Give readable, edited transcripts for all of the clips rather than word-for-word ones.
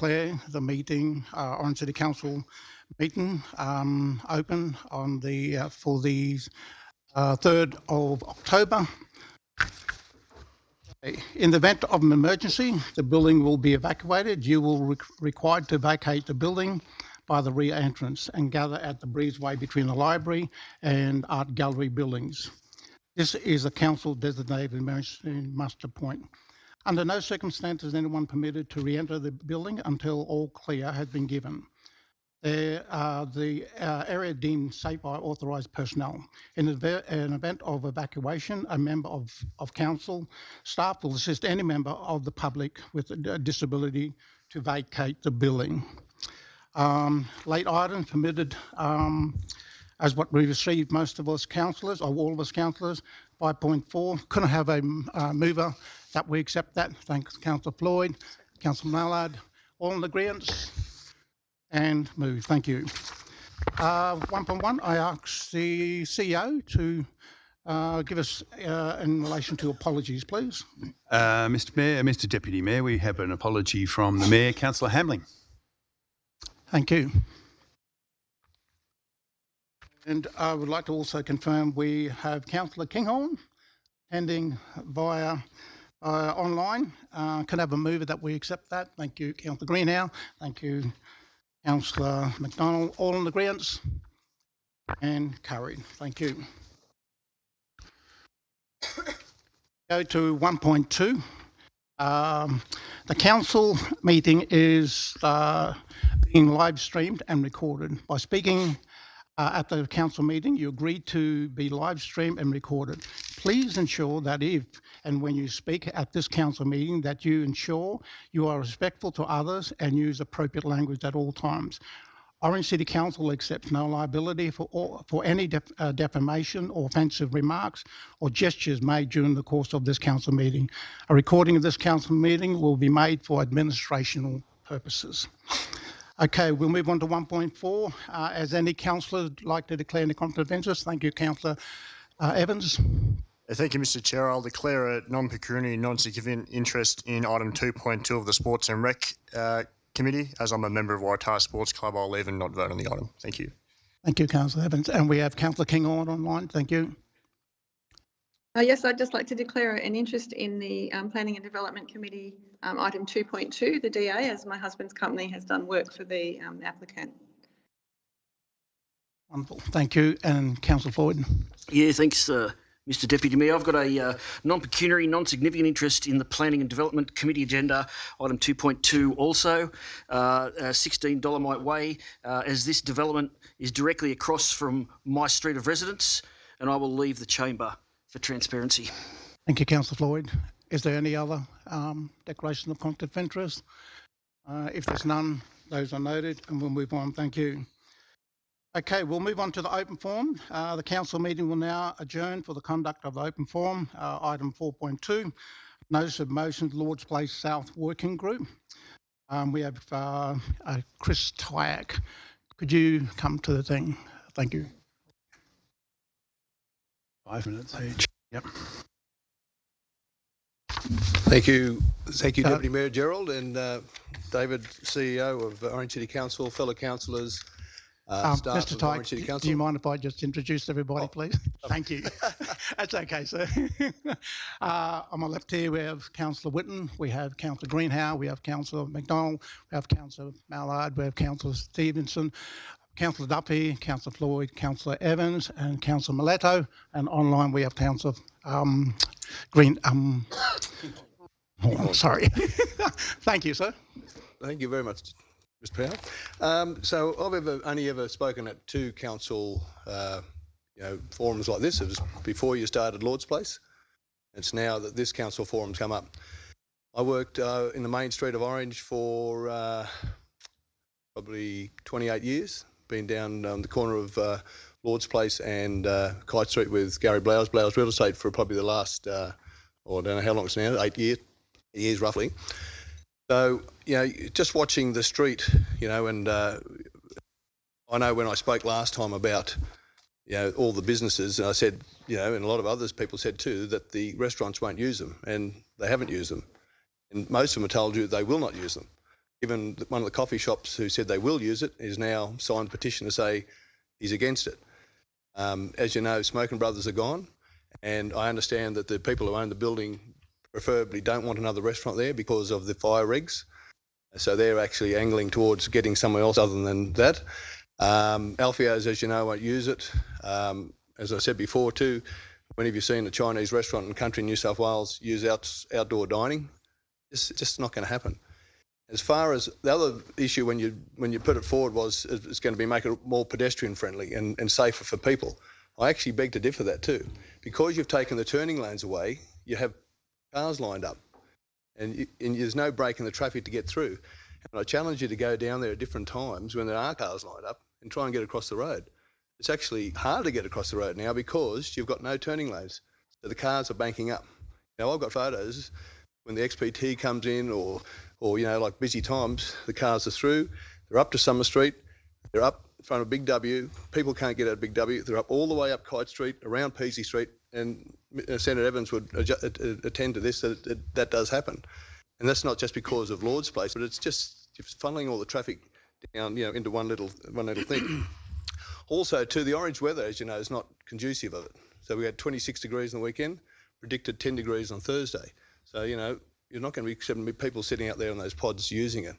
declare the meeting, Orange City Council meeting, open on the for the 3rd of October. In the event of an emergency, the building will be evacuated. You will be required to vacate the building by the rear entrance and gather at the breezeway between the library and art gallery buildings. This is a council designated emergency muster point. Under no circumstances is anyone permitted to re-enter the building until all clear has been given. The area deemed safe by authorised personnel. In an event of evacuation, a member of council staff will assist any member of the public with a disability to vacate the building. Late items permitted as what we received most of us councillors, or all of us councillors, 5.4. Couldn't have a mover that we accept that. Thanks, Councillor Floyd, Councillor Mallard. All in agreement? And move. Thank you. 1.1, I ask the CEO to give us in relation to apologies, please. Mr. Mayor, Mr. Deputy Mayor, we have an apology from the Mayor, Councillor Hamling. Thank you. And I would like to also confirm we have Councillor Kinghorn attending via online. Can I have a mover that we accept that? Thank you, Councillor Greenhow. Thank you, Councillor McDonald. All in agreement? And carried. Thank you. Go to 1.2. The council meeting is being live streamed and recorded. By speaking at the council meeting, you agreed to be live streamed and recorded. Please ensure that if and when you speak at this council meeting that you ensure you are respectful to others and use appropriate language at all times. Orange City Council accepts no liability for any defamation or offensive remarks or gestures made during the course of this council meeting. A recording of this council meeting will be made for administrational purposes. Okay, we'll move on to 1.4. As any councillor like to declare any conflict of interest? Thank you, Councillor Evans. Thank you, Mr. Chair. I'll declare a non-pecuniary, non-significant interest in item 2.2 of the Sports and Rec Committee. As I'm a member of Waitara Sports Club, I'll leave and not vote on the item. Thank you. Thank you, Councillor Evans. And we have Councillor Kinghorn online. Thank you. Yes, I'd just like to declare an interest in the Planning and Development Committee item 2.2, the DA, as my husband's company has done work for the applicant. Wonderful. Thank you. And Councillor Floyd. Yeah, thanks, Mr. Deputy Mayor. I've got a non-pecuniary, non-significant interest in the Planning and Development Committee agenda, item 2.2 also. 16 Dolomite Way, as this development is directly across from my street of residence, and I will leave the chamber for transparency. Thank you, Councillor Floyd. Is there any other declaration of conflict of interest? If there's none, those are noted, and we'll move on. Thank you. Okay, we'll move on to the open forum. The council meeting will now adjourn for the conduct of the open forum. Item 4.2, notice of motion, Lord's Place South Working Group. We have Chris Tyack. Could you come to the thing? Thank you. 5 minutes each. Yep. Thank you, Deputy Mayor Gerald and David, CEO of Orange City Council, fellow councillors, staff Mr. of Orange City Tyke, Council. do you mind if I just introduce everybody, please? Thank you. That's okay, sir. On my left here, we have Councillor Whitten, we have Councillor Greenhow, we have Councillor McDonald, we have Councillor Mallard, we have Councillor Stevenson, Councillor Duffy, Councillor Floyd, Councillor Evans, and Councillor Miletto. And online we have Councillor Green. Sorry. Thank you, sir. Thank you very much, Mr. Powell. So I've only ever spoken at two council forums like this. It was before you started Lord's Place. It's now that this council forum's come up. I worked in the main street of Orange for probably 28 years. Been down the corner of Lord's Place and Kite Street with Gary Blowers Real Estate for probably the last, I don't know how long it's now, 8 years roughly. So, just watching the street, and I know when I spoke last time about, all the businesses, and I said, and a lot of others people said too, that the restaurants won't use them, and they haven't used them. And most of them have told you they will not use them. Even one of the coffee shops who said they will use it is now signed a petition to say he's against it. As you know, Smoking Brothers are gone, and I understand that the people who own the building preferably don't want another restaurant there because of the fire regs. So they're actually angling towards getting somewhere else other than that. Alfio's, as you know, won't use it. As I said before too, when have you seen a Chinese restaurant in country New South Wales use outdoor dining? It's just not going to happen. As far as the other issue when you put it forward was it's going to be make it more pedestrian friendly and safer for people. I actually beg to differ that too. Because you've taken the turning lanes away, you have cars lined up and there's no break in the traffic to get through. And I challenge you to go down there at different times when there are cars lined up and try and get across the road. It's actually hard to get across the road now because you've got no turning lanes. So the cars are banking up. Now I've got photos when the XPT comes in or you know, like busy times, the cars are through, they're up to Summer Street, they're up in front of Big W, people can't get out of Big W, they're up all the way up Kite Street, around Peasy Street, and Senator Evans would attend to this, that does happen. And that's not just because of Lord's Place, but it's just funneling all the traffic down, you know, into one little thing. Also, too, the orange weather, as you know, is not conducive of it. So we had 26 degrees on the weekend, predicted 10 degrees on Thursday. So, you know, you're not going to be people sitting out there on those pods using it.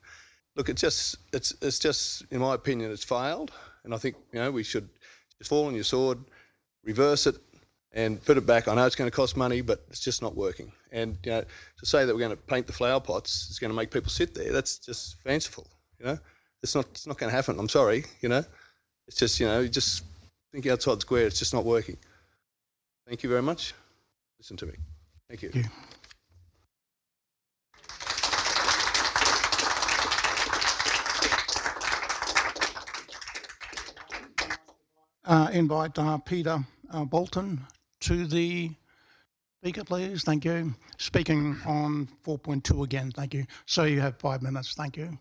Look, it's just, in my opinion, it's failed. And I think, you know, we should just fall on your sword, reverse it and put it back. I know it's going to cost money, but it's just not working. And, you know, to say that we're going to paint the flower pots is going to make people sit there, that's just fanciful, you know. It's not going to happen. I'm sorry, you know. It's just, you know, you just think outside the square. It's just not working. Thank you very much. Listen to me. Thank you. Thank you. Invite Peter Bolton to the speaker, please. Thank you. Speaking on 4.2 again. Thank you. So you have 5 minutes. Thank you.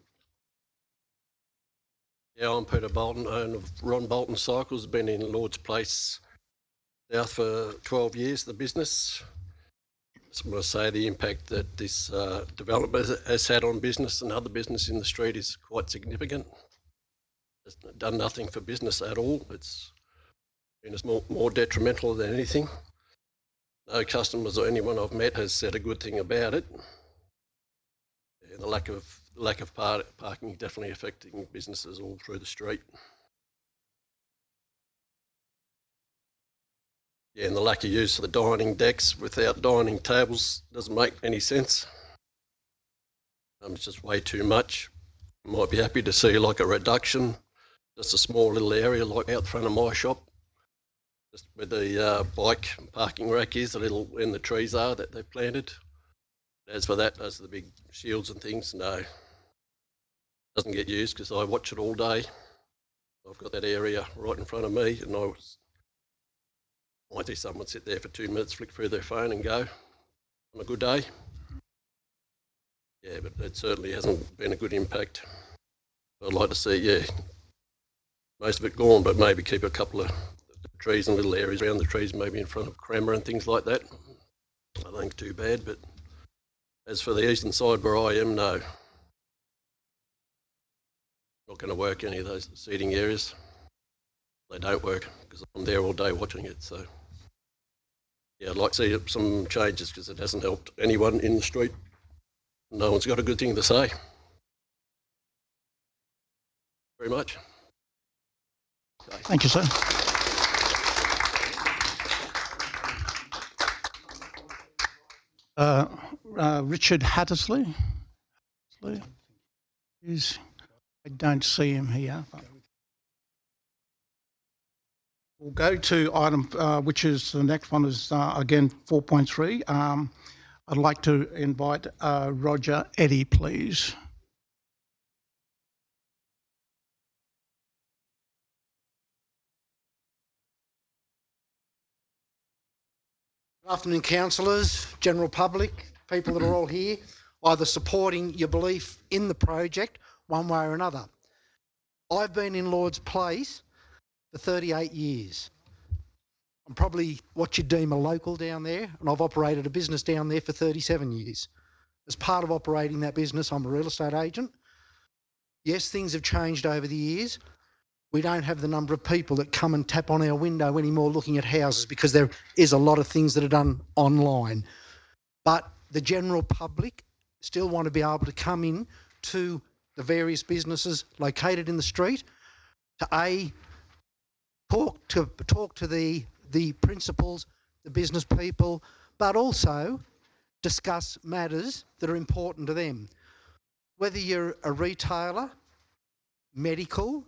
Yeah, I'm Peter Bolton, owner of Ron Bolton Cycles. Been in Lord's Place South for 12 years, the business. Just want to say the impact that this development has had on business and other business in the street is quite significant. It's done nothing for business at all. It's been more detrimental than anything. No customers or anyone I've met has said a good thing about it. Yeah, the lack of parking definitely affecting businesses all through the street. Yeah, and the lack of use of the dining decks without dining tables doesn't make any sense. It's just way too much. Might be happy to see like a reduction, just a small little area like out front of my shop, just where the bike parking rack is, a little when the trees are that they've planted. As for that, those are the big shields and things, no. Doesn't get used because I watch it all day. I've got that area right in front of me and I might see someone sit there for 2 minutes, flick through their phone and go on a good day. Yeah, but it certainly hasn't been a good impact. I'd like to see, yeah, most of it gone, but maybe keep a couple of trees and little areas around the trees, maybe in front of Crammer and things like that. I don't think too bad, but as for the eastern side where I am, no. Not going to work any of those seating areas. They don't work because I'm there all day watching it, so. Yeah, I'd like to see some changes because it hasn't helped anyone in the street. No one's got a good thing to say. Very much. Okay. Thank you, sir. Richard Hattersley. I don't see him here. We'll go to item, which is the next one is, again, 4.3. I'd like to invite Roger Eddy, please. Good afternoon, councillors, general public, people that are all here, either supporting your belief in the project one way or another. I've been in Lord's Place for 38 years. I'm probably what you'd deem a local down there, and I've operated a business down there for 37 years. As part of operating that business, I'm a real estate agent. Yes, things have changed over the years. We don't have the number of people that come and tap on our window anymore looking at houses because there is a lot of things that are done online. But the general public still want to be able to come in to the various businesses located in the street to talk to the principals, the business people, but also discuss matters that are important to them. Whether you're a retailer, medical,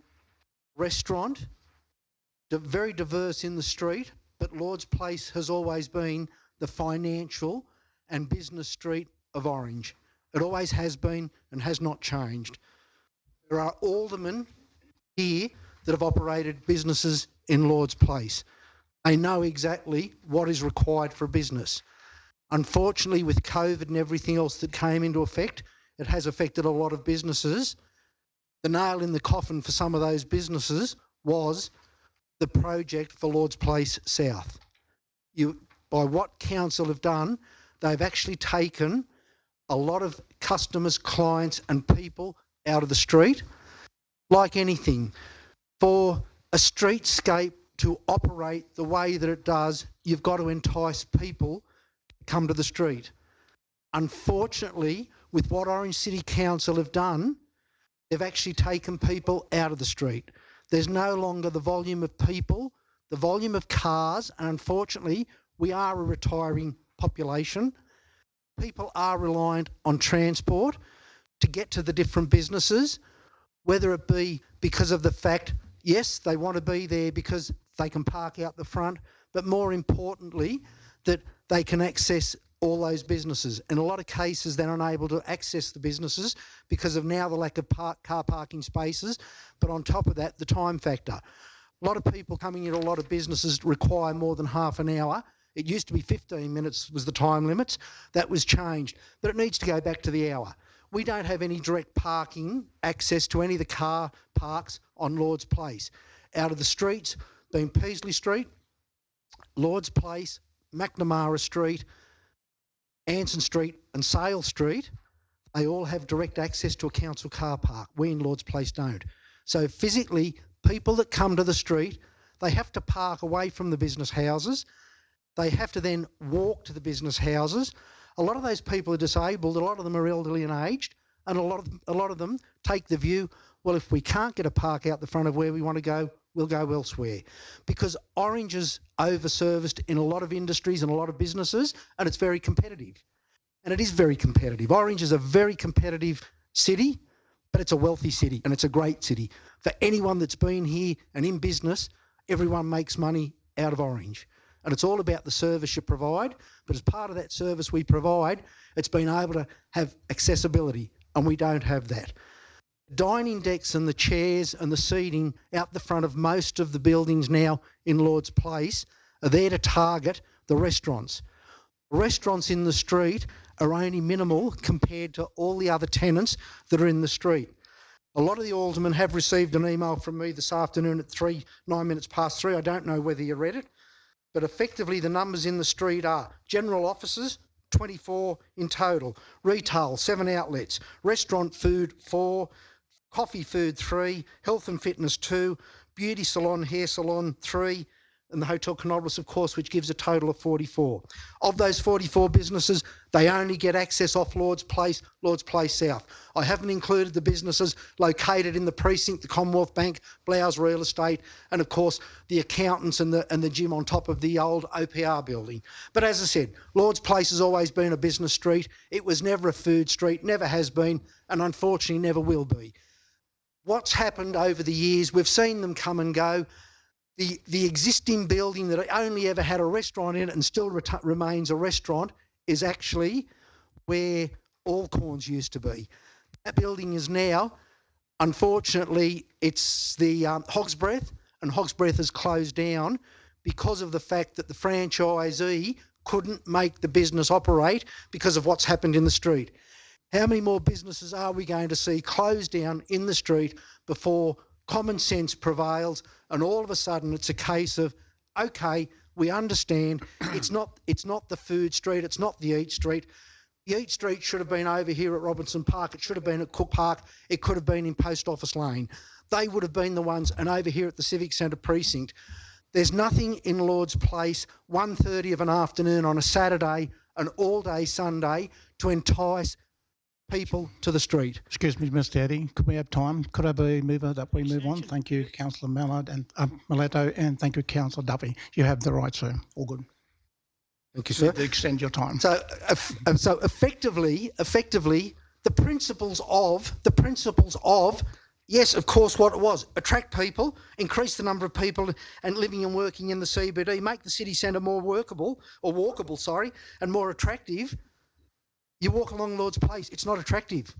restaurant, very diverse in the street, but Lord's Place has always been the financial and business street of Orange. It always has been and has not changed. There are aldermen here that have operated businesses in Lord's Place. They know exactly what is required for a business. Unfortunately, with COVID and everything else that came into effect, it has affected a lot of businesses. The nail in the coffin for some of those businesses was the project for Lord's Place South. By what council have done, they've actually taken a lot of customers, clients and people out of the street. Like anything, for a streetscape to operate the way that it does, you've got to entice people to come to the street. Unfortunately, with what Orange City Council have done, they've actually taken people out of the street. There's no longer the volume of people, the volume of cars, and unfortunately, we are a retiring population. People are reliant on transport to get to the different businesses, whether it be because of the fact, yes, they want to be there because they can park out the front, but more importantly, that they can access all those businesses. In a lot of cases, they're unable to access the businesses because of now the lack of car parking spaces, but on top of that, the time factor. A lot of people coming into a lot of businesses require more than half an hour. It used to be 15 minutes was the time limits. That was changed, but it needs to go back to the hour. We don't have any direct parking access to any of the car parks on Lord's Place. Out of the streets, being Peasley Street, Lord's Place, McNamara Street, Anson Street and Sale Street, they all have direct access to a council car park. We in Lord's Place don't. So physically, people that come to the street, they have to park away from the business houses. They have to then walk to the business houses. A lot of those people are disabled, a lot of them are elderly and aged, and a lot of them take the view, well, if we can't get a park out the front of where we want to go, we'll go elsewhere. Because Orange is over-serviced in a lot of industries and a lot of businesses, and it's very competitive. And it is very competitive. Orange is a very competitive city, but it's a wealthy city and it's a great city. For anyone that's been here and in business, everyone makes money out of Orange. And it's all about the service you provide, but as part of that service we provide, it's been able to have accessibility, and we don't have that. Dining decks and the chairs and the seating out the front of most of the buildings now in Lord's Place are there to target the restaurants. Restaurants in the street are only minimal compared to all the other tenants that are in the street. A lot of the aldermen have received an email from me this afternoon at 9 minutes past 3. I don't know whether you read it, but effectively the numbers in the street are general offices, 24 in total, retail, 7 outlets, restaurant food, 4, coffee food, 3, health and fitness, 2, beauty salon, hair salon, 3, and the Hotel Canobolas, of course, which gives a total of 44. Of those 44 businesses, they only get access off Lord's Place South. I haven't included the businesses located in the precinct, the Commonwealth Bank, Blowers Real Estate, and of course the accountants and the gym on top of the old OPR building. But as I said, Lord's Place has always been a business street. It was never a food street, never has been, and unfortunately never will be. What's happened over the years, we've seen them come and go. The existing building that only ever had a restaurant in it and still remains a restaurant is actually where Allcorns used to be. That building is now, unfortunately, it's the Hog's Breath, and Hog's Breath has closed down because of the fact that the franchisee couldn't make the business operate because of what's happened in the street. How many more businesses are we going to see closed down in the street before common sense prevails and all of a sudden it's a case of, okay, we understand it's not the food street, it's not the eat street. The Eat Street should have been over here at Robinson Park. It should have been at Cook Park. It could have been in Post Office Lane. They would have been the ones, and over here at the Civic Centre precinct. There's nothing in Lord's Place, 1:30 of an afternoon on a Saturday, an all-day Sunday, to entice people to the street. Excuse me, Mr. Eddy, could we have time? Could I be mover that we move on? Thank you, Councillor Mallard and Miletto, and thank you, Councillor Duffy. You have the right, sir. All good. Thank you, sir. To extend your time. So effectively, the principles of yes, of course, what it was, attract people, increase the number of people and living and working in the CBD, make the city centre more walkable, and more attractive. You walk along Lord's Place, it's not attractive.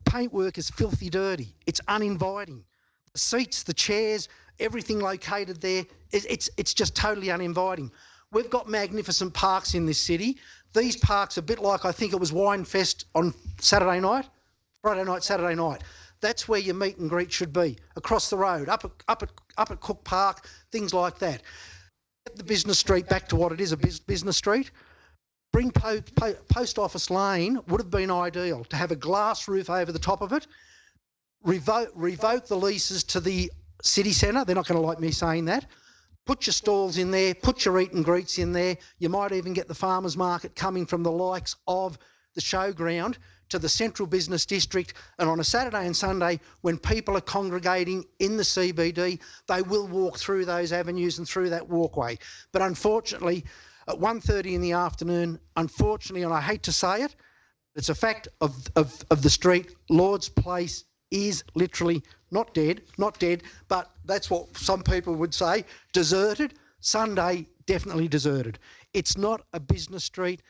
Paintwork is filthy dirty. It's uninviting. The seats, the chairs, everything located there, it's just totally uninviting. We've got magnificent parks in this city. These parks are a bit like, I think it was Wine Fest on Friday night, Saturday night. That's where your meet and greet should be, across the road, up at Cook Park, things like that. Get the business street back to what it is, a business street. Bring Post Office Lane would have been ideal, to have a glass roof over the top of it. Revoke the leases to the city centre. They're not going to like me saying that. Put your stalls in there, put your eat and greets in there. You might even get the farmers market coming from the likes of the showground to the central business district. And on a Saturday and Sunday, when people are congregating in the CBD, they will walk through those avenues and through that walkway. But unfortunately, at 1:30 in the afternoon, unfortunately, and I hate to say it, it's a fact of the street, Lord's Place is literally not dead, but that's what some people would say, deserted. Sunday, definitely deserted. It's not a business street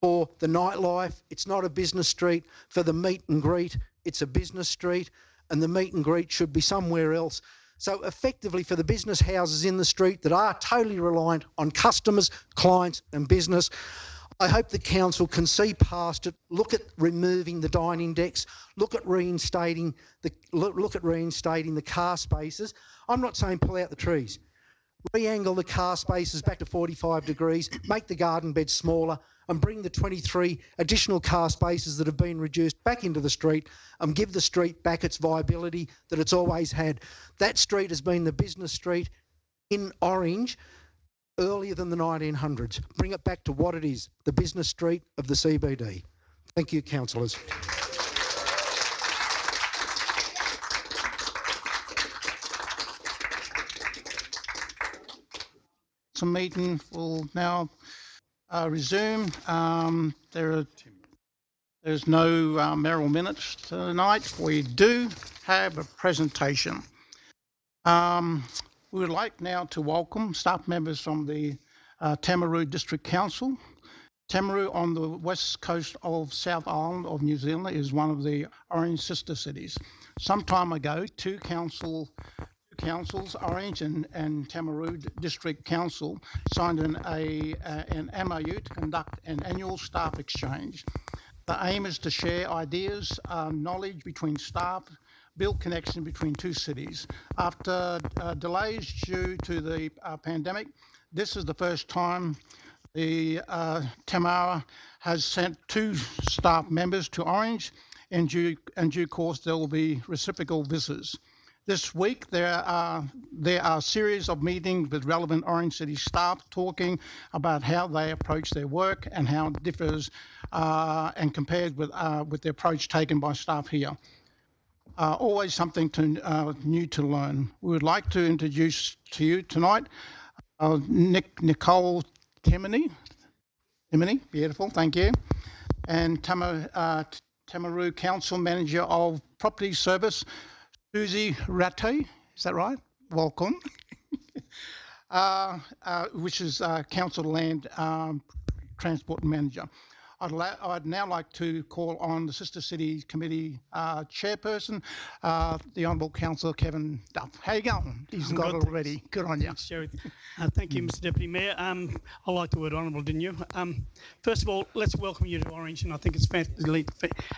for the nightlife. It's not a business street for the meet and greet. It's a business street, and the meet and greet should be somewhere else. So effectively, for the business houses in the street that are totally reliant on customers, clients and business, I hope the council can see past it, look at removing the dining decks, look at reinstating the car spaces. I'm not saying pull out the trees. Re-angle the car spaces back to 45 degrees, make the garden beds smaller, and bring the 23 additional car spaces that have been reduced back into the street, and give the street back its viability that it's always had. That street has been the business street in Orange earlier than the 1900s. Bring it back to what it is, the business street of the CBD. Thank you, councillors. The meeting will now resume. There's no Mayoral minutes tonight. We do have a presentation. We would like now to welcome staff members from the Tamaroo District Council. Tamaroo, on the west coast of South Island of New Zealand, is one of the Orange sister cities. Some time ago, two councils, Orange and Tamaroo District Council, signed an MOU to conduct an annual staff exchange. The aim is to share ideas, knowledge between staff, build connection between two cities. After delays due to the pandemic, this is the first time the Tamara has sent two staff members to Orange. In due course, there will be reciprocal visits. This week, there are a series of meetings with relevant Orange City staff talking about how they approach their work and how it differs and compared with the approach taken by staff here. Always something new to learn. We would like to introduce to you tonight Nicole Timoney, beautiful, thank you, and Tamaroo Council Manager of Property Service, Susie Ratte, is that right? Welcome. Which is Council Land Transport Manager. I'd now like to call on the Sister City Committee Chairperson, the Honourable Councillor Kevin Duff. How you going? He's got it already. Good on you. Thanks, Jerry. Thank you, Mr Deputy Mayor. I like the word honourable, didn't you? First of all, let's welcome you to Orange, and I think it's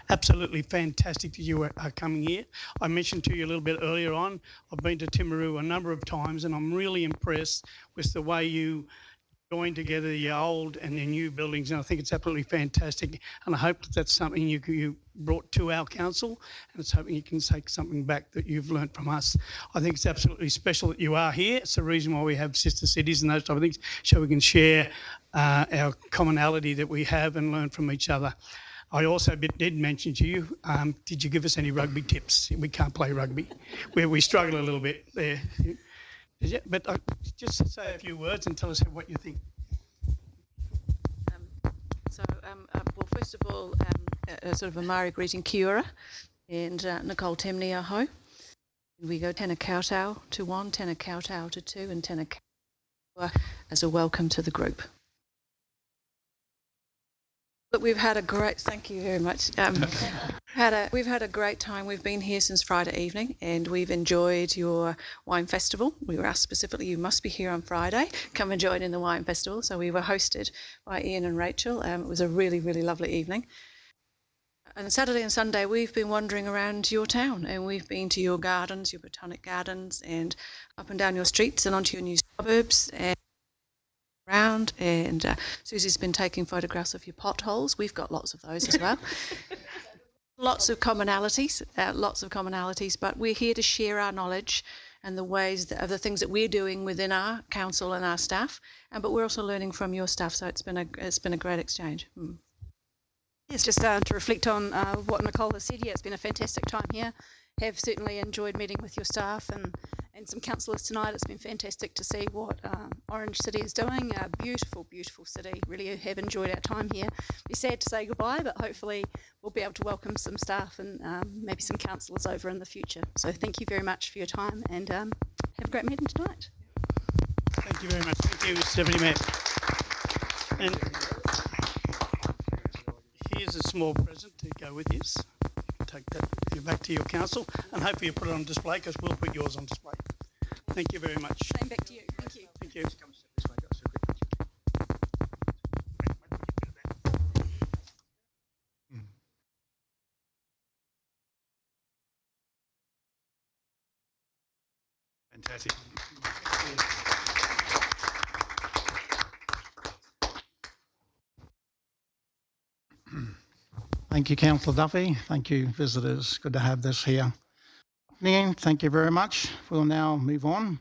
absolutely fantastic that you are coming here. I mentioned to you a little bit earlier on, I've been to Timaru a number of times, and I'm really impressed with the way you join together the old and the new buildings, and I think it's absolutely fantastic. And I hope that that's something you brought to our council, and it's hoping you can take something back that you've learnt from us. I think it's absolutely special that you are here. It's the reason why we have sister cities and those type of things, so we can share our commonality that we have and learn from each other. I also did mention to you, did you give us any rugby tips? We can't play rugby. We struggle a little bit there. But just say a few words and tell us what you think. Well, first of all, sort of a Maori greeting, kia ora, and Nicole Temni aho. We go tēnā koutou to 1, tēnā koutou to 2, and tēnā koutou as a welcome to the group. But we've had a great, thank you very much. We've had a great time. We've been here since Friday evening, and we've enjoyed your wine festival. We were asked specifically, you must be here on Friday. Come and join in the wine festival. So we were hosted by Ian and Rachel. It was a really, really lovely evening. And Saturday and Sunday, we've been wandering around your town, and we've been to your gardens, your botanic gardens, and up and down your streets and onto your new suburbs. And around, and Susie's been taking photographs of your potholes. We've got lots of those as well. Lots of commonalities, but we're here to share our knowledge and the ways of the things that we're doing within our council and our staff, but we're also learning from your staff, so it's been a great exchange. Yes, just to reflect on what Nicole has said, it's been a fantastic time here. Have certainly enjoyed meeting with your staff and some councillors tonight. It's been fantastic to see what Orange City is doing. A beautiful, beautiful city. Really have enjoyed our time here. Be sad to say goodbye, but hopefully we'll be able to welcome some staff and maybe some councillors over in the future. So thank you very much for your time, and have a great meeting tonight. Thank you very much. Thank you, Mr. Deputy Mayor. And here's a small present to go with this. Take that back to your council, and hopefully you'll put it on display, because we'll put yours on display. Thank you very much. Same back to you. Thank you. Thank you. Fantastic. Thank you, Councillor Duffy. Thank you, visitors. Good to have this here. Ian, thank you very much. We'll now move on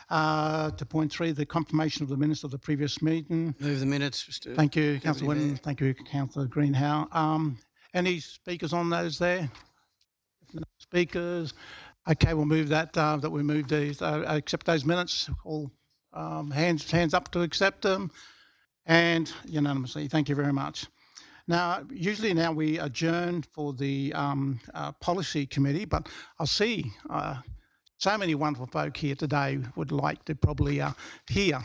to point 3, the confirmation of the minutes of the previous meeting. Move the minutes, Mr. Thank you, Councillor Whitten. Thank you, Councillor Greenhow. Any speakers on those there? No speakers. Okay, we'll move that. That we move these. Accept those minutes. All hands up to accept them, and unanimously. Thank you very much. Now, usually now we adjourn for the policy committee, but I see so many wonderful folk here today would like to probably hear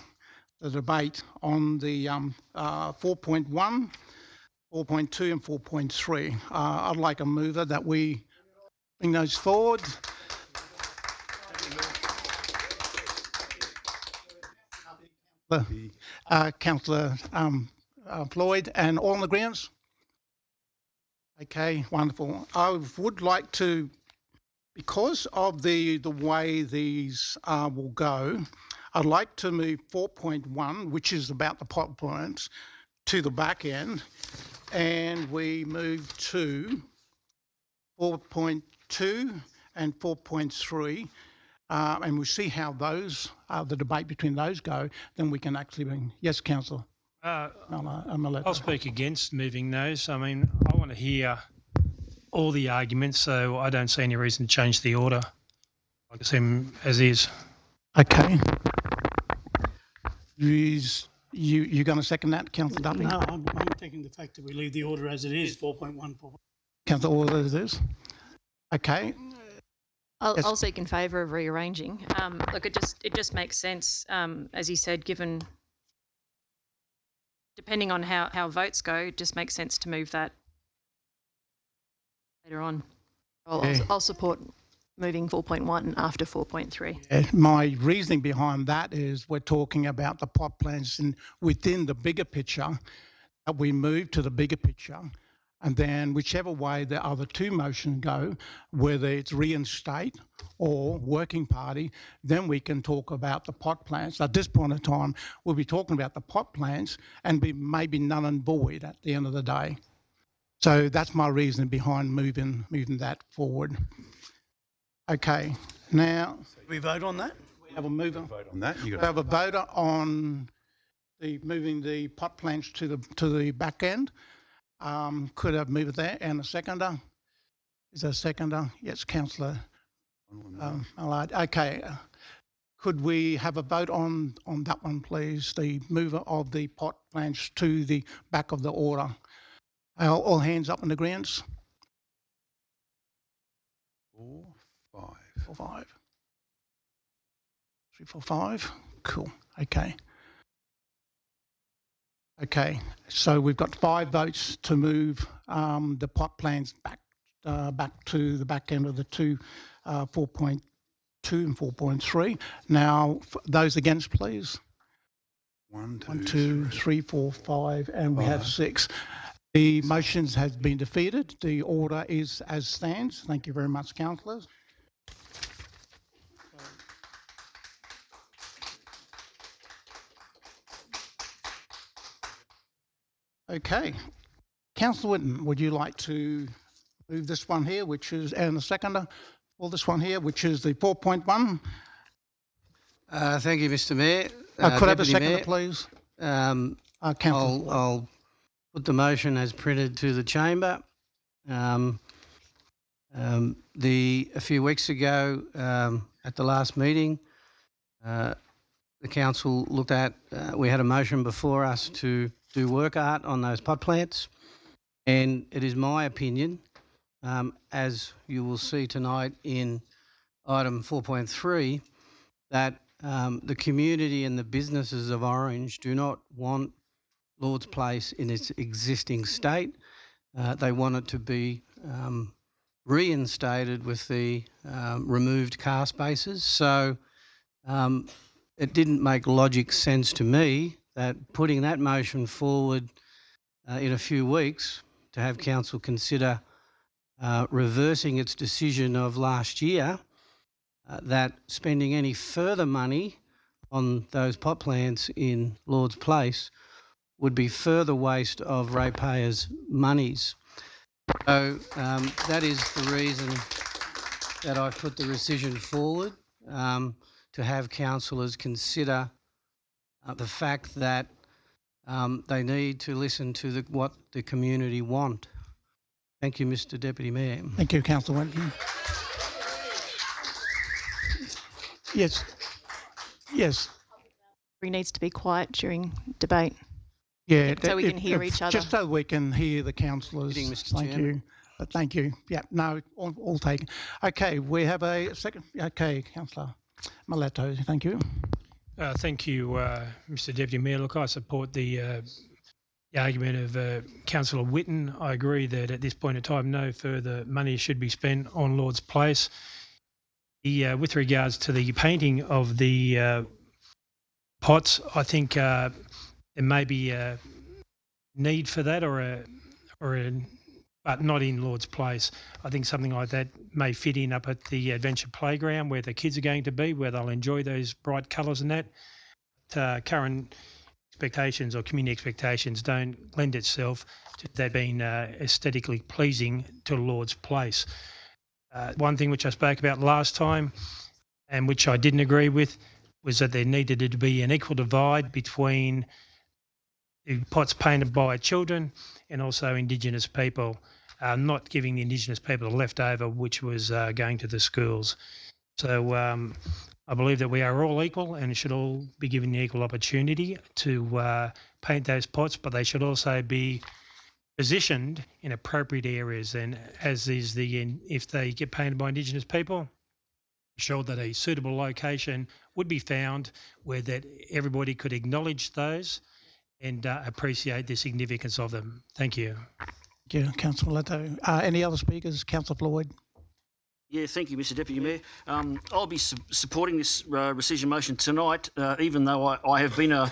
the debate on the 4.1, 4.2 and 4.3. I'd like a mover that we bring those forward. Councillor Floyd, and all in agreement? Okay, wonderful. I would like to, because of the way these will go, I'd like to move 4.1, which is about the pot plants, to the back end, and we move to 4.2 and 4.3, and we'll see how those, the debate between those go, then we can actually bring, yes, Councillor. I'll speak against moving those. I mean, I want to hear all the arguments, so I don't see any reason to change the order. I can see them as is. Okay. You going to second that, Councillor Duffy? No, I'm taking the fact that we leave the order as it is, 4.1. Councillor, order as it is? Okay. I'll speak in favour of rearranging. Look, it just makes sense, as he said, given depending on how votes go, it just makes sense to move that later on. I'll support moving 4.1 after 4.3. My reasoning behind that is we're talking about the pot plants within the bigger picture, that we move to the bigger picture, And then whichever way the other two motions go, whether it's reinstate or working party, then we can talk about the pot plants. At this point in time, we'll be talking about the pot plants and be maybe null and void at the end of the day. So that's my reason behind moving that forward. Okay, now We vote on that? we have a mover. Vote on that. You We got have a voter on the moving the pot plants to the back end. Could I move it there? And a seconder? Is there a seconder? Yes, Councillor Allard. Okay. Could we have a vote on that one, please? The mover of the pot plants to the back of the order. All hands up in agreement? 4, 5. 4, 5. 3, 4, 5. Cool. Okay. Okay, so we've got 5 votes to move the pot plans back to the back end of the 4.2 and 4.3. Now, those against, please. 1, 2, 3, 4, 5, and we have 6. The motions have been defeated. The order is as stands. Thank you very much, councillors. Okay. Councillor Whitten, would you like to move this one here, which is, and the seconder for this one here, which is the 4.1? Thank you, Mr. Mayor. Could I have a Deputy seconder, Mayor, please? I'll put the motion as printed to the chamber. A few weeks ago, at the last meeting, the council looked at, we had a motion before us to do work art on those pot plants, and it is my opinion, as you will see tonight in item 4.3, that the community and the businesses of Orange do not want Lord's Place in its existing state. They want it to be reinstated with the removed car spaces. So it didn't make logic sense to me that putting that motion forward in a few weeks to have council consider reversing its decision of last year, that spending any further money on those pot plants in Lord's Place would be further waste of ratepayers' monies. So that is the reason that I've put the rescission forward, to have councillors consider the fact that they need to listen to what the community want. Thank you, Mr. Deputy Mayor. Thank you, Councillor Whitten. Yes. Yes. He needs to be quiet during debate. Yeah, so we can hear each other. Just so we can hear the councillors. Mr. Thank you. Thank you. Yeah, no, all taken. Okay, we have a second. Okay, Councillor Miletto, thank you. Thank you, Mr. Deputy Mayor. Look, I support the argument of Councillor Whitten. I agree that at this point in time, no further money should be spent on Lord's Place. With regards to the painting of the pots, I think there may be a need for that, but not in Lord's Place. I think something like that may fit in up at the Adventure Playground where the kids are going to be, where they'll enjoy those bright colours and that. Current expectations or community expectations don't lend itself to that being aesthetically pleasing to Lord's Place. One thing which I spoke about last time and which I didn't agree with was that there needed to be an equal divide between the pots painted by children and also Indigenous people, not giving the Indigenous people the leftover which was going to the schools. So I believe that we are all equal and should all be given the equal opportunity to paint those pots, but they should also be positioned in appropriate areas. And as is if they get painted by Indigenous people, sure that a suitable location would be found where that everybody could acknowledge those and appreciate the significance of them. Thank you. Thank you, Councillor Miletto. Any other speakers? Councillor Floyd. Yeah, thank you, Mr. Deputy Mayor. I'll be supporting this rescission motion tonight, even though I have been a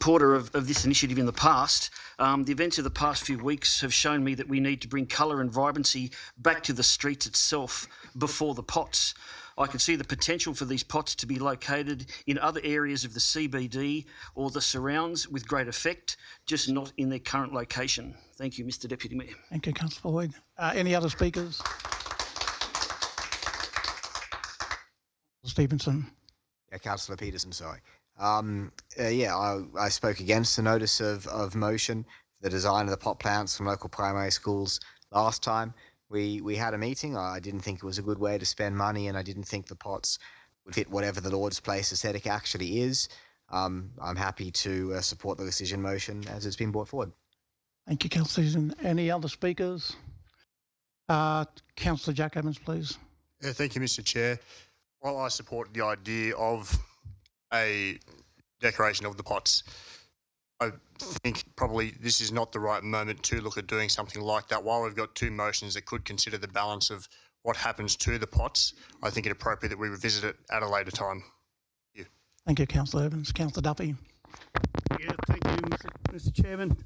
supporter of this initiative in the past. The events of the past few weeks have shown me that we need to bring colour and vibrancy back to the streets itself before the pots. I can see the potential for these pots to be located in other areas of the CBD or the surrounds with great effect, just not in their current location. Thank you, Mr Deputy Mayor. Thank you, Councillor Lloyd. Any other speakers? Stevenson. Yeah, Councillor Peterson, sorry. I spoke against the notice of motion for the design of the pot plants from local primary schools last time. We had a meeting. I didn't think it was a good way to spend money, and I didn't think the pots would fit whatever the Lord's Place aesthetic actually is. I'm happy to support the rescission motion as it's been brought forward. Thank you, Councillor Stevenson. Any other speakers? Councillor Jack Evans, please. Yeah, thank you, Mr Chair. While I support the idea of a decoration of the pots, I think probably this is not the right moment to look at doing something like that. While we've got two motions that could consider the balance of what happens to the pots, I think it appropriate that we revisit it at a later time. Thank you. Thank you, Councillor Evans. Councillor Duffy. Yeah, thank you, Mr Chairman.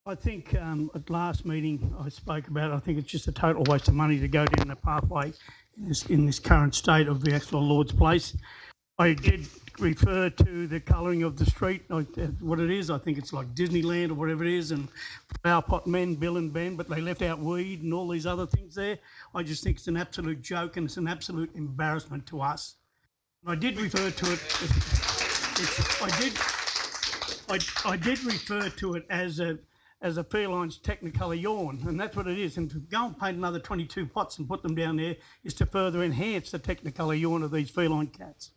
I think at last meeting I spoke about, I think it's just a total waste of money to go down the pathway in this current state of the actual Lord's Place. I did refer to the colouring of the street, what it is. I think it's like Disneyland or whatever it is, and Flower Pot Men, Bill and Ben, but they left out weed and all these other things there. I just think it's an absolute joke and it's an absolute embarrassment to us. I did refer to it. I did refer to it as a felines Technicolor yawn, and that's what it is. And to go and paint another 22 pots and put them down there is to further enhance the Technicolor yawn of these feline cats.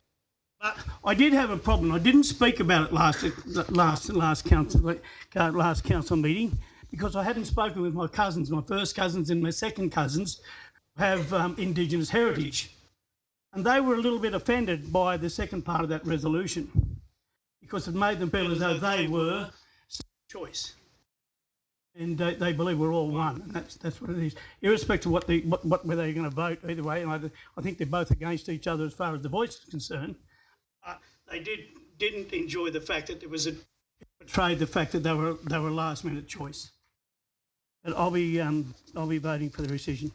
But I did have a problem. I didn't speak about it last council meeting because I hadn't spoken with my cousins, my first cousins and my second cousins who have Indigenous heritage. And they were a little bit offended by the second part of that resolution because it made them feel as though they were choice. And they believe we're all one, and that's what it is. Irrespective of whether they're going to vote either way, and I think they're both against each other as far as the voice is concerned. They didn't enjoy the fact that portrayed the fact that they were a last minute choice. But I'll be voting for the rescission.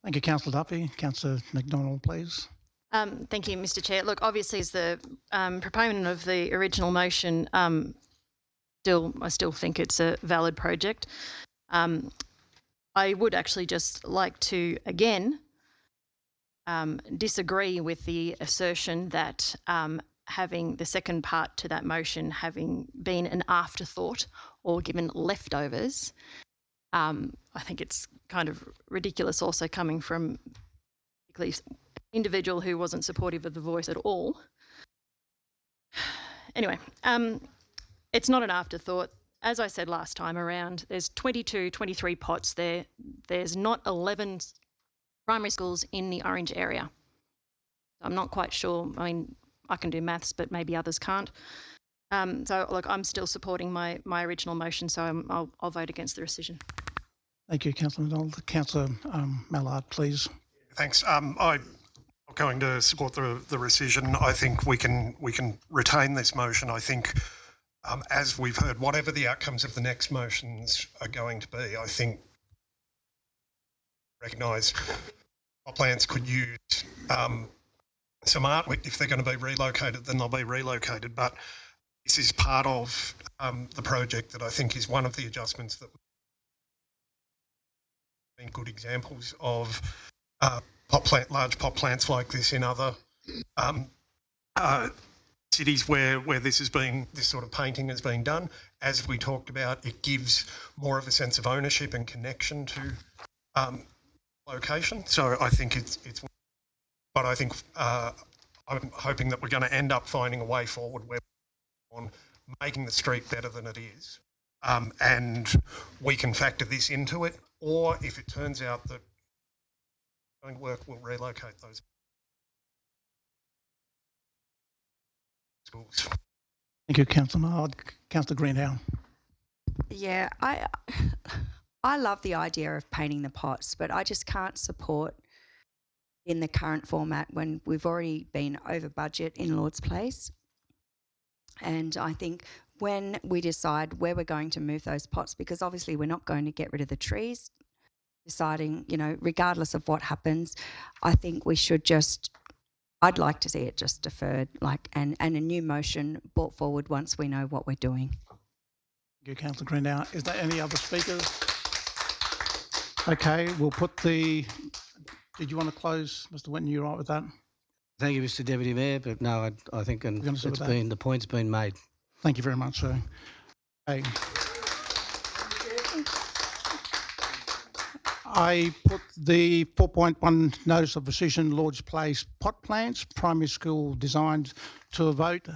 Thank you, Councillor Duffy. Councillor McDonald, please. Thank you, Mr Chair. Look, obviously as the proponent of the original motion, I still think it's a valid project. I would actually just like to, again, disagree with the assertion that having the second part to that motion having been an afterthought or given leftovers. I think it's kind of ridiculous also coming from an individual who wasn't supportive of the voice at all. Anyway, it's not an afterthought. As I said last time around, there's 23 pots there. There's not 11 primary schools in the orange area. I'm not quite sure. I mean, I can do maths, but maybe others can't. So, look, I'm still supporting my original motion, so I'll vote against the rescission. Thank you, Councillor McDonald. Councillor Mallard, please. Thanks. I'm going to support the rescission. I think we can retain this motion. I think, as we've heard, whatever the outcomes of the next motions are going to be, I think recognise pot plants could use some art. If they're going to be relocated, then they'll be relocated. But this is part of the project that I think is one of the adjustments that have been good examples of large pot plants like this in other cities where this sort of painting has been done. As we talked about, it gives more of a sense of ownership and connection to location. So I think it's but I think I'm hoping that we're going to end up finding a way forward where we're on making the street better than it is, and we can factor this into it. Or if it turns out that it won't work, we'll relocate those schools. Thank you, Councillor Mallard. Councillor Greenhow. Yeah, I love the idea of painting the pots, but I just can't support in the current format when we've already been over budget in Lord's Place. And I think when we decide where we're going to move those pots, because obviously we're not going to get rid of the trees, deciding, you know, regardless of what happens, I think we should just, I'd like to see it just deferred, like, and a new motion brought forward once we know what we're doing. Thank you, Councillor Green. Now, is there any other speakers? Okay, we'll put the, did you want to close, Mr. Winton, you right with that? Thank you, Mr Deputy Mayor, but no, I think the point's been made. Thank you very much, sir. Okay. I put the 4.1 notice of rescission Lord's Place pot plants, primary school designed to a vote.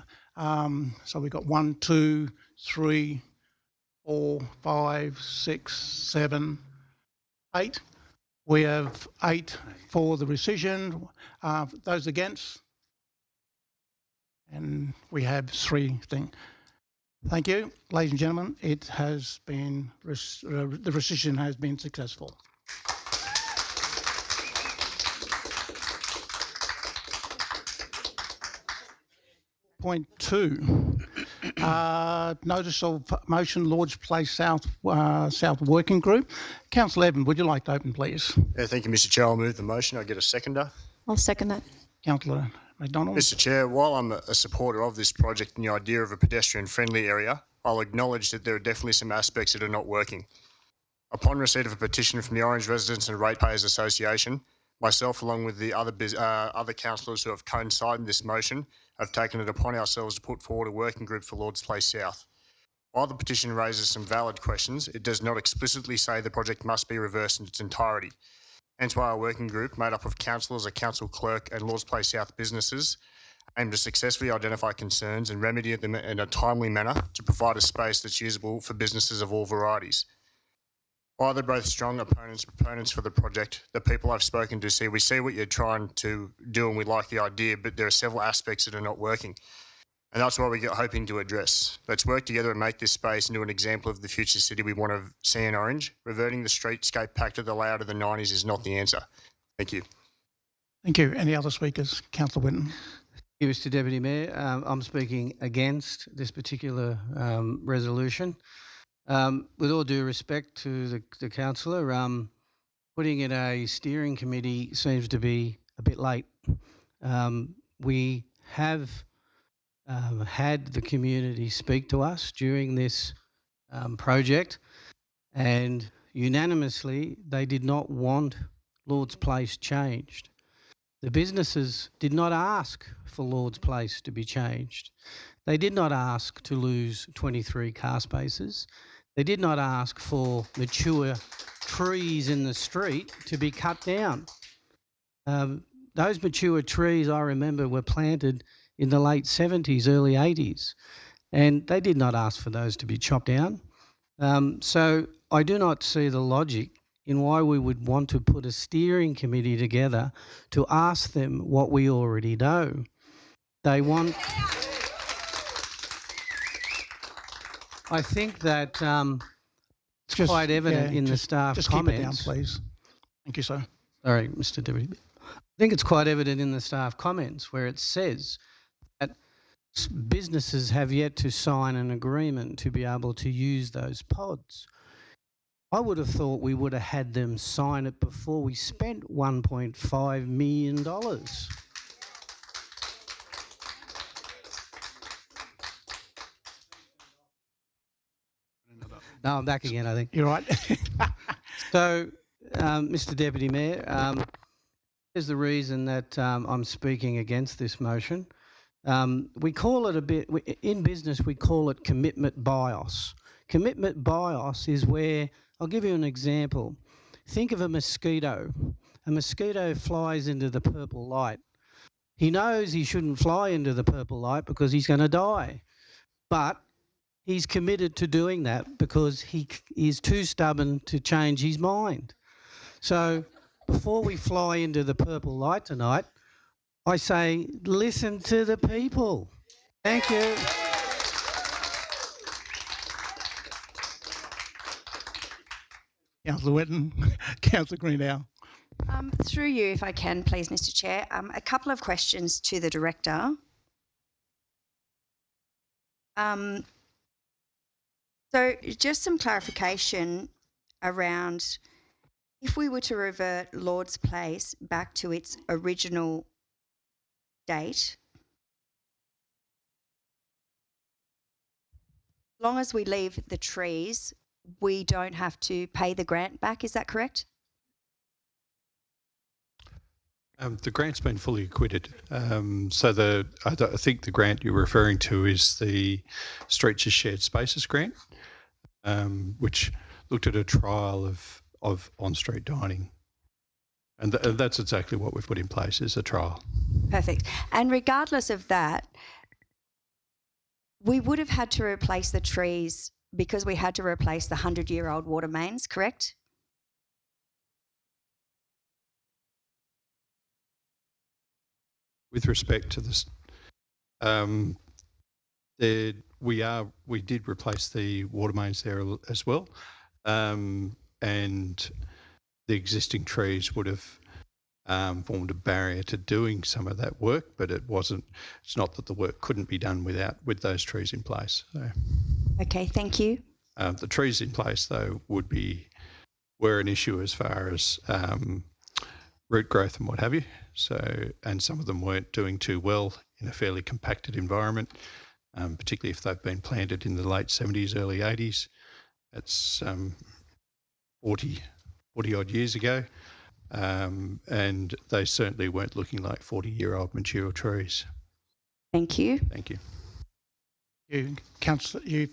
So we've got 1, 2, 3, 4, 5, 6, 7, 8. We have 8 for the rescission. Those against? And we have 3 things. Thank you, ladies and gentlemen. It has been, the rescission has been successful. Point 2, notice of motion Lord's Place South Working Group. Councillor Evan, would you like to open, please? Yeah, thank you, Mr. Chair. I'll move the motion. I'll get a seconder. I'll second that. Councillor McDonald. Mr. Chair, while I'm a supporter of this project and the idea of a pedestrian-friendly area, I'll acknowledge that there are definitely some aspects that are not working. Upon receipt of a petition from the Orange Residents and Ratepayers Association, myself, along with the other councillors who have coincided in this motion, have taken it upon ourselves to put forward a working group for Lord's Place South. While the petition raises some valid questions, it does not explicitly say the project must be reversed in its entirety. Hence why our working group, made up of councillors, a council clerk and Lord's Place South businesses, aim to successfully identify concerns and remedy them in a timely manner to provide a space that's usable for businesses of all varieties. While they're both strong proponents for the project, the people I've spoken to say, we see what you're trying to do and we like the idea, but there are several aspects that are not working. And that's what we're hoping to address. Let's work together and make this space into an example of the future city we want to see in Orange. Reverting the streetscape back to the layout of the 90s is not the answer. Thank you. Thank you. Any other speakers? Councillor Winton. Thank you, Mr Deputy Mayor. I'm speaking against this particular resolution. With all due respect to the councillor, putting in a steering committee seems to be a bit late. We have had the community speak to us during this project, and unanimously they did not want Lord's Place changed. The businesses did not ask for Lord's Place to be changed. They did not ask to lose 23 car spaces. They did not ask for mature trees in the street to be cut down. Those mature trees, I remember, were planted in the late 70s, early 80s, and they did not ask for those to be chopped down. So I do not see the logic in why we would want to put a steering committee together to ask them what we already know. They want... I think that it's quite evident in the staff comments. Just keep it down, please. Thank you, sir. Sorry, Mr Deputy. I think it's quite evident in the staff comments where it says that businesses have yet to sign an agreement to be able to use those pods. I would have thought we would have had them sign it before we spent $1.5 million. No, I'm back again, I think. You're right. So, Mr Deputy Mayor, here's the reason that I'm speaking against this motion. We call it in business, we call it commitment bias. Commitment bias is where, I'll give you an example. Think of a mosquito. A mosquito flies into the purple light. He knows he shouldn't fly into the purple light because he's going to die. But he's committed to doing that because he is too stubborn to change his mind. So before we fly into the purple light tonight, I say, listen to the people. Thank you. Councillor Winton. Councillor Greenhow. Through you, if I can, please, Mr Chair. A couple of questions to the Director. So just some clarification around if we were to revert Lord's Place back to its original date, as long as we leave the trees, we don't have to pay the grant back. Is that correct? The grant's been fully acquitted. So I think the grant you're referring to is the Streets as Shared Spaces grant, which looked at a trial of on-street dining. And that's exactly what we've put in place, is a trial. Perfect. And regardless of that, we would have had to replace the trees because we had to replace the 100-year-old water mains, correct? With respect to this, we did replace the water mains there as well, and the existing trees would have formed a barrier to doing some of that work, but it's not that the work couldn't be done with those trees in place. So, okay, thank you. The trees in place, though, were an issue as far as root growth and what have you. So, and some of them weren't doing too well in a fairly compacted environment, particularly if they've been planted in the late 70s, early 80s. That's 40 odd years ago. And they certainly weren't looking like 40-year-old mature trees. Thank you. Thank you. You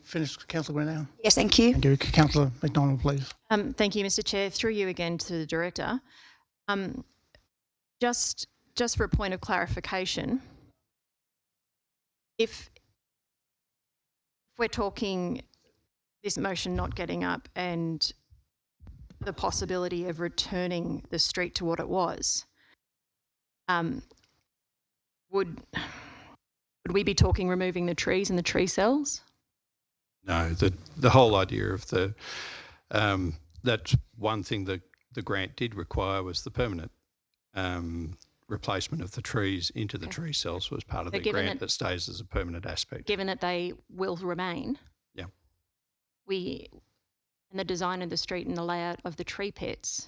finished, Councillor Greenow? Yes, thank you. Thank you. Councillor McDonald, please. Thank you, Mr. Chair. Through you again to the Director. Just for a point of clarification, if we're talking this motion not getting up and the possibility of returning the street to what it was, would we be talking removing the trees and the tree cells? No, the whole idea of that's one thing that the grant did require was the permanent replacement of the trees into the tree cells was part of the grant that stays as a permanent aspect. Given that they will remain, yeah, and the design of the street and the layout of the tree pits,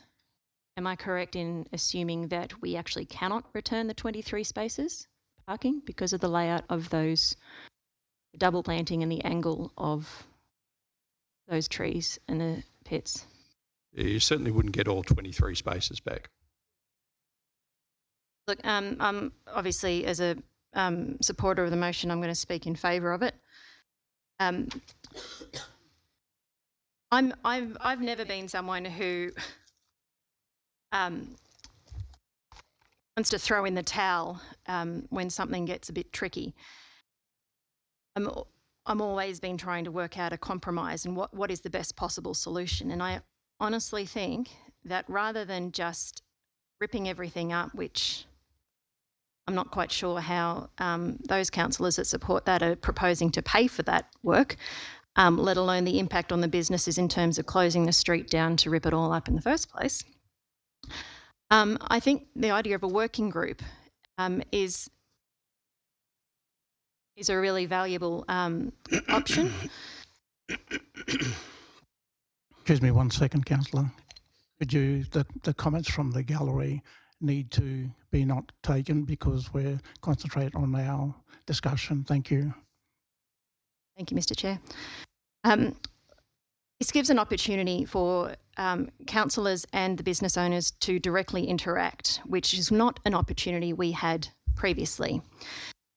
am I correct in assuming that we actually cannot return the 23 spaces parking because of the layout of those, the double planting and the angle of those trees and the pits? You certainly wouldn't get all 23 spaces back. Look, obviously as a supporter of the motion, I'm going to speak in favour of it. I've never been someone who wants to throw in the towel when something gets a bit tricky. I'm always been trying to work out a compromise and what is the best possible solution. And I honestly think that rather than just ripping everything up, which I'm not quite sure how those councillors that support that are proposing to pay for that work, let alone the impact on the businesses in terms of closing the street down to rip it all up in the first place. I think the idea of a working group is a really valuable option. Excuse me 1 second, Councillor. Could you, the comments from the gallery need to be not taken because we're concentrating on our discussion. Thank you. Thank you, Mr. Chair. This gives an opportunity for councillors and the business owners to directly interact, which is not an opportunity we had previously.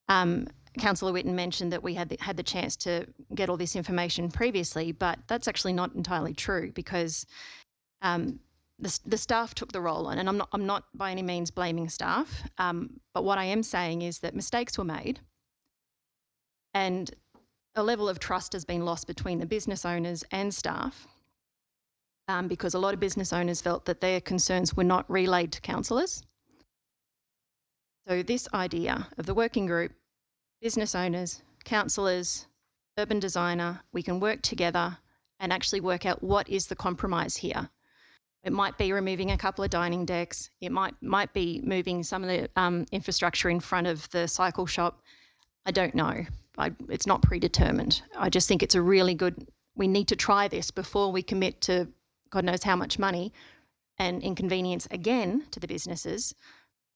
Councillor Whitten mentioned that we had the chance to get all this information previously, but that's actually not entirely true because the staff took the role on, and I'm not by any means blaming staff, but what I am saying is that mistakes were made and a level of trust has been lost between the business owners and staff because a lot of business owners felt that their concerns were not relayed to councillors. So this idea of the working group, business owners, councillors, urban designer, we can work together and actually work out what is the compromise here. It might be removing a couple of dining decks. It might be moving some of the infrastructure in front of the cycle shop. I don't know. it's not predetermined. I just think it's a really good. We need to try this before we commit to God knows how much money and inconvenience again to the businesses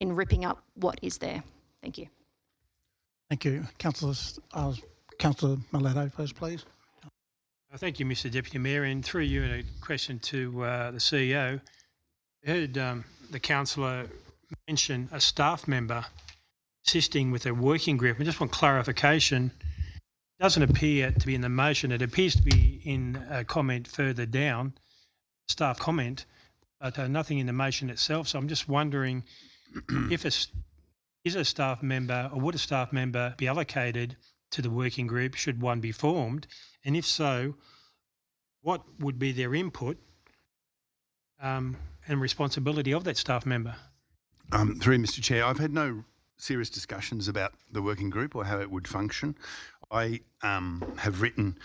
in ripping up what is there. Thank you. Thank you. Councillor Miletto first, please. Thank you, Mr Deputy Mayor, and through you, a question to the CEO. I heard the councillor mention a staff member assisting with a working group. I just want clarification. It doesn't appear to be in the motion. It appears to be in a comment further down, staff comment, but nothing in the motion itself. So I'm just wondering if is a staff member or would a staff member be allocated to the working group should one be formed? And if so, what would be their input and responsibility of that staff member? Through Mr Chair, I've had no serious discussions about the working group or how it would function. I have written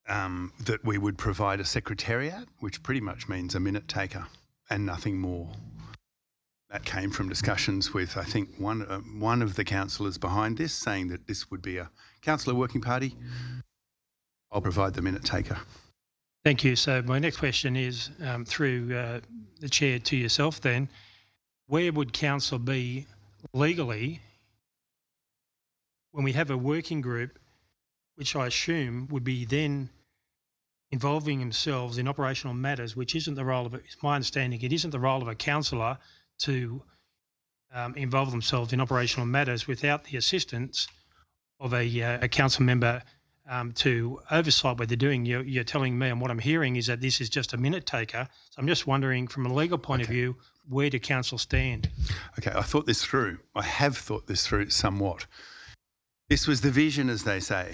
that we would provide a secretariat, which pretty much means a minute taker and nothing more. That came from discussions with, I think, one of the councillors behind this, saying that this would be a councillor working party. I'll provide the minute taker. Thank you. So my next question is through the chair to yourself then. Where would council be legally when we have a working group, which I assume would be then involving themselves in operational matters, which isn't the role of it. It's my understanding it isn't the role of a councillor to involve themselves in operational matters without the assistance of a council member to oversight what they're doing. You're telling me, and what I'm hearing is that this is just a minute taker. So I'm just wondering, from a legal point of view, where do council stand? Okay, I thought this through. I have thought this through somewhat. This was the vision, as they say.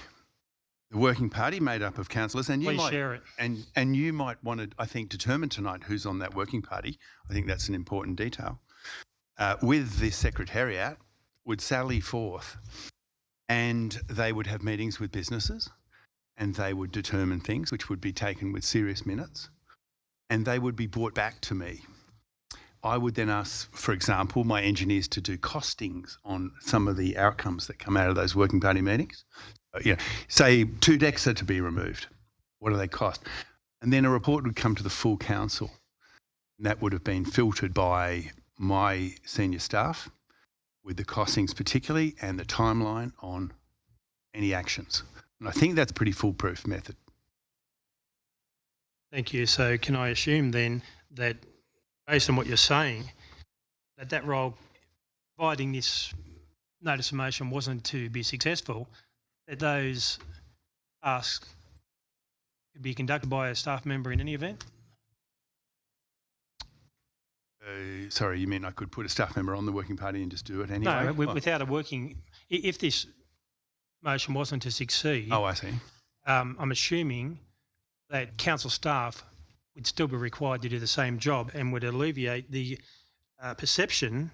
The working party made up of councillors, and you Please might share it. And you might want to, I think, determine tonight who's on that working party. I think that's an important detail. With the secretariat, would sally forth, and they would have meetings with businesses, and they would determine things which would be taken with serious minutes, and they would be brought back to me. I would then ask, for example, my engineers to do costings on some of the outcomes that come out of those working party meetings. Say 2 decks are to be removed. What do they cost? And then a report would come to the full council. And that would have been filtered by my senior staff with the costings particularly and the timeline on any actions. And I think that's a pretty foolproof method. Thank you. So can I assume then that, based on what you're saying, that role, providing this notice of motion wasn't to be successful, that those tasks could be conducted by a staff member in any event? Sorry, you mean I could put a staff member on the working party and just do it anyway? No, without a working... If this motion wasn't to succeed... Oh, I see. I'm assuming that council staff would still be required to do the same job and would alleviate the perception,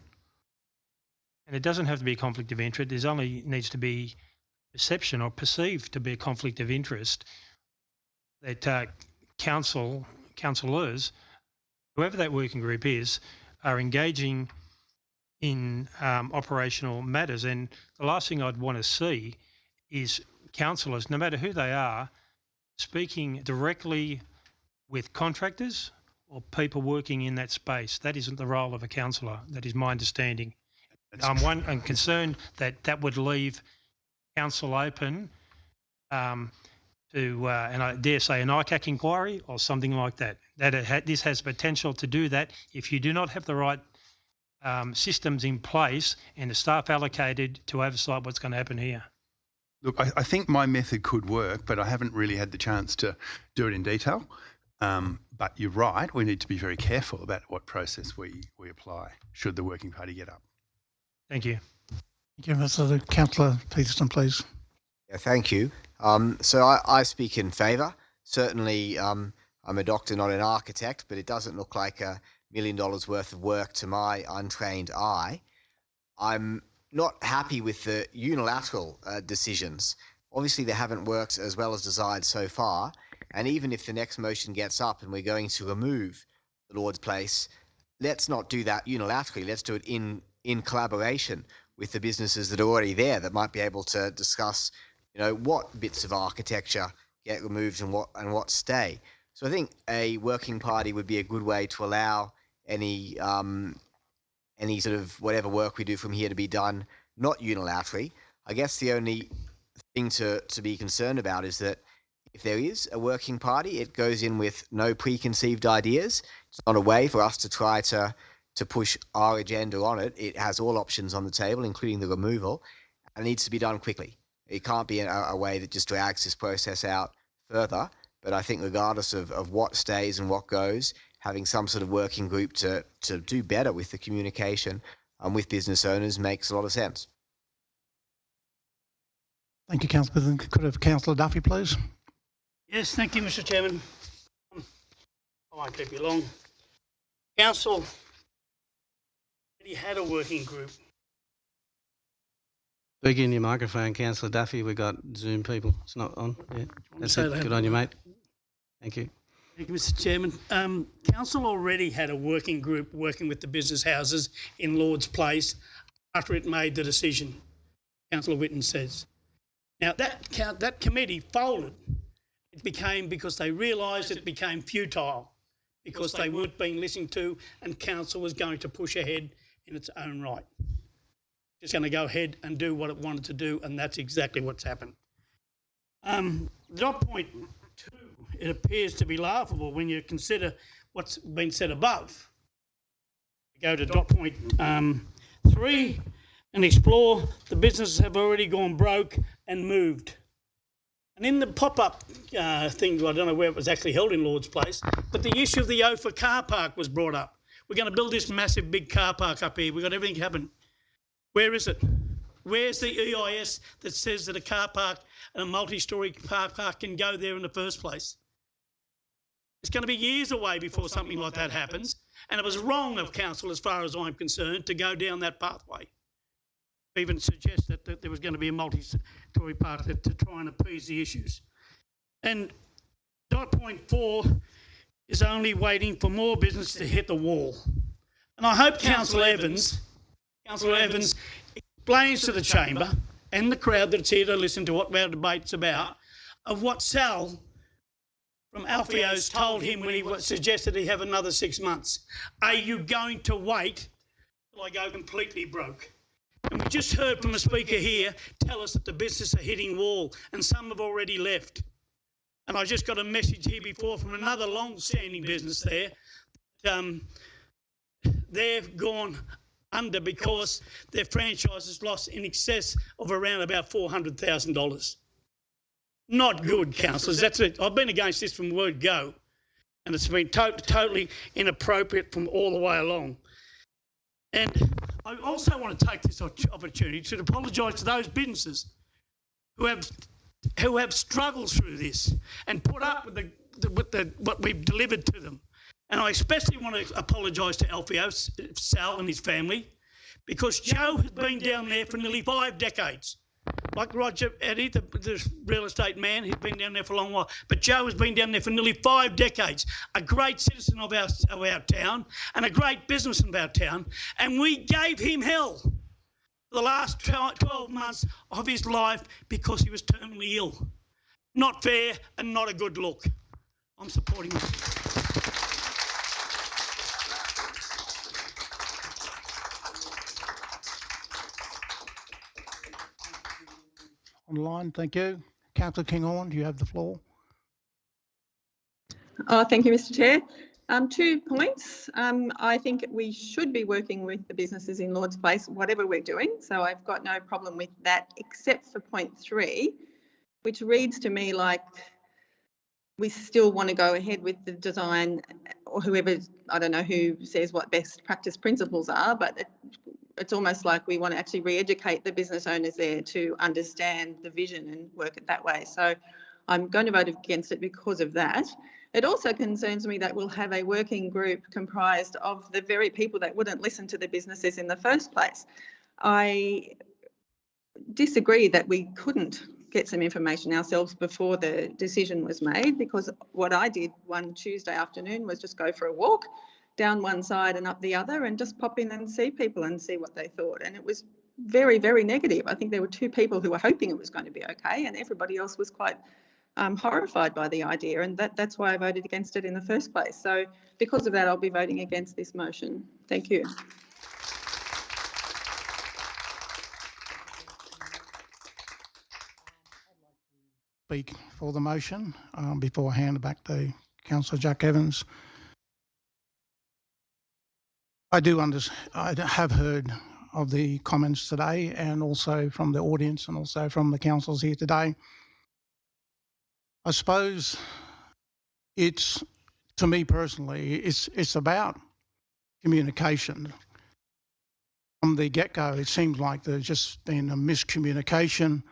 and it doesn't have to be a conflict of interest, there only needs to be perception or perceived to be a conflict of interest, that councillors, whoever that working group is, are engaging in operational matters. And the last thing I'd want to see is councillors, no matter who they are, speaking directly with contractors or people working in that space. That isn't the role of a councillor. That is my understanding. I'm concerned that would leave council open to, and I dare say, an ICAC inquiry or something like that. This has potential to do that if you do not have the right systems in place and the staff allocated to oversight what's going to happen here. Look, I think my method could work, but I haven't really had the chance to do it in detail. But you're right, we need to be very careful about what process we apply should the working party get up. Thank you. Thank you. So Councillor Peterson, please. Yeah, thank you. So I speak in favour. Certainly, I'm a doctor, not an architect, but it doesn't look like $1 million worth of work to my untrained eye. I'm not happy with the unilateral decisions. Obviously, they haven't worked as well as desired so far. And even if the next motion gets up and we're going to remove the Lord's Place, let's not do that unilaterally. Let's do it in collaboration with the businesses that are already there that might be able to discuss, what bits of architecture get removed and what stay. So I think a working party would be a good way to allow any sort of whatever work we do from here to be done, not unilaterally. I guess the only thing to be concerned about is that if there is a working party, it goes in with no preconceived ideas. It's not a way for us to try to push our agenda on it. It has all options on the table, including the removal, and it needs to be done quickly. It can't be a way that just drags this process out further. But I think regardless of what stays and what goes, having some sort of working group to do better with the communication with business owners makes a lot of sense. Thank you, Councillor President. Could I have Councillor Duffy, please? Yes, thank you, Mr. Chairman. I won't keep you long. Council already had a working group. Speak in your microphone, Councillor Duffy. We've got Zoom people. It's not on. Yeah, that's it. Good on you, mate. Thank you. Thank you, Mr. Chairman. Council already had a working group working with the business houses in Lord's Place after it made the decision, Councillor Whitten says. Now, that committee folded. It became because they realised it became futile, because they weren't being listened to and council was going to push ahead in its own right. Just going to go ahead and do what it wanted to do, and that's exactly what's happened. Dot point 2, it appears to be laughable when you consider what's been said above. Go to dot point 3 and explore the businesses have already gone broke and moved. And in the pop-up thing, I don't know where it was actually held in Lord's Place, but the issue of the Ophir car park was brought up. We're going to build this massive big car park up here. We've got everything happen. Where is it? Where's the EIS that says that a car park and a multi-storey car park can go there in the first place? It's going to be years away before something like that happens, and it was wrong of council, as far as I'm concerned, to go down that pathway. Even suggest that there was going to be a multi-storey park to try and appease the issues. And dot point 4 is only waiting for more business to hit the wall. And I hope Councillor Evans explains to the chamber and the crowd that's here to listen to what our debate's about, of what Sal from Alfio's told him when he suggested he have another 6 months. Are you going to wait till I go completely broke? And we just heard from a speaker here tell us that the businesses are hitting wall and some have already left. And I just got a message here before from another long-standing business there. They've gone under because their franchise has lost in excess of around about $400,000. Not good, councillors. That's it. I've been against this from word go, and it's been totally inappropriate from all the way along. And I also want to take this opportunity to apologise to those businesses who have struggled through this and put up with what we've delivered to them. And I especially want to apologise to Alfio, Sal and his family, because Joe has been down there for nearly 5 decades. Like Roger Eddy, the real estate man, he's been down there for a long while. But Joe has been down there for nearly 5 decades, a great citizen of our town and a great businessman of our town. And we gave him hell for the last 12 months of his life because he was terminally ill. Not fair and not a good look. I'm supporting this. Online, thank you. Councillor King-Orn, do you have the floor? Thank you, Mr. Chair. 2 points. I think we should be working with the businesses in Lord's Place, whatever we're doing. So I've got no problem with that, except for point 3, which reads to me like we still want to go ahead with the design, or whoever, I don't know who says what best practice principles are, but it's almost like we want to actually re-educate the business owners there to understand the vision and work it that way. So I'm going to vote against it because of that. It also concerns me that we'll have a working group comprised of the very people that wouldn't listen to the businesses in the first place. I disagree that we couldn't get some information ourselves before the decision was made, because what I did one Tuesday afternoon was just go for a walk down one side and up the other and just pop in and see people and see what they thought. And it was very, very negative. I think there were 2 people who were hoping it was going to be okay, and everybody else was quite horrified by the idea, and that's why I voted against it in the first place. So because of that, I'll be voting against this motion. Thank you. Speak for the motion before I hand it back to Councillor Jack Evans. I have heard of the comments today, and also from the audience and also from the councillors here today. I suppose it's, to me personally, it's about communication. From the get-go, it seems like there's just been a miscommunication.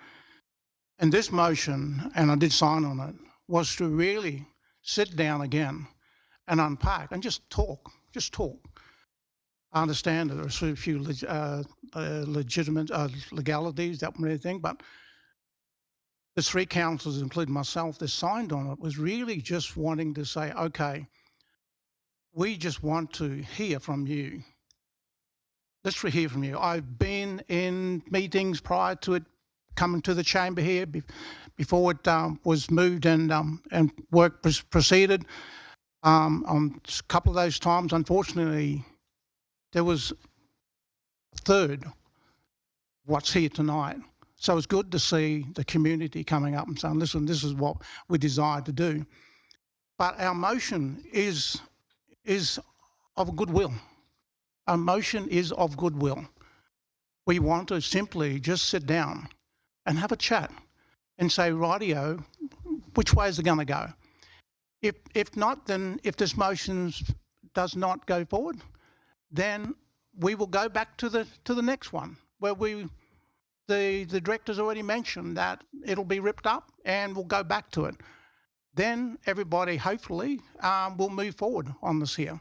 And this motion, and I did sign on it, was to really sit down again and unpack and just talk. I understand that there's a few legitimate legalities, that kind of thing, but the 3 councillors, including myself, that signed on it, was really just wanting to say, okay, we just want to hear from you. Let's hear from you. I've been in meetings prior to it coming to the chamber here, before it was moved and work proceeded. On a couple of those times, unfortunately, there was a third what's here tonight. So it's good to see the community coming up and saying, listen, this is what we desire to do. But our motion is of goodwill. Our motion is of goodwill. We want to simply just sit down and have a chat and say, rightio, which way is it going to go? If not, then if this motion does not go forward, then we will go back to the next one where the director's already mentioned that it'll be ripped up and we'll go back to it. Then everybody hopefully will move forward on this here.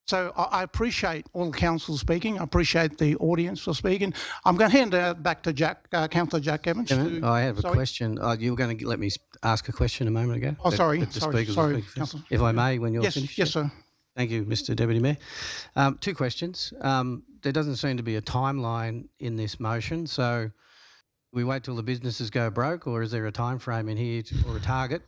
So I appreciate all the council speaking. I appreciate the audience for speaking. I'm going to hand it back to Councillor Jack Evans. I have a question. You were going to let me ask a question a moment ago. Oh, sorry. Sorry, Councillor. If I may, when you're finished. Yes, sir. Thank you, Mr. Deputy Mayor. 2 questions. There doesn't seem to be a timeline in this motion, so we wait till the businesses go broke, or is there a time frame in here or a target?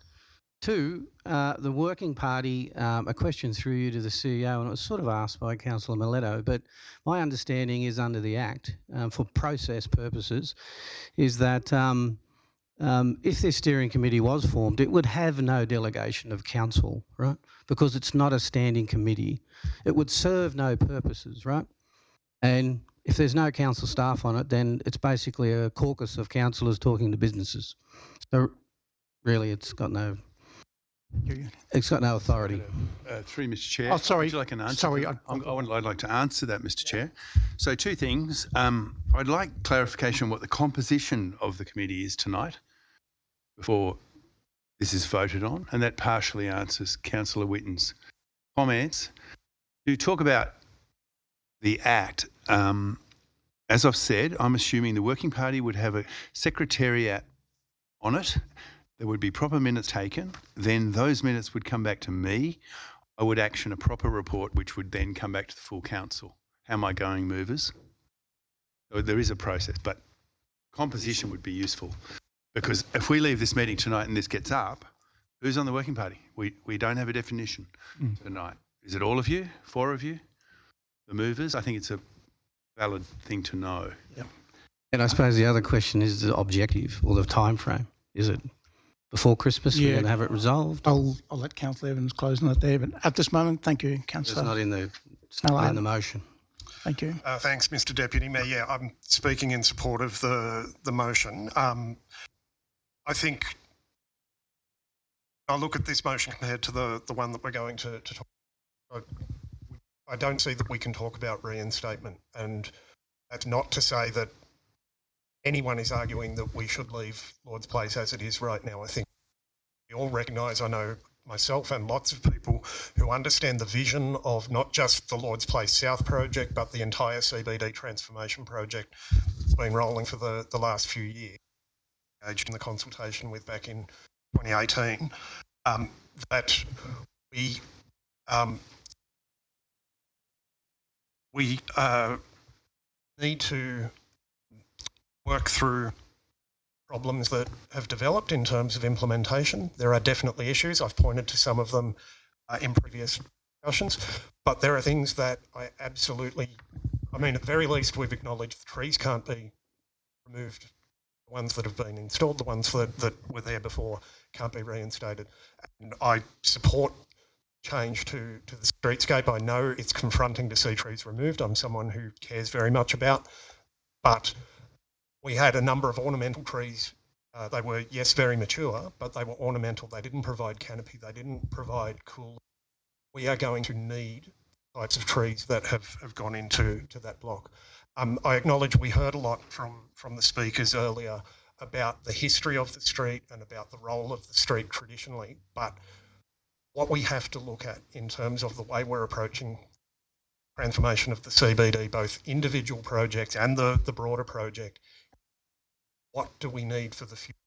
2, the working party, a question through you to the CEO, and it was sort of asked by Councillor Miletto, but my understanding is under the Act, for process purposes, is that if this steering committee was formed, it would have no delegation of council, right? Because it's not a standing committee. It would serve no purposes, right? And if there's no council staff on it, then it's basically a caucus of councillors talking to businesses. So really, it's got no authority. Through Mr. Chair. Oh, sorry. Would you like an answer? Sorry. I'd like to answer that, Mr. Chair. So 2 things. I'd like clarification on what the composition of the committee is tonight before this is voted on, and that partially answers Councillor Witten's comments. To talk about the Act, as I've said, I'm assuming the working party would have a secretariat on it. There would be proper minutes taken. Then those minutes would come back to me. I would action a proper report, which would then come back to the full council. How am I going, movers? So there is a process, but composition would be useful, because if we leave this meeting tonight and this gets up, who's on the working party? We don't have a definition tonight. Is it all of you? 4 of you? The movers? I think it's a valid thing to know. Yep. And I suppose the other question is the objective or the time frame. Is it before Christmas we're going to have it resolved? I'll let Councillor Evans close on it there, but at this moment, thank you, Councillor. It's not in the motion. Thank you. Thanks, Mr. Deputy Mayor. Yeah, I'm speaking in support of the motion. I think I look at this motion compared to the one that we're going to talk about. I don't see that we can talk about reinstatement, and that's not to say that anyone is arguing that we should leave Lord's Place as it is right now. I think we all recognise, I know myself and lots of people who understand the vision of not just the Lord's Place South project, but the entire CBD transformation project that's been rolling for the last few years, engaged in the consultation with back in 2018, that we need to work through problems that have developed in terms of implementation. There are definitely issues. I've pointed to some of them in previous discussions, but there are things that I absolutely, I mean, at the very least, we've acknowledged the trees can't be removed. The ones that have been installed, the ones that were there before can't be reinstated. And I support change to the streetscape. I know it's confronting to see trees removed. I'm someone who cares very much about, but we had a number of ornamental trees. They were, yes, very mature, but they were ornamental. They didn't provide canopy. They didn't provide cool. We are going to need types of trees that have gone into that block. I acknowledge we heard a lot from the speakers earlier about the history of the street and about the role of the street traditionally, but what we have to look at in terms of the way we're approaching transformation of the CBD, both individual projects and the broader project, what do we need for the future?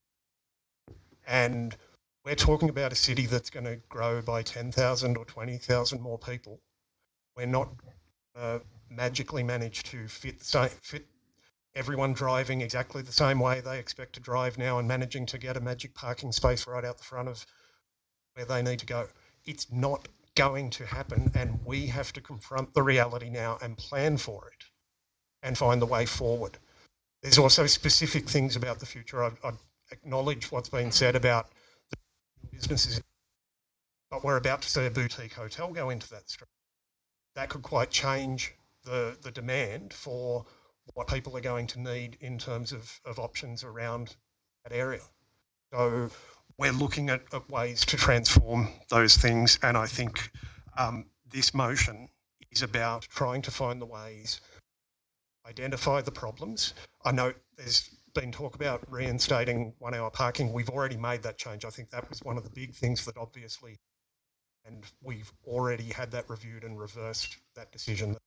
And we're talking about a city that's going to grow by 10,000 or 20,000 more people. We're not magically managed to fit everyone driving exactly the same way they expect to drive now and managing to get a magic parking space right out the front of where they need to go. It's not going to happen, and we have to confront the reality now and plan for it and find the way forward. There's also specific things about the future. I acknowledge what's been said about the businesses, but we're about to see a boutique hotel go into that street. That could quite change the demand for what people are going to need in terms of options around that area. So we're looking at ways to transform those things, and I think this motion is about trying to find the ways, identify the problems. I know there's been talk about reinstating 1 hour parking. We've already made that change. I think that was one of the big things that obviously, and we've already had that reviewed and reversed that decision. That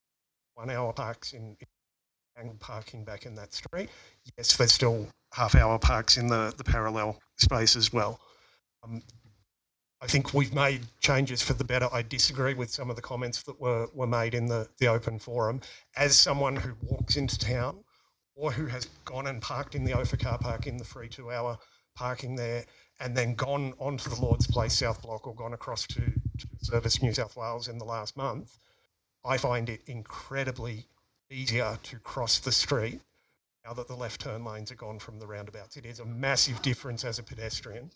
1 hour parks in angled parking back in that street. Yes, there's still half-hour parks in the parallel space as well. I think we've made changes for the better. I disagree with some of the comments that were made in the open forum. As someone who walks into town or who has gone and parked in the OFA car park in the free 2 hour parking there and then gone onto the Lord's Place South Block or gone across to Service New South Wales in the last month, I find it incredibly easier to cross the street now that the left turn lanes are gone from the roundabouts. It is a massive difference as a pedestrian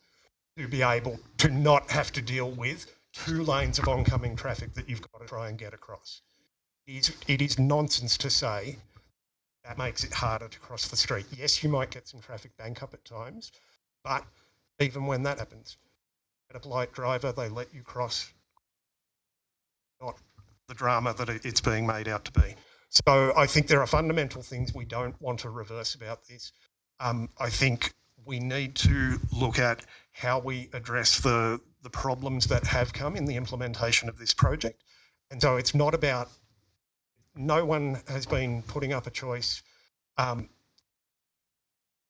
to be able to not have to deal with 2 lanes of oncoming traffic that you've got to try and get across. It is nonsense to say that makes it harder to cross the street. Yes, you might get some traffic bank up at times, but even when that happens, at a polite driver, they let you cross, not the drama that it's being made out to be. So I think there are fundamental things we don't want to reverse about this. I think we need to look at how we address the problems that have come in the implementation of this project. And so it's not about, no one has been putting up a choice of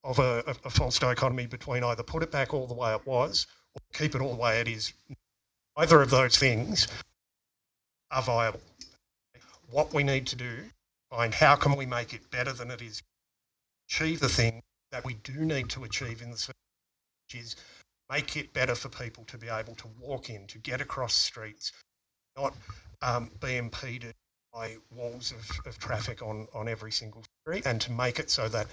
a false dichotomy between either put it back all the way it was or keep it all the way it is. Either of those things are viable. What we need to do, find how can we make it better than it is, achieve the thing that we do need to achieve in the city, which is make it better for people to be able to walk in, to get across streets, not be impeded by walls of traffic on every single street, and to make it so that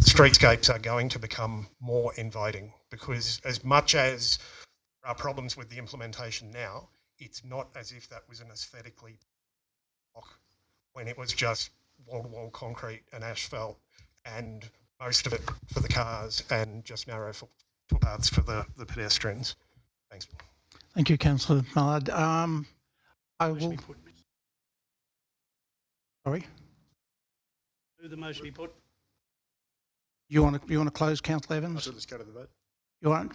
streetscapes are going to become more inviting. Because as much as there are problems with the implementation now, it's not as if that was an aesthetically block when it was just wall-to-wall concrete and asphalt, and most of it for the cars and just narrow footpaths for the pedestrians. Thanks. Thank you, Councillor Mallard. I will. Sorry. Do the motion be put? You want to close, Councillor Evans? Let's go to the vote. You want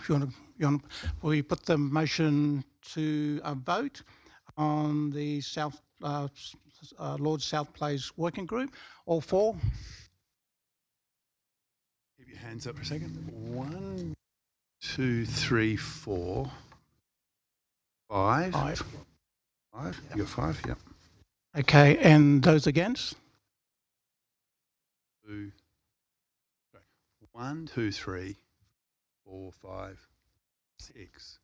will we put the motion to a vote on the South Lord South Place Working Group? All four? Keep your hands up for a second. 1, 2, 3, 4, 5. 5. You're 5, yep. Okay, and those against? 2, 1, 2, 3, 4, 5, 6.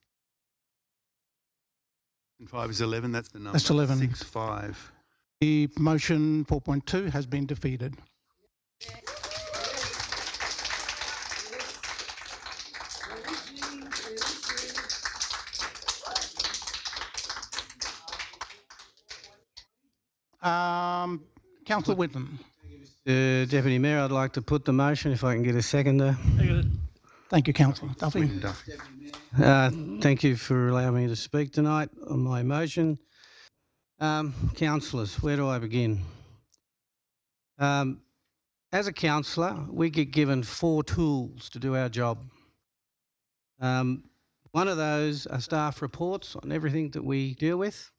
And 5 is 11, that's the number. That's 11. 6, 5. The motion 4.2 has been defeated. Councillor Whitlam. Deputy Mayor, I'd like to put the motion if I can get a seconder. Thank you, Councillor Duffy. Thank you for allowing me to speak tonight on my motion. Councillors, where do I begin? As a councillor, we get given 4 tools to do our job. One of those are staff reports on everything that we deal with.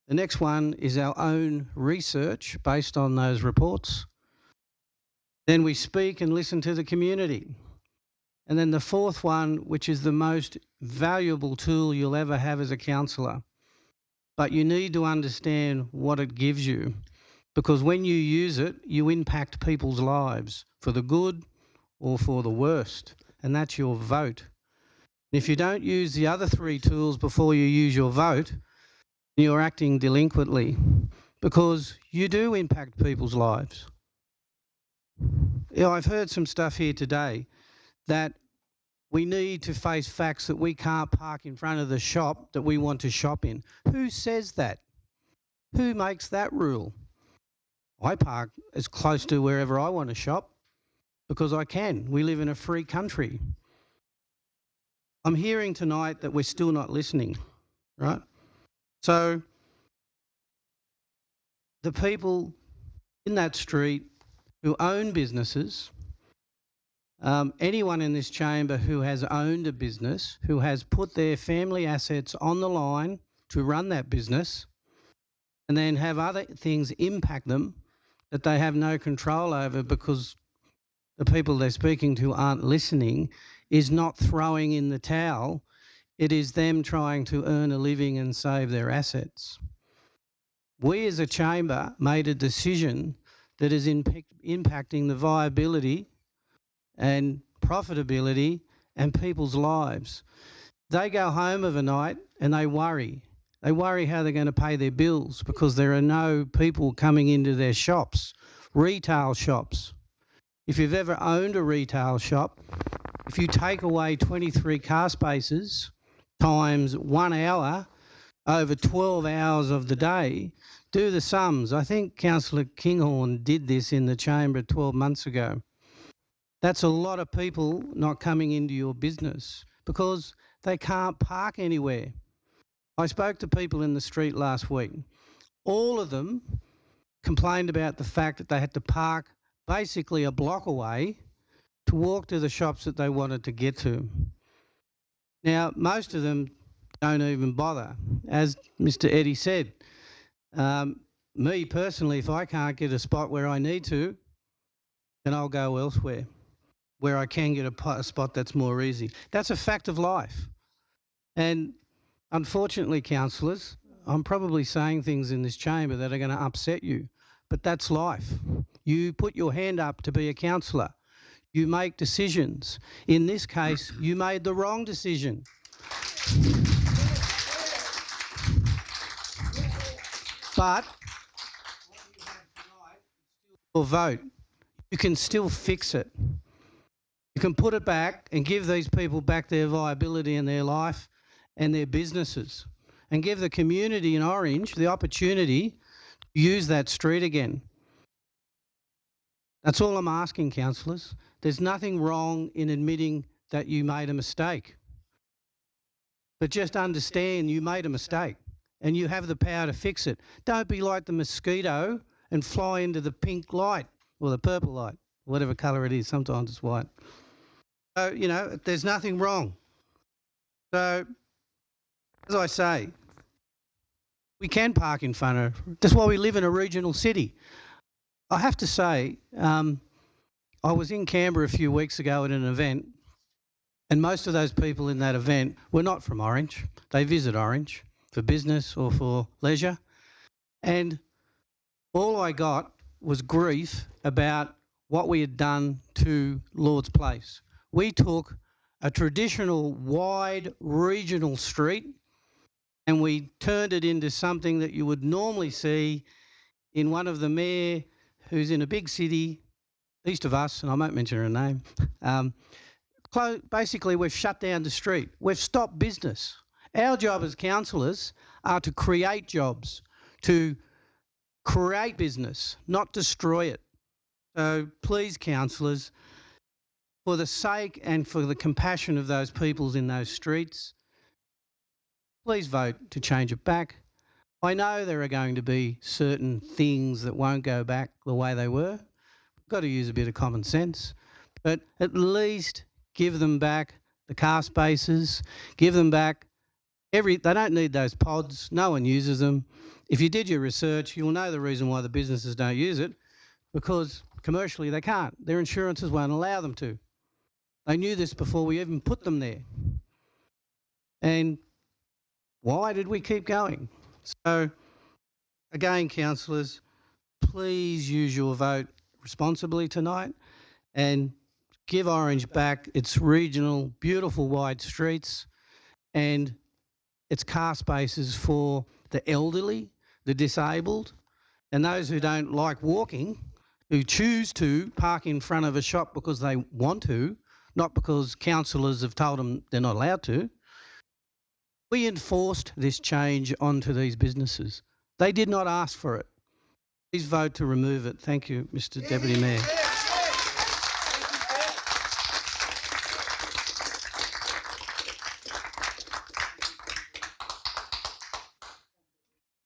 The next one is our own research based on those reports. Then we speak and listen to the community. And then the fourth one, which is the most valuable tool you'll ever have as a councillor. But you need to understand what it gives you, because when you use it, you impact people's lives for the good or for the worst, and that's your vote. If you don't use the other 3 tools before you use your vote, you're acting delinquently, because you do impact people's lives. I've heard some stuff here today that we need to face facts that we can't park in front of the shop that we want to shop in. Who says that? Who makes that rule? I park as close to wherever I want to shop because I can. We live in a free country. I'm hearing tonight that we're still not listening, right? So the people in that street who own businesses, anyone in this chamber who has owned a business, who has put their family assets on the line to run that business and then have other things impact them that they have no control over because the people they're speaking to aren't listening, is not throwing in the towel. It is them trying to earn a living and save their assets. We as a chamber made a decision that is impacting the viability and profitability and people's lives. They go home of a night and they worry. They worry how they're going to pay their bills because there are no people coming into their shops, retail shops. If you've ever owned a retail shop, if you take away 23 car spaces times 1 hour over 12 hours of the day, do the sums. I think Councillor Kinghorn did this in the chamber 12 months ago. That's a lot of people not coming into your business because they can't park anywhere. I spoke to people in the street last week. All of them complained about the fact that they had to park basically a block away to walk to the shops that they wanted to get to. Now, most of them don't even bother. As Mr. Eddy said, me personally, if I can't get a spot where I need to, then I'll go elsewhere where I can get a spot that's more easy. That's a fact of life. And unfortunately, councillors, I'm probably saying things in this chamber that are going to upset you, but that's life. You put your hand up to be a councillor. You make decisions. In this case, you made the wrong decision. But your vote, you can still fix it. You can put it back and give these people back their viability in their life and their businesses, and give the community in Orange the opportunity to use that street again. That's all I'm asking, councillors. There's nothing wrong in admitting that you made a mistake. But just understand you made a mistake and you have the power to fix it. Don't be like the mosquito and fly into the pink light or the purple light, whatever colour it is. Sometimes it's white. So, you know, there's nothing wrong. So, as I say, we can park in front of... That's why we live in a regional city. I have to say, I was in Canberra a few weeks ago at an event, and most of those people in that event were not from Orange. They visit Orange for business or for leisure. And all I got was grief about what we had done to Lord's Place. We took a traditional wide regional street and we turned it into something that you would normally see in one of the mayor who's in a big city east of us, and I won't mention her name. Basically, we've shut down the street. We've stopped business. Our job as councillors are to create jobs, to create business, not destroy it. So please, councillors, for the sake and for the compassion of those people in those streets, please vote to change it back. I know there are going to be certain things that won't go back the way they were. We've got to use a bit of common sense, but at least give them back the car spaces, give them back they don't need those pods, no one uses them. If you did your research, you'll know the reason why the businesses don't use it, because commercially they can't. Their insurances won't allow them to. They knew this before we even put them there. And why did we keep going? So, again, councillors, please use your vote responsibly tonight and give Orange back its regional, beautiful wide streets and its car spaces for the elderly, the disabled, and those who don't like walking, who choose to park in front of a shop because they want to, not because councillors have told them they're not allowed to. We enforced this change onto these businesses. They did not ask for it. Please vote to remove it. Thank you, Mr. Deputy Mayor.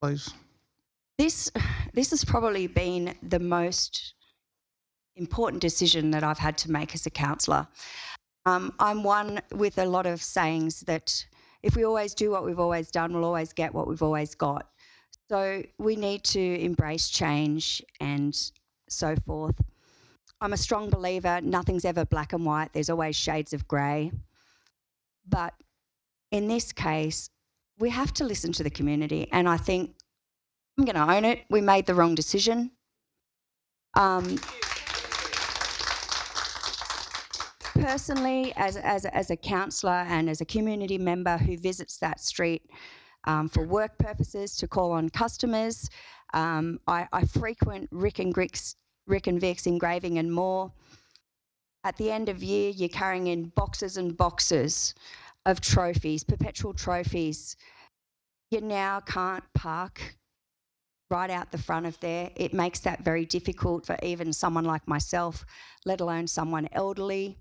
Please. This has probably been the most important decision that I've had to make as a councillor. I'm one with a lot of sayings that if we always do what we've always done, we'll always get what we've always got. So we need to embrace change and so forth. I'm a strong believer, nothing's ever black and white, there's always shades of grey. But in this case, we have to listen to the community, and I think I'm going to own it. We made the wrong decision. Personally, as a councillor and as a community member who visits that street for work purposes, to call on customers, I frequent Rick and Vic's engraving and more. At the end of year, you're carrying in boxes and boxes of trophies, perpetual trophies. You now can't park right out the front of there. It makes that very difficult for even someone like myself, let alone someone elderly.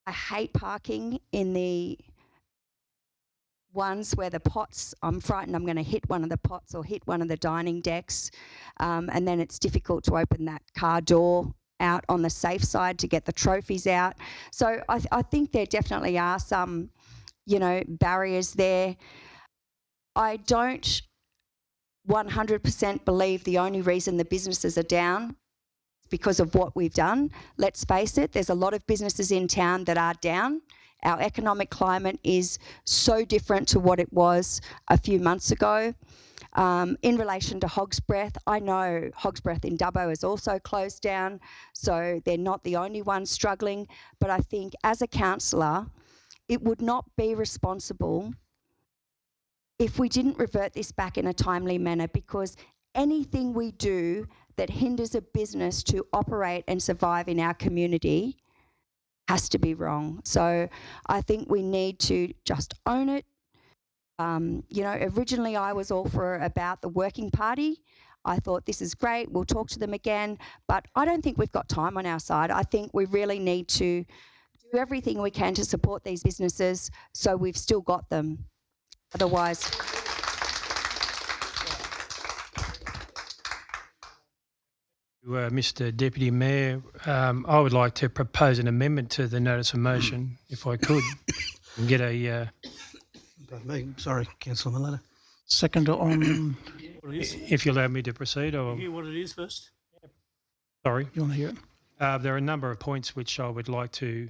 I hate parking in the ones where the pots, I'm frightened I'm going to hit one of the pots or hit one of the dining decks, and then it's difficult to open that car door out on the safe side to get the trophies out. So I think there definitely are some, barriers there. I don't 100% believe the only reason the businesses are down is because of what we've done. Let's face it, there's a lot of businesses in town that are down. Our economic climate is so different to what it was a few months ago. In relation to Hog's Breath, I know Hog's Breath in Dubbo is also closed down, so they're not the only ones struggling. But I think as a councillor, it would not be responsible if we didn't revert this back in a timely manner, because anything we do that hinders a business to operate and survive in our community has to be wrong. So I think we need to just own it. Originally I was all for about the working party. I thought this is great, we'll talk to them again, but I don't think we've got time on our side. I think we really need to do everything we can to support these businesses so we've still got them. Otherwise, Mr. Deputy Mayor, I would like to propose an amendment to the notice of motion, if I could, and get a. Sorry, Councillor Maletta. Second on. If you allow me to proceed, or Hear what it is first. sorry, You want to hear it? there are a number of points which I would like to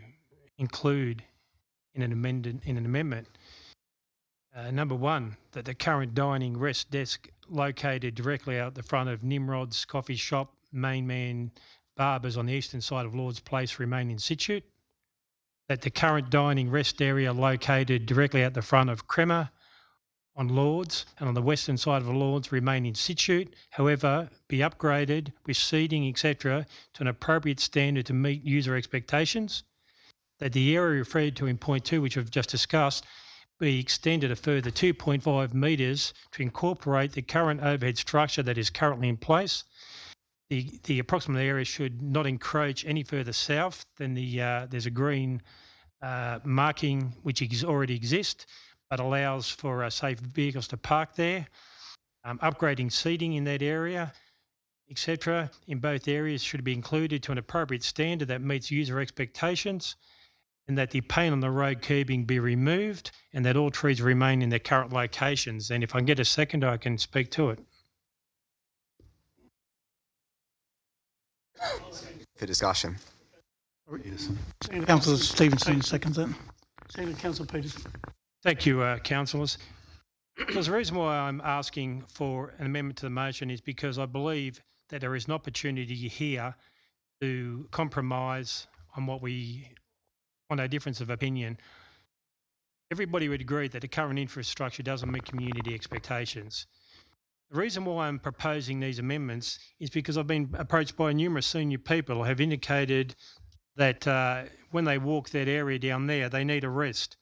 include in an amendment. Number one, that the current dining rest desk located directly out the front of Nimrod's coffee shop, main man barbers on the eastern side of Lord's Place remain in situ, that the current dining rest area located directly at the front of Crema on Lords and on the western side of Lords remain in situ, however, be upgraded with seating, etc., to an appropriate standard to meet user expectations, that the area referred to in point 2, which we've just discussed, be extended a further 2.5 metres to incorporate the current overhead structure that is currently in place. The approximate area should not encroach any further south than there's a green marking which already exists, but allows for safe vehicles to park there. Upgrading seating in that area, etc., in both areas should be included to an appropriate standard that meets user expectations, and that the paint on the road curbing be removed, and that all trees remain in their current locations. And if I can get a second, I can speak to it. For discussion. Councillor Stevenson seconds it. Councillor Peterson. Thank you, councillors. The reason why I'm asking for an amendment to the motion is because I believe that there is an opportunity here to compromise on a difference of opinion. Everybody would agree that the current infrastructure doesn't meet community expectations. The reason why I'm proposing these amendments is because I've been approached by numerous senior people who have indicated that when they walk that area down there, they need a rest.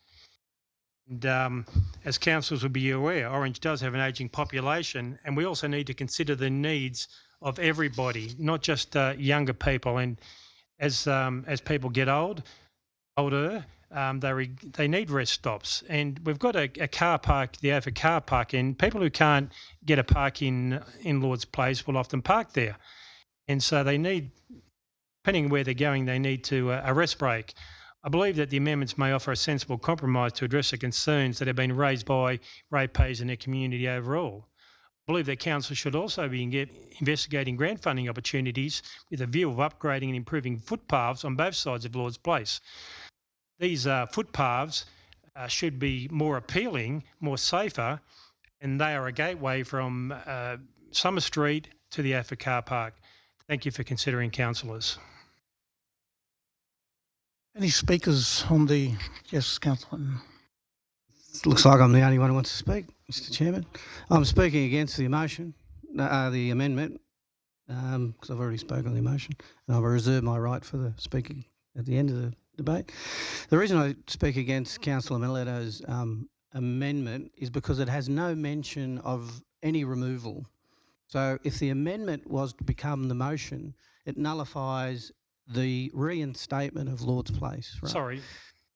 And as councillors will be aware, Orange does have an ageing population, and we also need to consider the needs of everybody, not just younger people. And as people get older, they need rest stops. And we've got a car park, the AFA car park, and people who can't get a park in Lord's Place will often park there. And so they need, depending on where they're going, they need to a rest break. I believe that the amendments may offer a sensible compromise to address the concerns that have been raised by ratepayers in their community overall. I believe that council should also be investigating grant funding opportunities with a view of upgrading and improving footpaths on both sides of Lord's Place. These footpaths should be more appealing, more safer, and they are a gateway from Summer Street to the AFA car park. Thank you for considering, councillors. Any speakers on the... Yes, Councillor. Looks like I'm the only one who wants to speak, Mr Chairman. I'm speaking against the motion, the amendment, because I've already spoken on the motion, and I will reserve my right for the speaking at the end of the debate. The reason I speak against Councillor Miletto's amendment is because it has no mention of any removal. So if the amendment was to become the motion, it nullifies the reinstatement of Lord's Place, right? Sorry.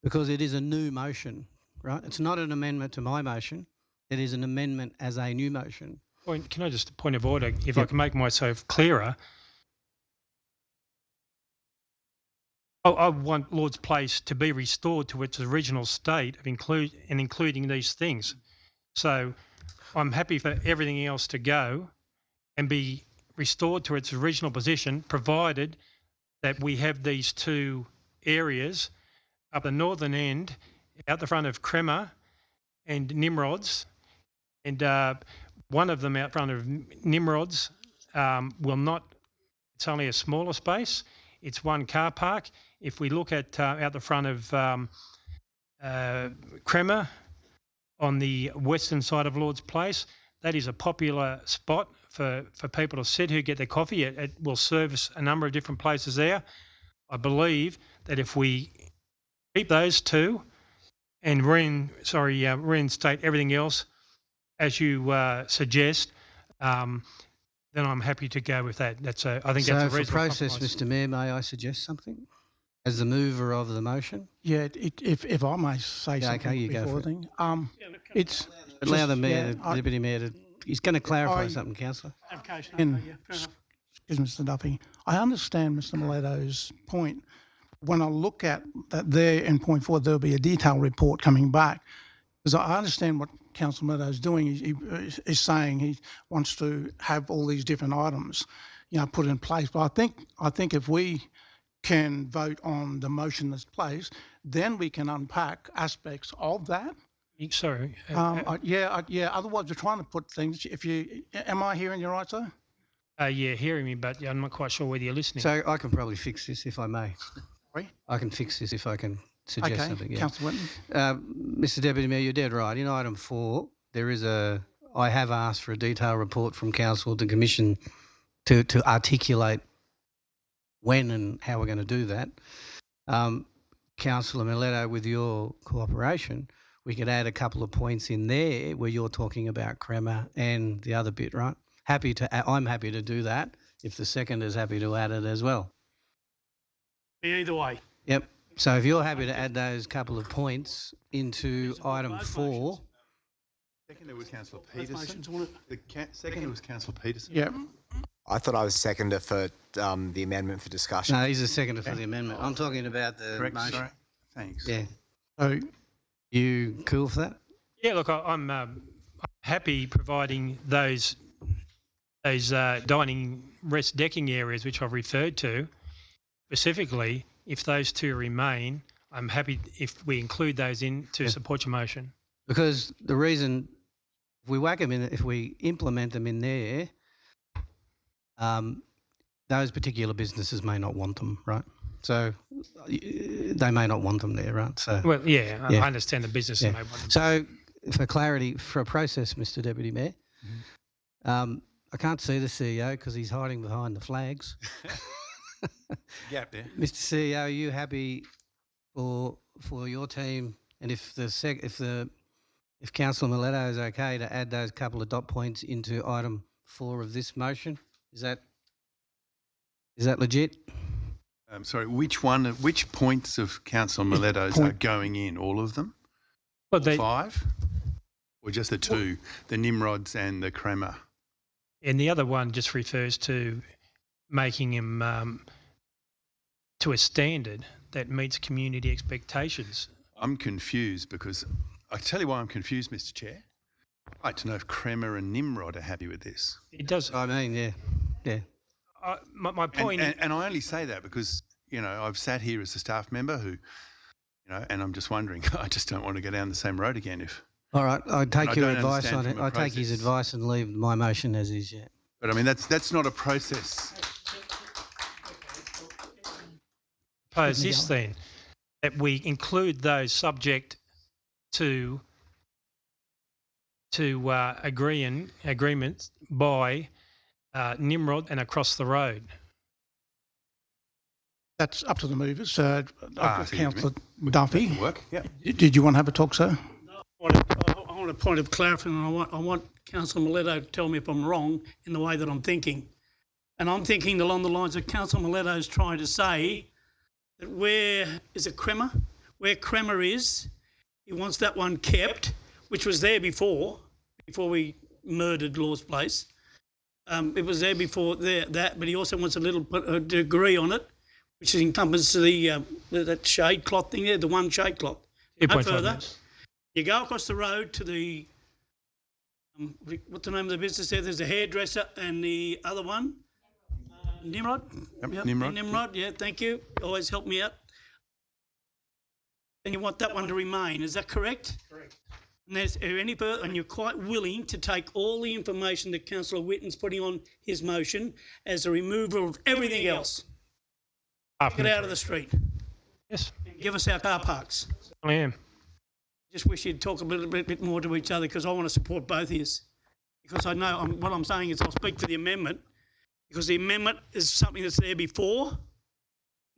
Because it is a new motion, right? It's not an amendment to my motion. It is an amendment as a new motion. Can I just, point of order, if I can make myself clearer? I want Lord's Place to be restored to its original state of including these things. So I'm happy for everything else to go and be restored to its original position, provided that we have these two areas up the northern end, out the front of Crema and Nimrod's, and one of them out front of Nimrod's will not, it's only a smaller space, it's one car park. If we look at out the front of Crema on the western side of Lord's Place, that is a popular spot for people to sit who get their coffee. It will service a number of different places there. I believe that if we keep those two and reinstate everything else as you suggest, then I'm happy to go with that. I think that's a reasonable for process, compromise. Mr Mayor, may I suggest something? As the mover of the motion? Yeah, if I may say something okay, you before go for it. It's Allow the Mayor, yeah, the Deputy Mayor to... He's going to clarify something, Councillor. Excuse me, Mr Duffy. I understand Mr Miletto's point. When I look at that there in point 4, there'll be a detailed report coming back. Because I understand what Councillor Miletto is doing. He is saying he wants to have all these different items, put in place. But I think if we can vote on the motion that's placed, then we can unpack aspects of that. Sorry. Yeah. Otherwise, we're trying to put things. Am I hearing you right, sir? Yeah, hearing me, but I'm not quite sure whether you're listening. So I can probably fix this if I may. Sorry? I can fix this if I can suggest Okay, something. Yeah. Councillor Winton. Mr Deputy Mayor, you're dead right. In item 4, I have asked for a detailed report from Council to Commission to articulate when and how we're going to do that. Councillor Miletto, with your cooperation, we could add a couple of points in there where you're talking about Crema and the other bit, right? I'm happy to do that if the second is happy to add it as well. Either way. Yep. So if you're happy to add those couple of points into item 4. Seconder was Councillor Peterson. Seconder was Councillor Peterson. Yeah. I thought I was seconder for the amendment for discussion. No, he's a seconder for the amendment. I'm talking about the Correct, motion. sorry. Thanks. Yeah. So you cool for that? Yeah, look, I'm happy providing those dining rest decking areas which I've referred to specifically. If those two remain, I'm happy if we include those in to support your motion. Because the reason, if we whack them in, if we implement them in there, those particular businesses may not want them, right? So they may not want them there, right? So well, yeah. I understand the business may want them. So for clarity, for a process, Mr Deputy Mayor, I can't see the CEO because he's hiding behind the flags. Gap there. Mr CEO, are you happy for your team, and if Councillor Miletto is okay to add those couple of dot points into item 4 of this motion? Is that legit? Sorry, which points of Councillor Miletto's are going in? All of them? Well, 5? Or just the 2, the Nimrods and the Crema? And the other one just refers to making him to a standard that meets community expectations. I'm confused because I tell you why I'm confused, Mr Chair. I'd like to know if Crema and Nimrod are happy with this. It does. I mean, yeah. My point, and I only say that because I've sat here as a staff member who, and I'm just wondering. I just don't want to go down the same road again. All right, I take your advice on it. I take his advice and leave my motion as is. Yeah. But I mean, that's not a process. Propose this then, that we include those subject to agreements by Nimrod and across the road. that's up to the movers. Councillor Would Duffy. work? Yeah. Did you want to have a talk, sir? I want a point of clarity, and I want Councillor Miletto to tell me if I'm wrong in the way that I'm thinking. And I'm thinking along the lines of Councillor Miletto's trying to say that where Crema is, he wants that one kept, which was there before we murdered Lord's Place. It was there before that, but he also wants a little degree on it, which encompasses that shade cloth thing there, the one shade cloth. No further. You go across the road to the, what's the name of the business there? There's a hairdresser and the other one. Nimrod? Yep, Nimrod. Nimrod, yeah, thank you. Always help me out. And you want that one to remain, is that correct? Correct. And there's any further, and you're quite willing to take all the information that Councillor Whitten's putting on his motion as a removal of everything else. Get out of the street. Yes. And give us our car parks. I am. Just wish you'd talk a little bit more to each other because I want to support both of you. Because I know what I'm saying is I'll speak for the amendment because the amendment is something that's there before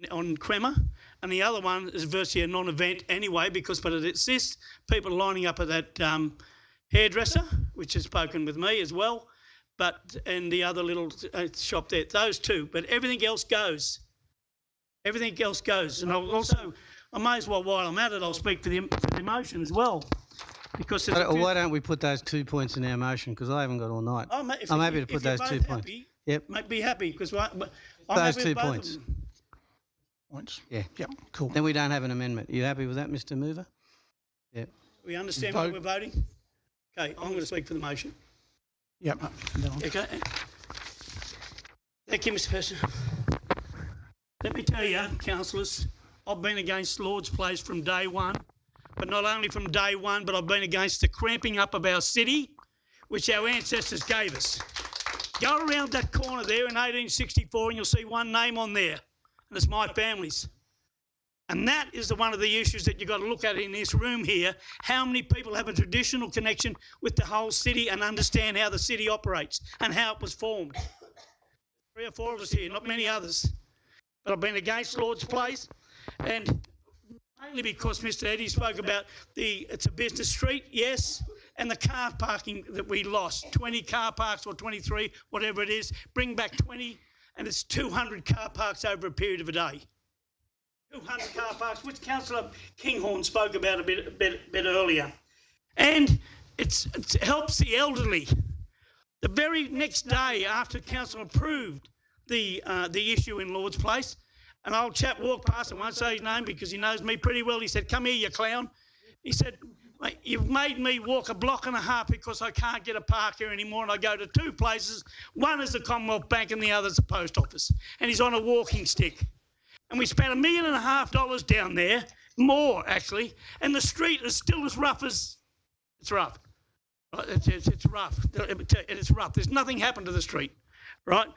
on Crema, and the other one is virtually a non-event anyway but it assists people lining up at that hairdresser, which has spoken with me as well, and the other little shop there. Those two, but everything else goes. Everything else goes. And I may as well, while I'm at it, I'll speak for the motion as well. Because why don't we put those 2 points in our motion? Because I haven't got all night. I'm happy to put those 2 points. Yep. Might be happy because I'm those happy 2 with both points. of them. Points. Yeah. Yep. Cool. Then we don't have an amendment. Are you happy with that, Mr. Mover? Yeah. We understand what we're voting? Okay, I'm going to speak for the motion. Yep. Okay. Thank you, Mr. President. Let me tell you, councillors, I've been against Lord's Place from day one, but not only from day one, but I've been against the cramping up of our city, which our ancestors gave us. Go around that corner there in 1864 and you'll see one name on there, and it's my family's. And that is one of the issues that you've got to look at in this room here. How many people have a traditional connection with the whole city and understand how the city operates and how it was formed? 3 or 4 of us here, not many others. But I've been against Lord's Place, and mainly because Mr. Eddie spoke about it's a business street, yes, and the car parking that we lost, 20 car parks or 23, whatever it is, bring back 20, and it's 200 car parks over a period of a day. 200 car parks, which Councillor Kinghorn spoke about a bit earlier. And it helps the elderly. The very next day after Council approved the issue in Lord's Place, an old chap walked past, I won't say his name because he knows me pretty well, he said, "Come here, you clown." He said, "Mate, you've made me walk a block and a half because I can't get a park here anymore, and I go to 2 places. One is the Commonwealth Bank and the other is the post office." And he's on a walking stick. And we spent $1.5 million down there, more actually, and the street is still as rough as, it's rough. It's rough. It's rough. There's nothing happened to the street, right?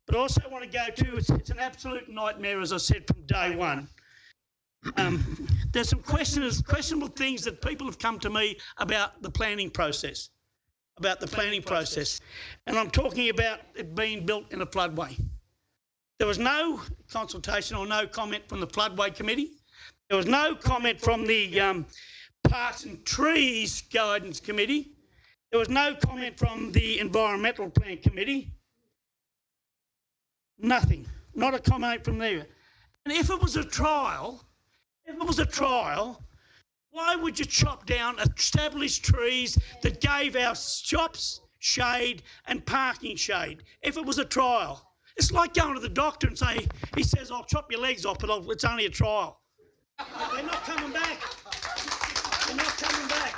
But also I want to go to, it's an absolute nightmare, as I said, from day one. There's some questionable things that people have come to me about the planning process, and I'm talking about it being built in a floodway. There was no consultation or no comment from the Floodway Committee. There was no comment from the Parks and Trees Guidance Committee. There was no comment from the Environmental Plan Committee. Nothing. Not a comment from there. And if it was a trial, why would you chop down established trees that gave our shops shade and parking shade? If it was a trial. It's like going to the doctor and he says, "I'll chop your legs off, but it's only a trial." They're not coming back. They're not coming back.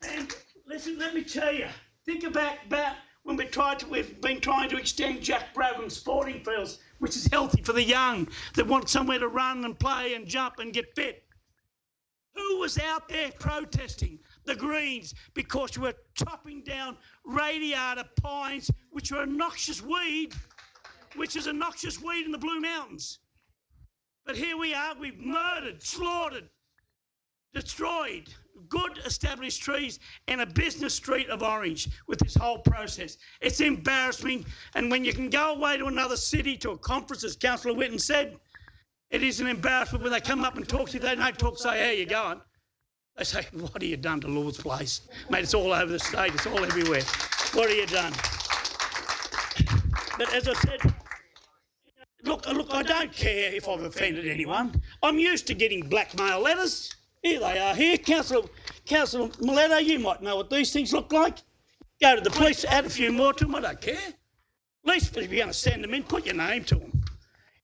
And listen, let me tell you, think about when we've been trying to extend Jack Bradham's sporting fields, which is healthy for the young that want somewhere to run and play and jump and get fit. Who was out there protesting? The Greens, because you were chopping down radiata pines, which are a noxious weed, in the Blue Mountains. But here we are, we've murdered, slaughtered, destroyed good established trees in a business street of Orange with this whole process. It's embarrassing, and when you can go away to another city to a conference, as Councillor Whitten said, it is an embarrassment when they come up and talk to you. They don't talk, say, "How you going?" They say, "What have you done to Lord's Place?" Mate, it's all over the state. It's all everywhere. What have you done? But as I said, look, I don't care if I've offended anyone. I'm used to getting blackmail letters. Here they are here. Councillor Miletto, you might know what these things look like. Go to the police, add a few more to them. I don't care. At least if you're going to send them in, put your name to them.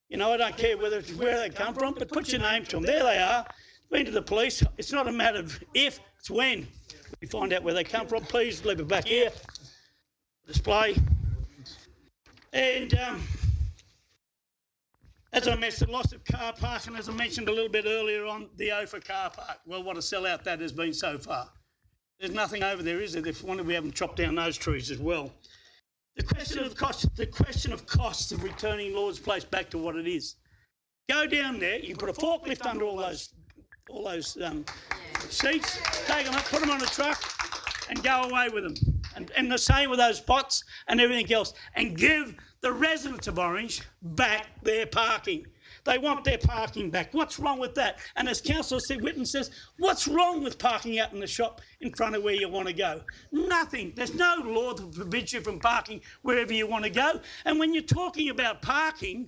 You know, I don't care where they come from, but put your name to them. There they are. Been to the police. It's not a matter of if, it's when. We find out where they come from. Please leave it back here. Display. And as I mentioned, loss of car parking, as I mentioned a little bit earlier on, the Ophir car park. Well, what a sellout that has been so far. There's nothing over there, is there? If we haven't chopped down those trees as well. The question of costs of returning Lord's Place back to what it is. Go down there. You can put a forklift under all those seats, take them up, put them on a truck, and go away with them. And the same with those pots and everything else. And give the residents of Orange back their parking. They want their parking back. What's wrong with that? And as Councillor Whitten says, what's wrong with parking out in the shop in front of where you want to go? Nothing. There's no law that forbids you from parking wherever you want to go. And when you're talking about parking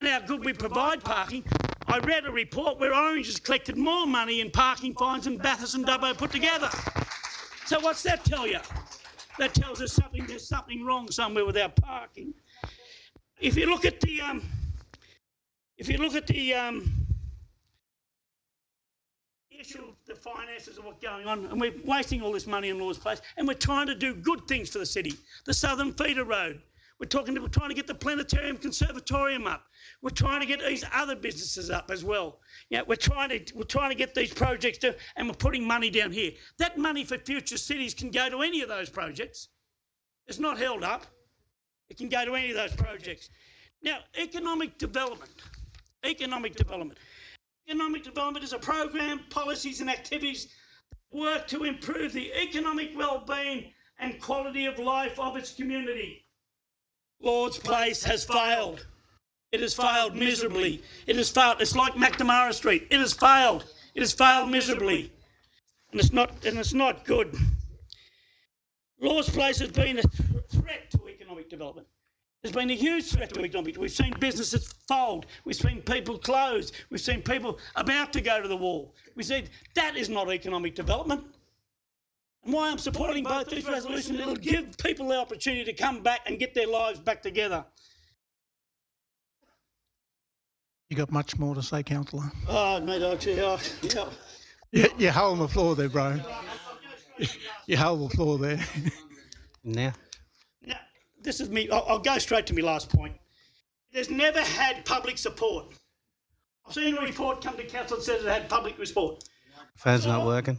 and how good we provide parking, I read a report where Orange has collected more money in parking fines than Bathurst and Dubbo put together. So what's that tell you? That tells us there's something wrong somewhere with our parking. If you look at the issue of the finances of what's going on, and we're wasting all this money in Lord's Place, and we're trying to do good things for the city. The Southern Feeder Road, We're trying to get the planetarium conservatorium up. We're trying to get these other businesses up as well. Yeah, we're trying to get these projects to, and we're putting money down here. That money for future cities can go to any of those projects. It's not held up. It can go to any of those projects. Now, economic development. Economic development is a program, policies and activities that work to improve the economic well-being and quality of life of its community. Lord's Place has failed. It has failed miserably. It has failed. It's like McNamara Street. It has failed. It has failed miserably. And it's not good. Lord's Place has been a threat to economic development. There's been a huge threat to economic. We've seen businesses fold. We've seen people close. We've seen people about to go to the wall. We said that is not economic development. And why I'm supporting both these resolutions, it'll give people the opportunity to come back and get their lives back together. You got much more to say, councillor? Oh, mate, You're holding the floor there, bro. You hold the floor there. Now, this is me. I'll go straight to my last point. There's never had public support. I've seen a report come to council that says it had public support. phone's not working.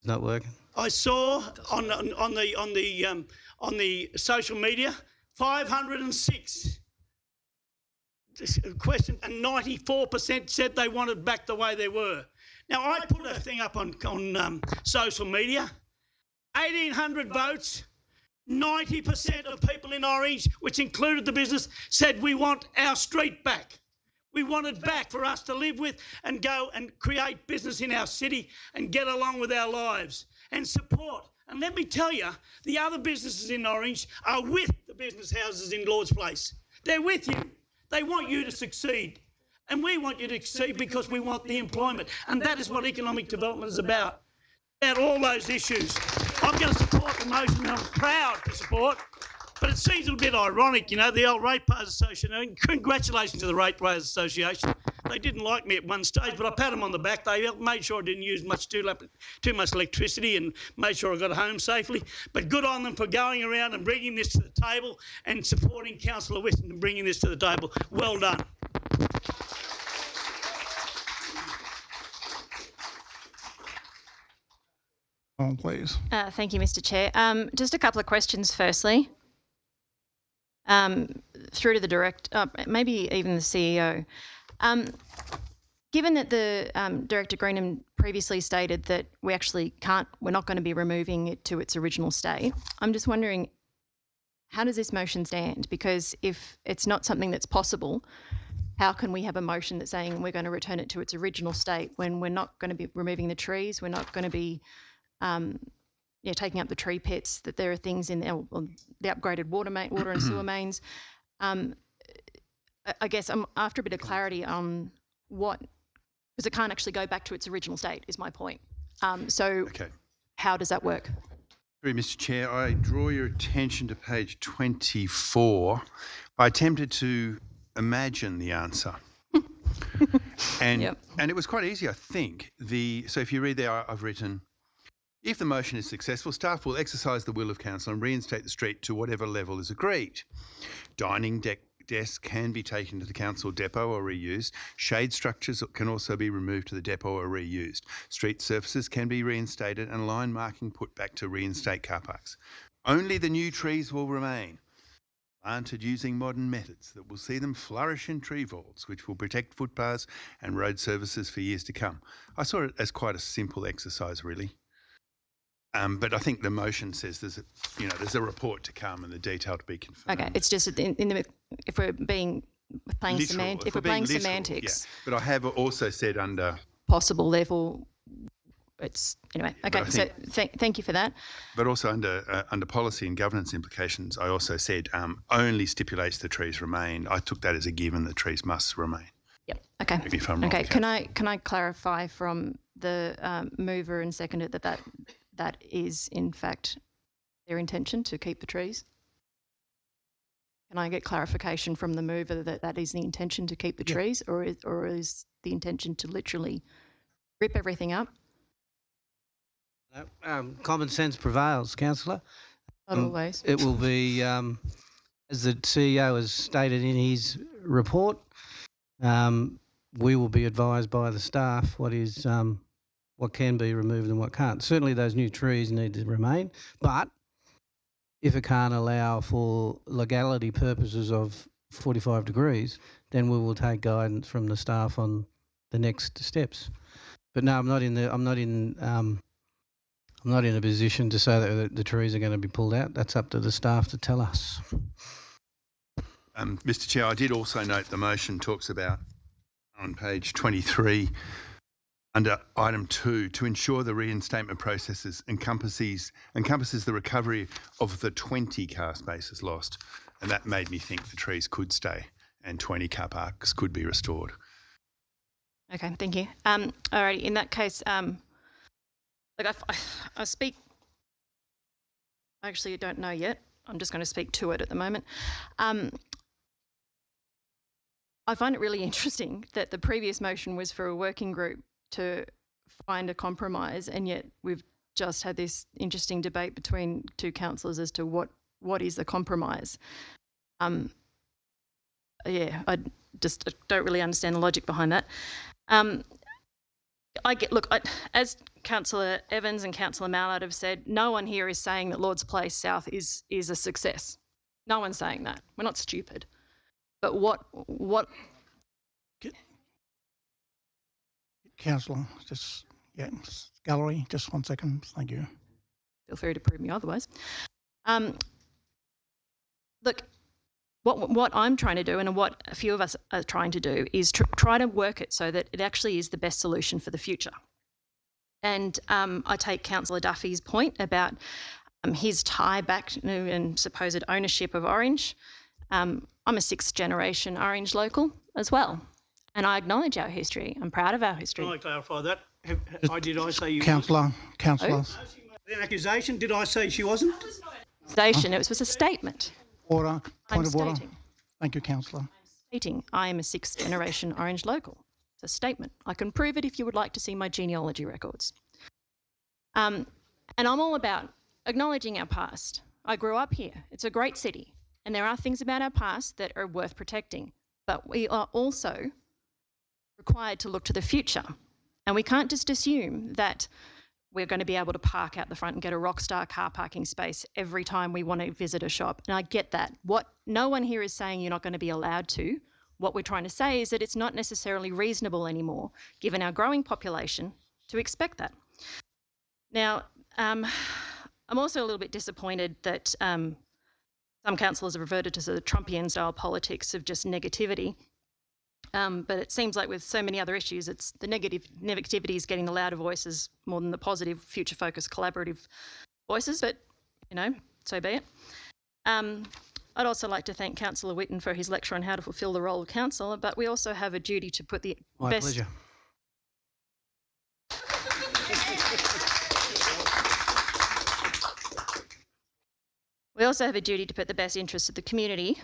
Not working. I saw on the social media 506 questions, and 94% said they wanted back the way they were. Now I put a thing up on social media. 1,800 votes. 90% of people in Orange, which included the business, said we want our street back. We want it back for us to live with and go and create business in our city and get along with our lives and support. And let me tell you, the other businesses in Orange are with the business houses in Lord's Place. They're with you. They want you to succeed. And we want you to succeed because we want the employment. And that is what economic development is about all those issues. I'm going to support the motion and I'm proud to support, but it seems a bit ironic, you know, the old Ratepayers Association. Congratulations to the Ratepayers Association. They didn't like me at one stage, but I pat them on the back. They made sure I didn't use too much electricity and made sure I got home safely. But good on them for going around and bringing this to the table and supporting Councillor Whiston and bringing this to the table. Well done. On, please. Thank you, Mr. Chair. Just a couple of questions firstly. Through to the director, maybe even the CEO. Given that the Director Greenham previously stated that we're not going to be removing it to its original state, I'm just wondering, how does this motion stand? Because if it's not something that's possible, how can we have a motion that's saying we're going to return it to its original state when we're not going to be removing the trees, we're not going to be taking up the tree pits, that there are things in there, the upgraded water and sewer mains. I guess I'm after a bit of clarity on what, because it can't actually go back to its original state, is my point. How does that work? Mr. Chair, I draw your attention to page 24. I attempted to imagine the answer. And it was quite easy, I think. So if you read there, I've written, if the motion is successful, staff will exercise the will of council and reinstate the street to whatever level is agreed. Dining desks can be taken to the council depot or reused. Shade structures can also be removed to the depot or reused. Street surfaces can be reinstated and line marking put back to reinstate car parks. Only the new trees will remain, planted using modern methods that will see them flourish in tree vaults, which will protect footpaths and road services for years to come. I saw it as quite a simple exercise, really. But I think the motion says there's a report to come and the detail to be confirmed. Okay, it's just if we're playing semantics. Yeah. But I have also said under possible, therefore it's anyway. Okay, so thank you for that. But also under policy and governance implications, I also said only stipulates the trees remain. I took that as a given that trees must remain. Yep. Okay. Maybe if I'm wrong. Okay. Can I clarify from the mover and seconder that is in fact their intention to keep the trees? Can I get clarification from the mover that is the intention to keep the trees, or is the intention to literally rip everything up? Common sense prevails, councillor. Not always. It will be, as the CEO has stated in his report, we will be advised by the staff what can be removed and what can't. Certainly those new trees need to remain, but if it can't allow for legality purposes of 45 degrees, then we will take guidance from the staff on the next steps. But no, I'm not in a position to say that the trees are going to be pulled out. That's up to the staff to tell us. Mr. Chair, I did also note the motion talks about on page 23 under item 2 to ensure the reinstatement processes encompasses the recovery of the 20 car spaces lost, and that made me think the trees could stay and 20 car parks could be restored. Okay, thank you. Alrighty, in that case, look, I speak. I actually don't know yet. I'm just going to speak to it at the moment. I find it really interesting that the previous motion was for a working group to find a compromise, and yet we've just had this interesting debate between two councillors as to what is the compromise. Yeah, I just don't really understand the logic behind that. As Councillor Evans and Councillor Mallard have said, no one here is saying that Lord's Place South is a success. No one's saying that. We're not stupid. But what? Councillor, gallery, just 1 second. Thank you. Feel free to prove me otherwise. Look, what I'm trying to do, and what a few of us are trying to do, is try to work it so that it actually is the best solution for the future. And I take Councillor Duffy's point about his tie back and supposed ownership of Orange. I'm a 6th generation Orange local as well, and I acknowledge our history. I'm proud of our history. Can I clarify that? Did I say you? Councillor. An accusation? Did I say she wasn't? It was a statement. Order. Point of order. Stating. Thank you, Councillor. Stating I am a 6th generation Orange local. It's a statement. I can prove it if you would like to see my genealogy records. And I'm all about acknowledging our past. I grew up here. It's a great city. And there are things about our past that are worth protecting. But we are also required to look to the future. And we can't just assume that we're going to be able to park out the front and get a rockstar car parking space every time we want to visit a shop. And I get that. No one here is saying you're not going to be allowed to. What we're trying to say is that it's not necessarily reasonable anymore, given our growing population, to expect that. Now, I'm also a little bit disappointed that some councillors have reverted to sort of Trumpian-style politics of just negativity. But it seems like with so many other issues, it's the negativity is getting the louder voices more than the positive, future-focused, collaborative voices. But, so be it. I'd also like to thank Councillor Whitten for his lecture on how to fulfil the role of councillor, but we also have a duty to put the My best... pleasure. We also have a duty to put the best interests of the community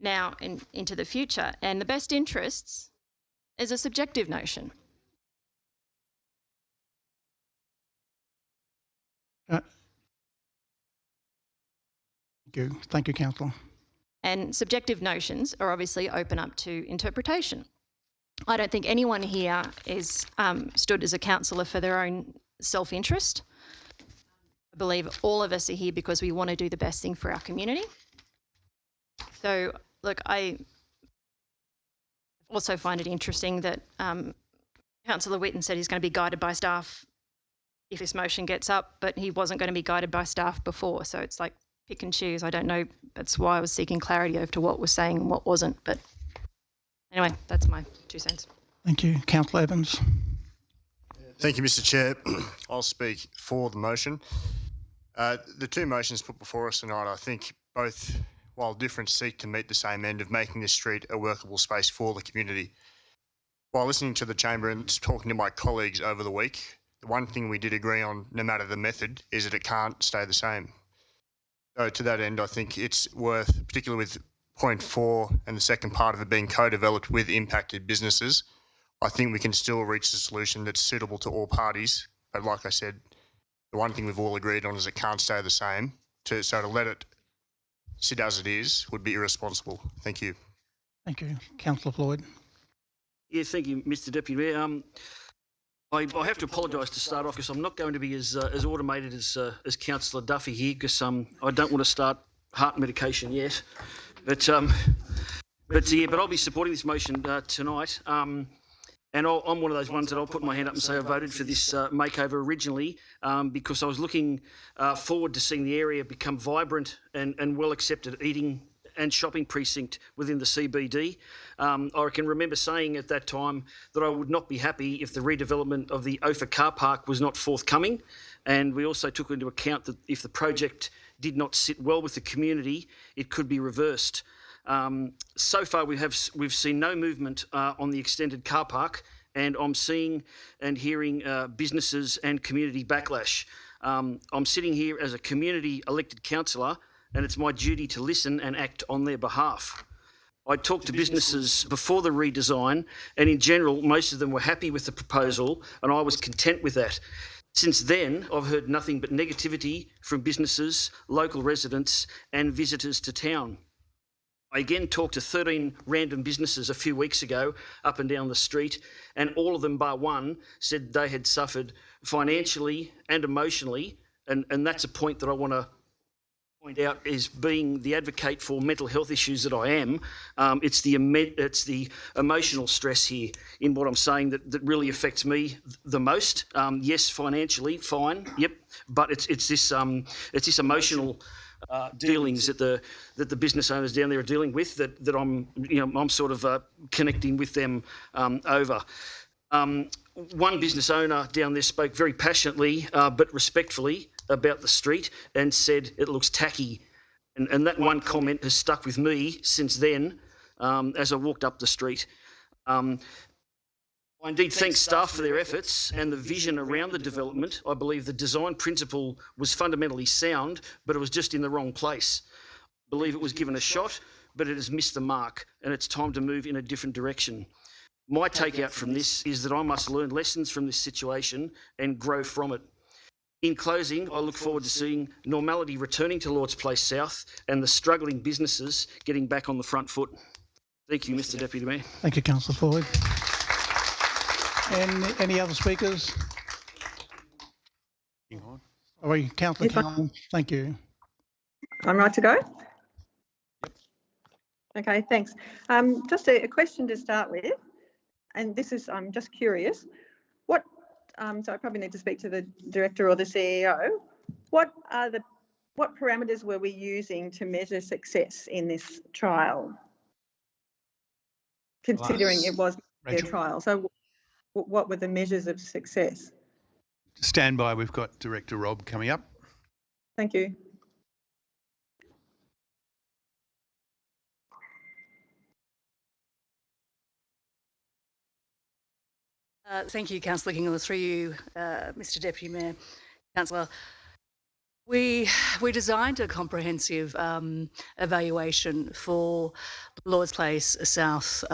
now and into the future. And the best interests is a subjective notion. Thank you, Councillor. And subjective notions are obviously open up to interpretation. I don't think anyone here is stood as a councillor for their own self-interest. I believe all of us are here because we want to do the best thing for our community. So, look, I also find it interesting that Councillor Whitten said he's going to be guided by staff if this motion gets up, but he wasn't going to be guided by staff before. So it's like pick and choose. I don't know. That's why I was seeking clarity over to what was saying and what wasn't. But anyway, that's my 2 cents. Thank you. Councillor Evans. Thank you, Mr. Chair. I'll speak for the motion. The 2 motions put before us tonight, I think both, while different, seek to meet the same end of making this street a workable space for the community. While listening to the chamber and talking to my colleagues over the week, the one thing we did agree on, no matter the method, is that it can't stay the same. So to that end, I think it's worth, particularly with point 4 and the second part of it being co-developed with impacted businesses, I think we can still reach a solution that's suitable to all parties. But like I said, the one thing we've all agreed on is it can't stay the same. to let it sit as it is would be irresponsible. Thank you. Thank you. Councillor Floyd. Yeah, thank you, Mr Deputy Mayor. I have to apologise to start off because I'm not going to be as automated as Councillor Duffy here because I don't want to start heart medication yet. But I'll be supporting this motion tonight. And I'm one of those ones that I'll put my hand up and say I voted for this makeover originally because I was looking forward to seeing the area become vibrant and well accepted eating and shopping precinct within the CBD. I can remember saying at that time that I would not be happy if the redevelopment of the Ophir car park was not forthcoming. And we also took into account that if the project did not sit well with the community, it could be reversed. So far, we've seen no movement on the extended car park, and I'm seeing and hearing businesses and community backlash. I'm sitting here as a community elected councillor, and it's my duty to listen and act on their behalf. I talked to businesses before the redesign, and in general, most of them were happy with the proposal, and I was content with that. Since then, I've heard nothing but negativity from businesses, local residents, and visitors to town. I again talked to 13 random businesses a few weeks ago up and down the street, and all of them bar one said they had suffered financially and emotionally, and that's a point that I want to point out is being the advocate for mental health issues that I am. It's the emotional stress here in what I'm saying that really affects me the most. Yes, financially, fine, yep, but it's this emotional dealings that the business owners down there are dealing with that I'm sort of connecting with them over. One business owner down there spoke very passionately but respectfully about the street and said it looks tacky. And that one comment has stuck with me since then as I walked up the street. I indeed thank staff for their efforts and the vision around the development. I believe the design principle was fundamentally sound, but it was just in the wrong place. I believe it was given a shot, but it has missed the mark, and it's time to move in a different direction. My takeout from this is that I must learn lessons from this situation and grow from it. In closing, I look forward to seeing normality returning to Lord's Place South and the struggling businesses getting back on the front foot. Thank you, Mr Deputy Mayor. Thank you, Councillor Floyd. And any other speakers? All right, Councillor Cannon, thank you. I'm right to go? Okay, thanks. Just a question to start with, and this is, I'm just curious, what, so I probably need to speak to the director or the CEO, what parameters were we using to measure success in this trial? Considering it was a trial, so what were the measures of success? Stand by, we've got Director Rob coming up. Thank you. Thank you, Councillor Kingham, through you, Mr Deputy Mayor. Councillor, we designed a comprehensive evaluation for the Lord's Place South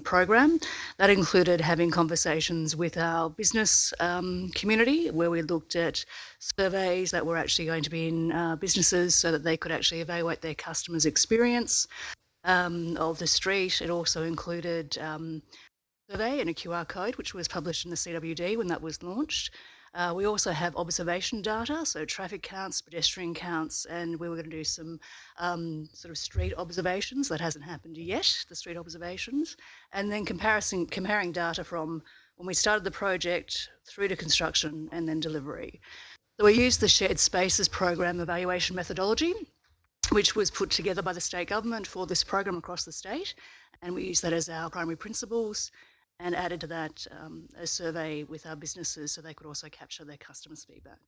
program. That included having conversations with our business community, where we looked at surveys that were actually going to be in businesses so that they could actually evaluate their customers' experience of the street. It also included survey and a QR code, which was published in the CWD when that was launched. We also have observation data, so traffic counts, pedestrian counts, and we were going to do some sort of street observations. That hasn't happened yet, the street observations. And then comparing data from when we started the project through to construction and then delivery. So we used the Shared Spaces Program evaluation methodology, which was put together by the state government for this program across the state. And we used that as our primary principles, and added to that a survey with our businesses so they could also capture their customers' feedback.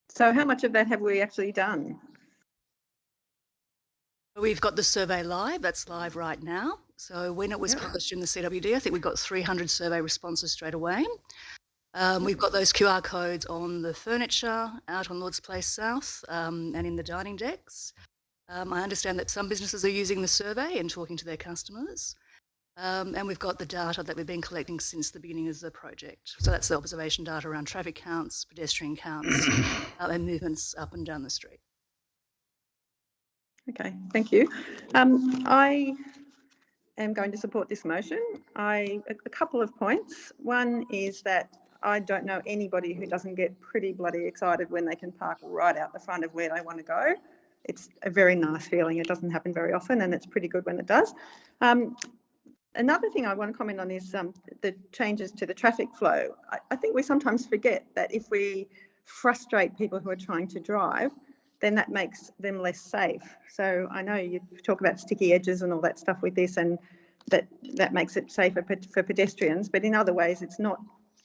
So how much of that have we actually done? We've got the survey live, that's live right now. So when it was published in the CWD, I think we got 300 survey responses straight away. We've got those QR codes on the furniture out on Lord's Place South and in the dining decks. I understand that some businesses are using the survey and talking to their customers. And we've got the data that we've been collecting since the beginning of the project. So that's the observation data around traffic counts, pedestrian counts, and movements up and down the street. Okay, thank you. I am going to support this motion. A couple of points. One is that I don't know anybody who doesn't get pretty bloody excited when they can park right out the front of where they want to go. It's a very nice feeling. It doesn't happen very often, and it's pretty good when it does. Another thing I want to comment on is the changes to the traffic flow. I think we sometimes forget that if we frustrate people who are trying to drive, then that makes them less safe. So I know you talk about sticky edges and all that stuff with this, and that makes it safer for pedestrians, but in other ways it's not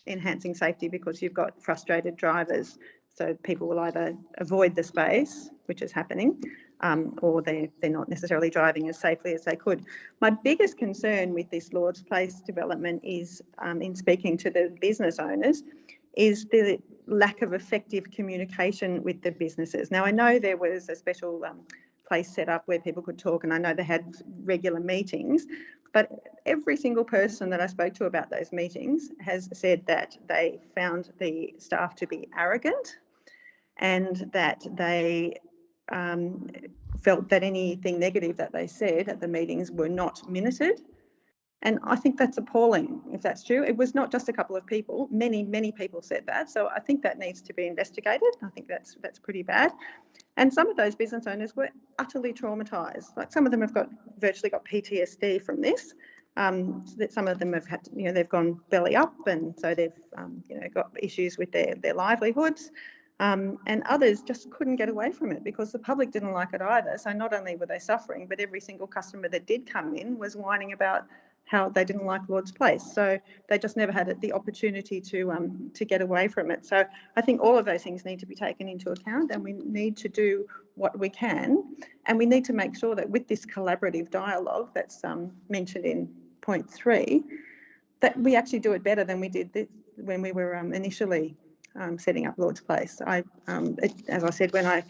enhancing safety because you've got frustrated drivers. So people will either avoid the space, which is happening, or they're not necessarily driving as safely as they could. My biggest concern with this Lord's Place development is, in speaking to the business owners, is the lack of effective communication with the businesses. Now, I know there was a special place set up where people could talk, and I know they had regular meetings, but every single person that I spoke to about those meetings has said that they found the staff to be arrogant and that they felt that anything negative that they said at the meetings were not minuted. And I think that's appalling, if that's true. It was not just a couple of people. Many, many people said that. So I think that needs to be investigated. I think that's pretty bad. And some of those business owners were utterly traumatised. Like some of them have virtually got PTSD from this. Some of them have had, they've gone belly up, and so they've, got issues with their livelihoods. And others just couldn't get away from it because the public didn't like it either. So not only were they suffering, but every single customer that did come in was whining about how they didn't like Lord's Place. So they just never had the opportunity to get away from it. So I think all of those things need to be taken into account, and we need to do what we can. And we need to make sure that with this collaborative dialogue that's mentioned in point 3, that we actually do it better than we did when we were initially setting up Lord's Place. As I said, when I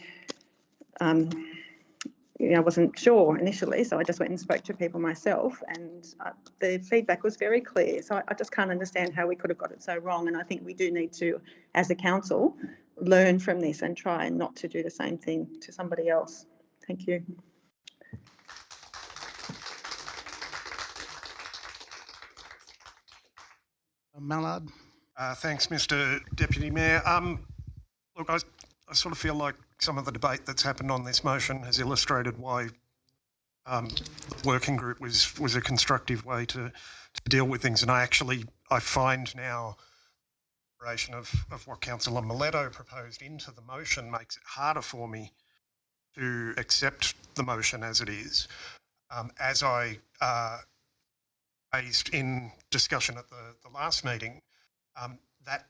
wasn't sure initially, so I just went and spoke to people myself, and the feedback was very clear. So I just can't understand how we could have got it so wrong, and I think we do need to, as a council, learn from this and try not to do the same thing to somebody else. Thank you. Mallard. Thanks, Mr. Deputy Mayor. Look, I sort of feel like some of the debate that's happened on this motion has illustrated why the working group was a constructive way to deal with things. And I find now the operation of what Councillor Miletto proposed into the motion makes it harder for me to accept the motion as it is. As I raised in discussion at the last meeting, that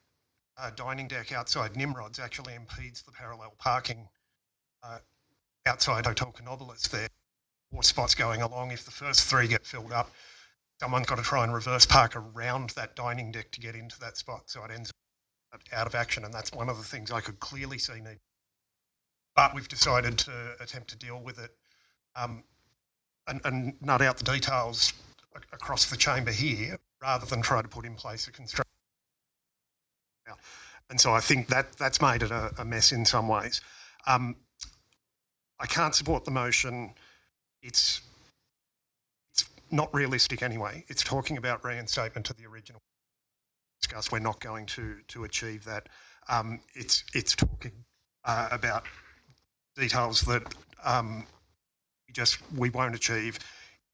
dining deck outside Nimrod's actually impedes the parallel parking outside Hotel Canobolas there. 4 spots going along. If the first 3 get filled up, someone's got to try and reverse park around that dining deck to get into that spot, so it ends up out of action, and that's one of the things I could clearly see need. But we've decided to attempt to deal with it and nut out the details across the chamber here rather than try to put in place a construction. And so I think that's made it a mess in some ways. I can't support the motion. It's not realistic anyway. It's talking about reinstatement to the original discuss. We're not going to achieve that. It's talking about details that we won't achieve.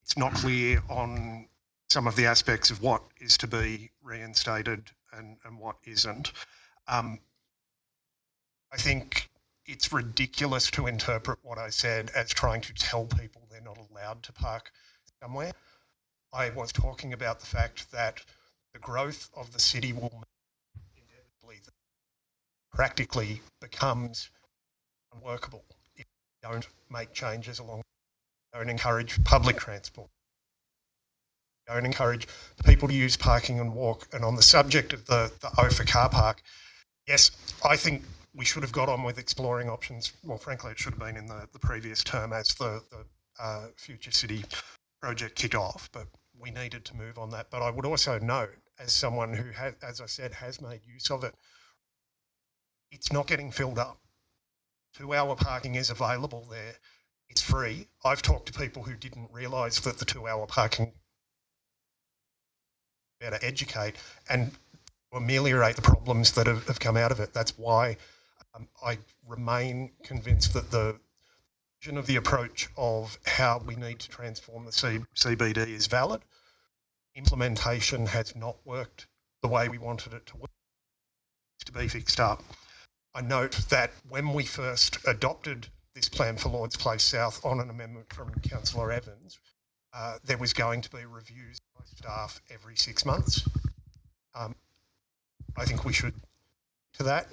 It's not clear on some of the aspects of what is to be reinstated and what isn't. I think it's ridiculous to interpret what I said as trying to tell people they're not allowed to park somewhere. I was talking about the fact that the growth of the city will inevitably practically becomes unworkable if you don't make changes along, don't encourage public transport, don't encourage people to use parking and walk. And on the subject of the OFA car park, yes, I think we should have got on with exploring options. Well, frankly, it should have been in the previous term as the Future City project kicked off, but we needed to move on that. But I would also note, as someone who has, as I said, has made use of it, it's not getting filled up. 2-hour parking is available there. It's free. I've talked to people who didn't realise that the 2-hour parking better educate and ameliorate the problems that have come out of it. That's why I remain convinced that the vision of the approach of how we need to transform the CBD is valid. Implementation has not worked the way we wanted it to work, to be fixed up. I note that when we first adopted this plan for Lords Place South on an amendment from Councillor Evans, there was going to be reviews by staff every 6 months. I think we should to that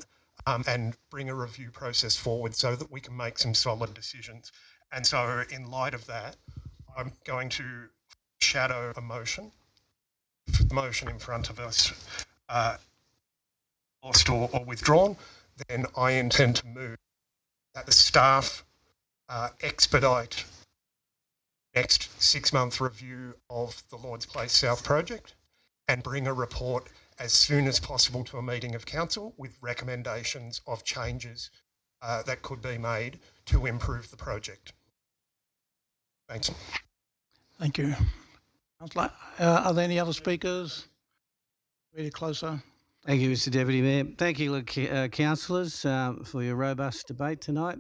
and bring a review process forward so that we can make some solid decisions. And so in light of that, I'm going to shadow a motion. If the motion in front of us lost or withdrawn, then I intend to move that the staff expedite next 6-month review of the Lords Place South project and bring a report as soon as possible to a meeting of council with recommendations of changes that could be made to improve the project. Thanks. Thank you. Councillor, are there any other speakers? Really closer. Thank you, Mr Deputy Mayor. Thank you, councillors, for your robust debate tonight.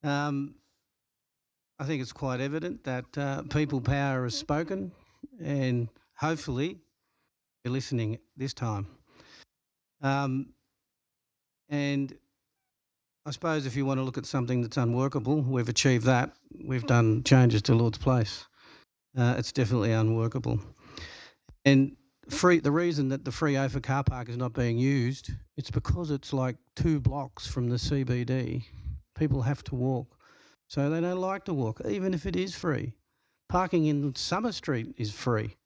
I think it's quite evident that people power has spoken, and hopefully you're listening this time. And I suppose if you want to look at something that's unworkable, we've achieved that. We've done changes to Lord's Place. It's definitely unworkable. And the reason that the free OFA car park is not being used, it's because it's like 2 blocks from the CBD. People have to walk. So they don't like to walk, even if it is free. Parking in Summer Street is free.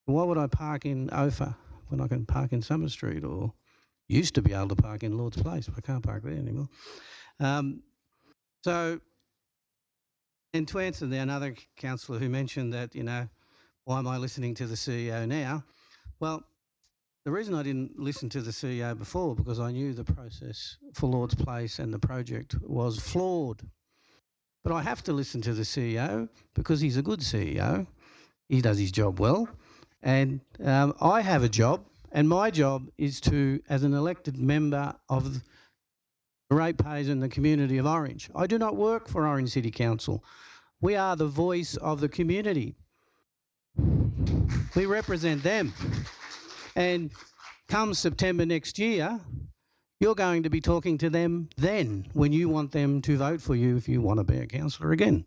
Why would I park in OFA when I can park in Summer Street, or used to be able to park in Lord's Place, but I can't park there anymore. And to answer another councillor who mentioned that, why am I listening to the CEO now? Well, the reason I didn't listen to the CEO before, because I knew the process for Lord's Place and the project was flawed. But I have to listen to the CEO because he's a good CEO. He does his job well. And I have a job, and my job is to, as an elected member of the ratepayers in the community of Orange. I do not work for Orange City Council. We are the voice of the community. We represent them. And come September next year, you're going to be talking to them then, when you want them to vote for you if you want to be a councillor again.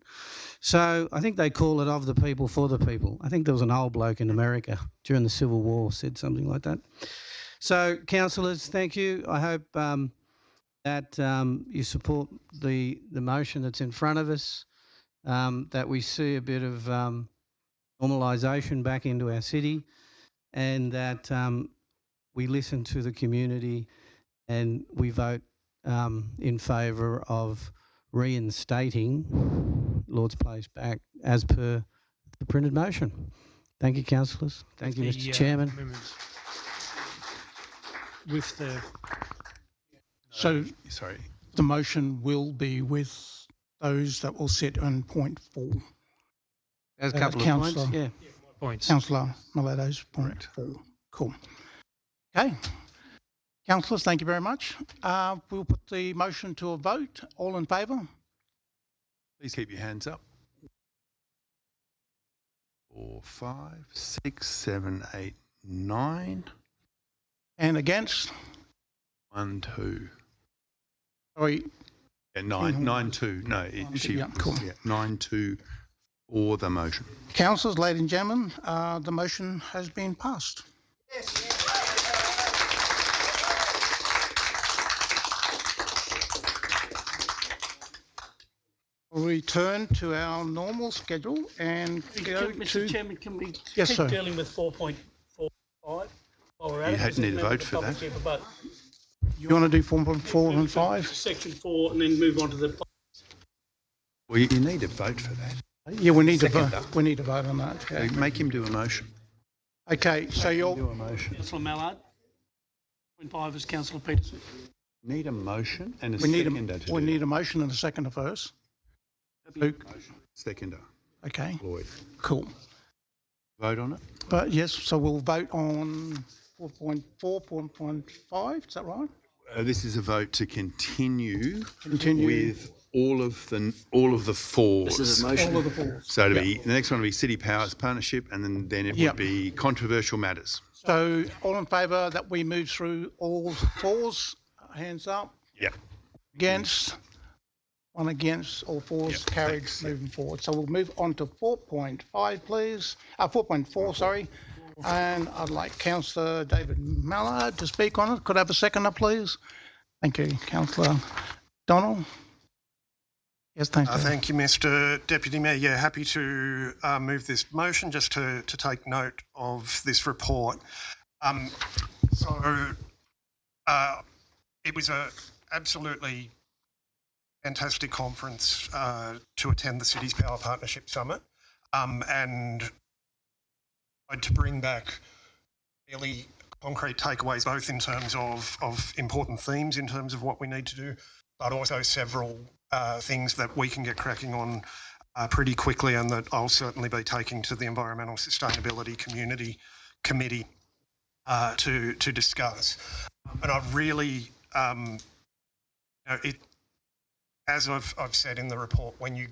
So I think they call it of the people for the people. I think there was an old bloke in America during the Civil War said something like that. So councillors, thank you. I hope that you support the motion that's in front of us, that we see a bit of normalisation back into our city, and that we listen to the community and we vote in favour of reinstating Lord's Place back as per the printed motion. Thank you, councillors. Thank you, Mr Chairman. With the... So, sorry, the motion will be with those that will sit on point 4. There's a couple of points, yeah. Points. Councillor Miledo's point 4. Cool. Okay. Councillors, thank you very much. We'll put the motion to a vote. All in favour? Please keep your hands up. 4, 5, 6, 7, 8, 9. And against? 1, 2. Sorry. Yeah, 9, 2. No, cool. 9, 2 for the motion. Councillors, ladies and gentlemen, the motion has been passed. Yes. We'll return to our normal schedule and go to... Mr Chairman, can we yes, keep sir. dealing with 4.45 while we're at You it? had need a vote for that. You want to do 4.4 and 5? Section 4 and then move on to the... Well, you need a vote for that. Yeah, we need to vote. We need to vote on that. Yeah. Make him do a motion. Okay, so you're Do a motion. Councillor Mallard. 0.5 is Councillor Peterson. Need a motion and a we need seconder to we do need a motion and a seconder first. Luke. Seconder. Okay. Lloyd. Cool. Vote on it? But yes, so we'll vote on 4.4, 4.5. Is that right? This is a vote to continue Continue. with all of the fours. This is a motion. All of the fours. So it'll be, the next one will be City Powers Partnership, and then it would be controversial matters. So all in favour that we move through all fours? Hands up. Yep. Against? One against, all fours Yep, carried, moving forward. So we'll move on to 4.5, please. 4.4, sorry. And I'd like Councillor David Mallard to speak on it. Could I have a seconder, please? Thank you. Councillor Donald. Yes, thank you. Thank you, Mr Deputy Mayor. Yeah, happy to move this motion just to take note of this report. It was a absolutely fantastic conference to attend the Cities Power Partnership Summit, and to bring back really concrete takeaways, both in terms of important themes in terms of what we need to do, but also several things that we can get cracking on pretty quickly, and that I'll certainly be taking to the Environmental Sustainability Committee to discuss. And I've really, as I've said in the report, when you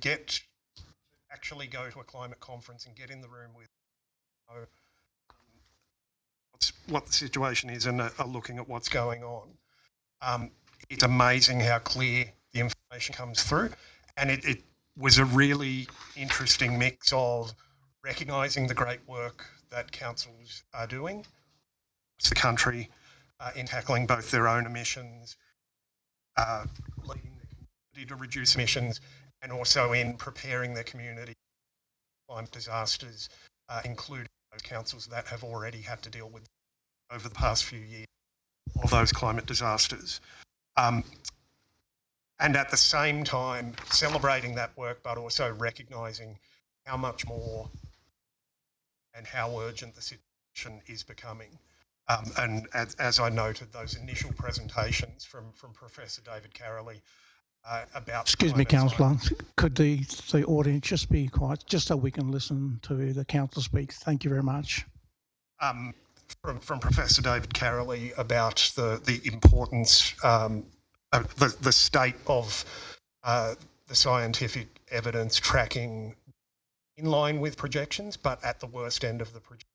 actually go to a climate conference and get in the room with what the situation is and are looking at what's going on, it's amazing how clear the information comes through. And it was a really interesting mix of recognising the great work that councils are doing across the country in tackling both their own emissions, leading the community to reduce emissions, and also in preparing their community for climate disasters, including those councils that have already had to deal with over the past few years of those climate disasters. And at the same time, celebrating that work, but also recognising how much more and how urgent the situation is becoming. And as I noted, those initial presentations from Professor David Carrolley about... Excuse me, Councillor. Could the audience just be quiet, just so we can listen to the councillor speak? Thank you very much. From Professor David Carrolley about the importance, the state of the scientific evidence tracking in line with projections, but at the worst end of the projections.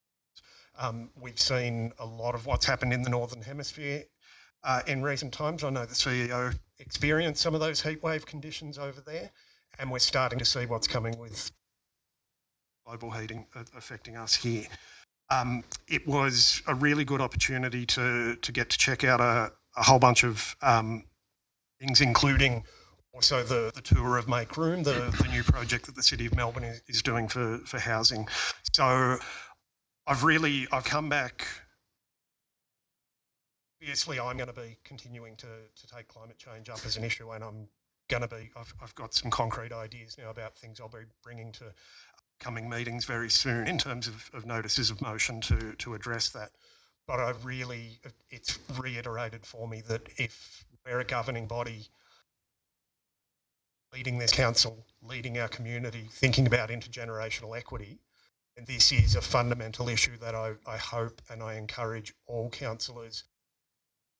We've seen a lot of what's happened in the Northern Hemisphere in recent times. I know the CEO experienced some of those heatwave conditions over there, and we're starting to see what's coming with global heating affecting us here. It was a really good opportunity to get to check out a whole bunch of things, including also the tour of Make Room, the new project that the City of Melbourne is doing for housing. So I've come back. Obviously, I'm going to be continuing to take climate change up as an issue, and I've got some concrete ideas now about things I'll be bringing to coming meetings very soon in terms of notices of motion to address that. But it's reiterated for me that if we're a governing body leading this council, leading our community, thinking about intergenerational equity, and this is a fundamental issue that I hope and I encourage all councillors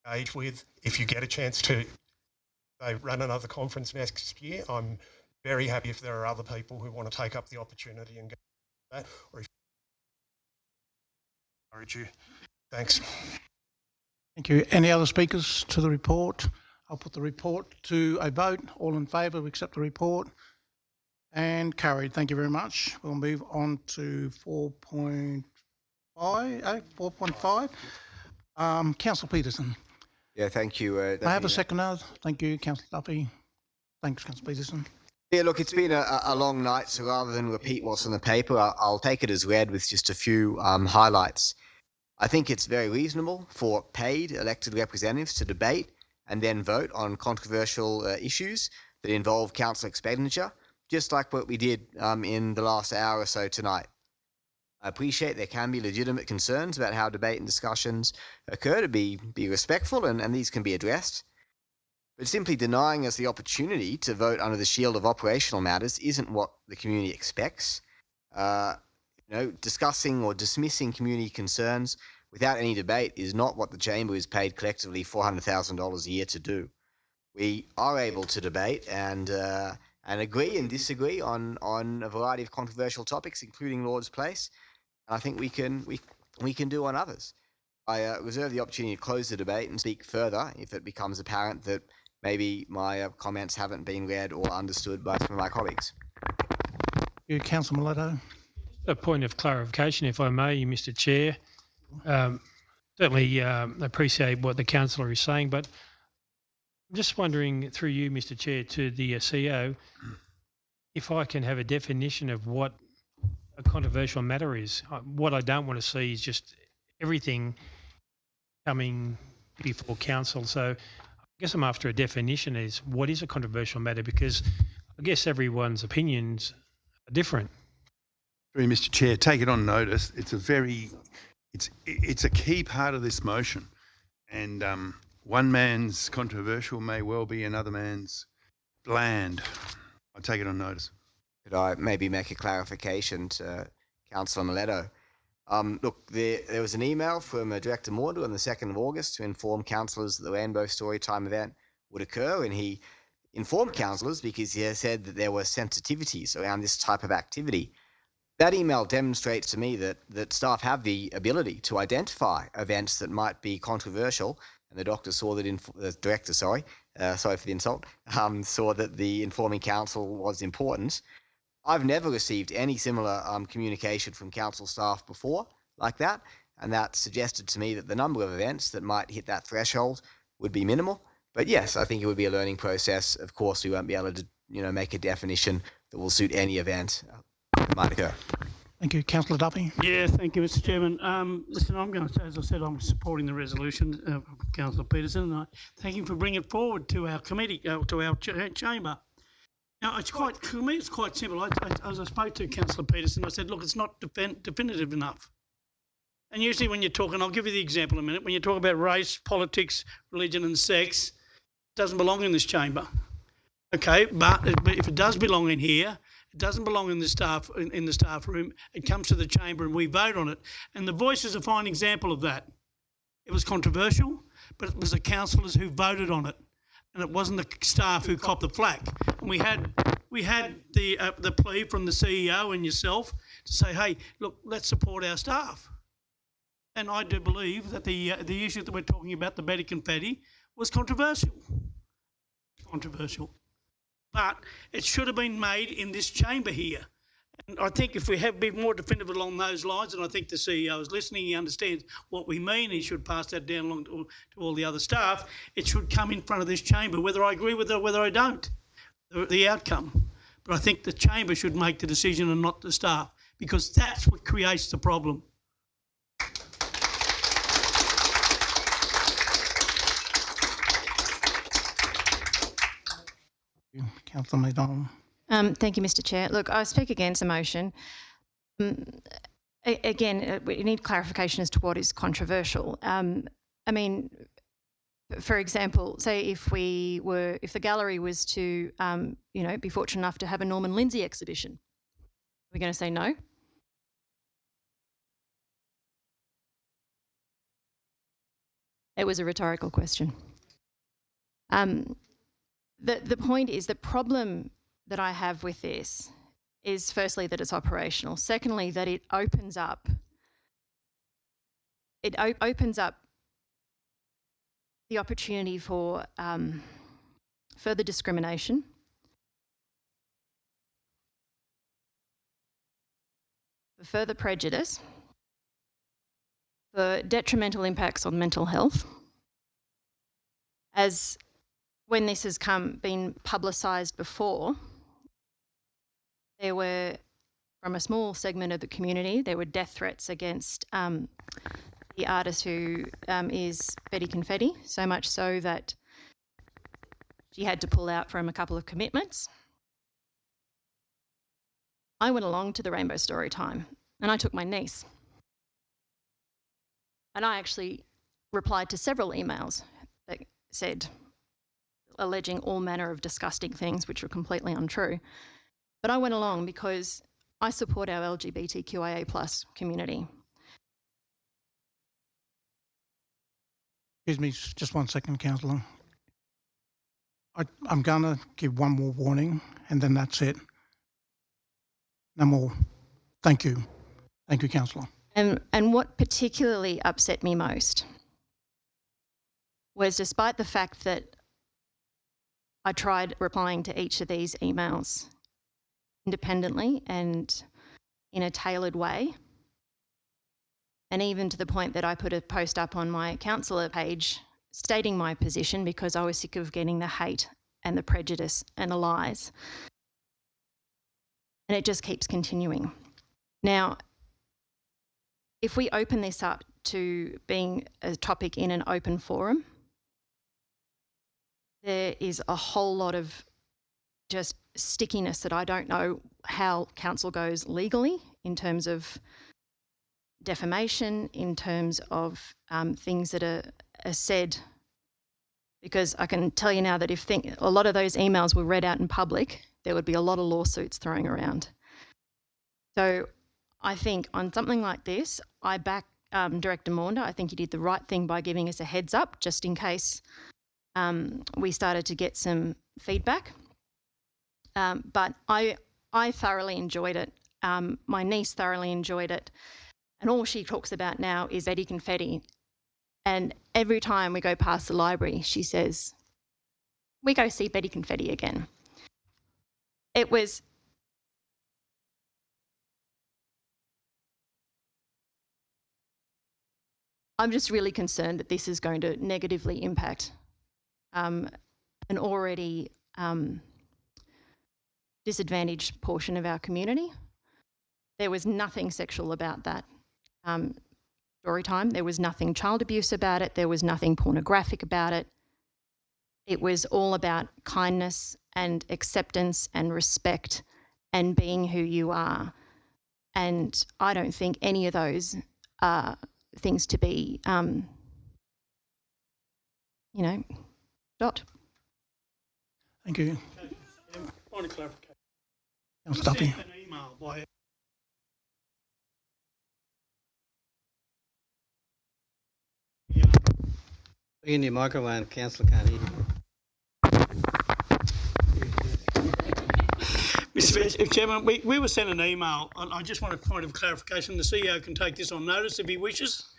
to engage with. If you get a chance to run another conference next year, I'm very happy if there are other people who want to take up the opportunity and go to that, or if I encourage you. Thanks. Thank you. Any other speakers to the report? I'll put the report to a vote. All in favour, we accept the report. And carried. Thank you very much. We'll move on to 4.5. Councillor Peterson. Yeah, thank you. I have a second now. Thank you, Councillor Duffy. Thanks, Councillor Peterson. Yeah, look, it's been a long night, so rather than repeat what's on the paper, I'll take it as read with just a few highlights. I think it's very reasonable for paid elected representatives to debate and then vote on controversial issues that involve council expenditure. just like what we did in the last hour or so tonight. I appreciate there can be legitimate concerns about how debate and discussions occur, to be respectful, and these can be addressed. But simply denying us the opportunity to vote under the shield of operational matters isn't what the community expects. Discussing or dismissing community concerns without any debate is not what the Chamber is paid collectively $400,000 a year to do. We are able to debate and agree and disagree on a variety of controversial topics, including Lord's Place, and I think we can do on others. I reserve the opportunity to close the debate and speak further if it becomes apparent that maybe my comments haven't been read or understood by some of my colleagues. You, Councillor Mileto. A point of clarification, if I may, Mr. Chair. Certainly appreciate what the councillor is saying, but I'm just wondering, through you, Mr. Chair, to the CEO, if I can have a definition of what a controversial matter is. What I don't want to see is just everything coming before council. So I guess I'm after a definition is what is a controversial matter, because I guess everyone's opinions are different. Through Mr. Chair, take it on notice. It's a key part of this motion, and one man's controversial may well be another man's bland. I take it on notice. Could I maybe make a clarification to Councillor Mileto? Look, there was an email from Director Mordu on the 2nd of August to inform councillors that the Rainbow Storytime event would occur, and he informed councillors because he has said that there were sensitivities around this type of activity. That email demonstrates to me that staff have the ability to identify events that might be controversial, and the director saw that sorry for the insult, saw that the informing council was important. I've never received any similar communication from council staff before like that, and that suggested to me that the number of events that might hit that threshold would be minimal. But yes, I think it would be a learning process. Of course, we won't be able to, make a definition that will suit any event that might occur. Thank you. Councillor Duffy. Yeah, thank you, Mr. Chairman. Listen, I'm going to, as I said, I'm supporting the resolution of Councillor Peterson, and I thank him for bringing it forward to our committee, to our chamber. Now, for me, it's quite simple. As I spoke to Councillor Peterson, I said, look, it's not definitive enough. And usually when you're talking, I'll give you the example in a minute, when you talk about race, politics, religion and sex, it doesn't belong in this chamber. Okay, but if it does belong in here, it doesn't belong in the staff room. It comes to the chamber and we vote on it. And the Voice is a fine example of that. It was controversial, but it was the councillors who voted on it, and it wasn't the staff who copped the flak. And we had the plea from the CEO and yourself to say, hey, look, let's support our staff. And I do believe that the issue that we're talking about, the Betty Confetti, was controversial. But it should have been made in this chamber here. And I think if we have been more definitive along those lines, and I think the CEO is listening, he understands what we mean, he should pass that down along to all the other staff, it should come in front of this chamber, whether I agree with it or whether I don't, the outcome. But I think the chamber should make the decision and not the staff, because that's what creates the problem. Councillor McDonald. Thank you, Mr. Chair. Look, I speak against the motion. Again, we need clarification as to what is controversial. I mean, for example, say if the gallery was to, be fortunate enough to have a Norman Lindsay exhibition, we're going to say no? It was a rhetorical question. The point is, the problem that I have with this is firstly that it's operational. Secondly, that it opens up the opportunity for further discrimination, for further prejudice, for detrimental impacts on mental health, as when this has been publicised before, there were, from a small segment of the community, there were death threats against the artist who is Betty Confetti, so much so that, she had to pull out from a couple of commitments. I went along to the Rainbow Story Time and I took my niece. And I actually replied to several emails that said, alleging all manner of disgusting things, which were completely untrue. But I went along because I support our LGBTQIA+ community. Excuse me, just 1 second, Councillor. I'm going to give one more warning and then that's it. No more. Thank you. Thank you, Councillor. And what particularly upset me most was, despite the fact that I tried replying to each of these emails independently and in a tailored way, and even to the point that I put a post up on my councillor page stating my position because I was sick of getting the hate and the prejudice and the lies. And it just keeps continuing. Now, if we open this up to being a topic in an open forum, there is a whole lot of just stickiness that I don't know how council goes legally in terms of defamation, in terms of things that are said, because I can tell you now that if a lot of those emails were read out in public, there would be a lot of lawsuits thrown around. So I think on something like this, I back Director Maunder. I think he did the right thing by giving us a heads up just in case we started to get some feedback. But I thoroughly enjoyed it. My niece thoroughly enjoyed it. And all she talks about now is Betty Confetti. And every time we go past the library, she says, we go see Betty Confetti again. It was... I'm just really concerned that this is going to negatively impact an already disadvantaged portion of our community. There was nothing sexual about that story time. There was nothing child abuse about it. There was nothing pornographic about it. It was all about kindness and acceptance and respect and being who you are. And I don't think any of those are things to be, stopped. Thank you. Point of clarification. I'm stopping. An email by In your microphone, Councillor can't hear you. Mr. Chairman, we were sent an email, and I just want a point of clarification. The CEO can take this on notice if he wishes.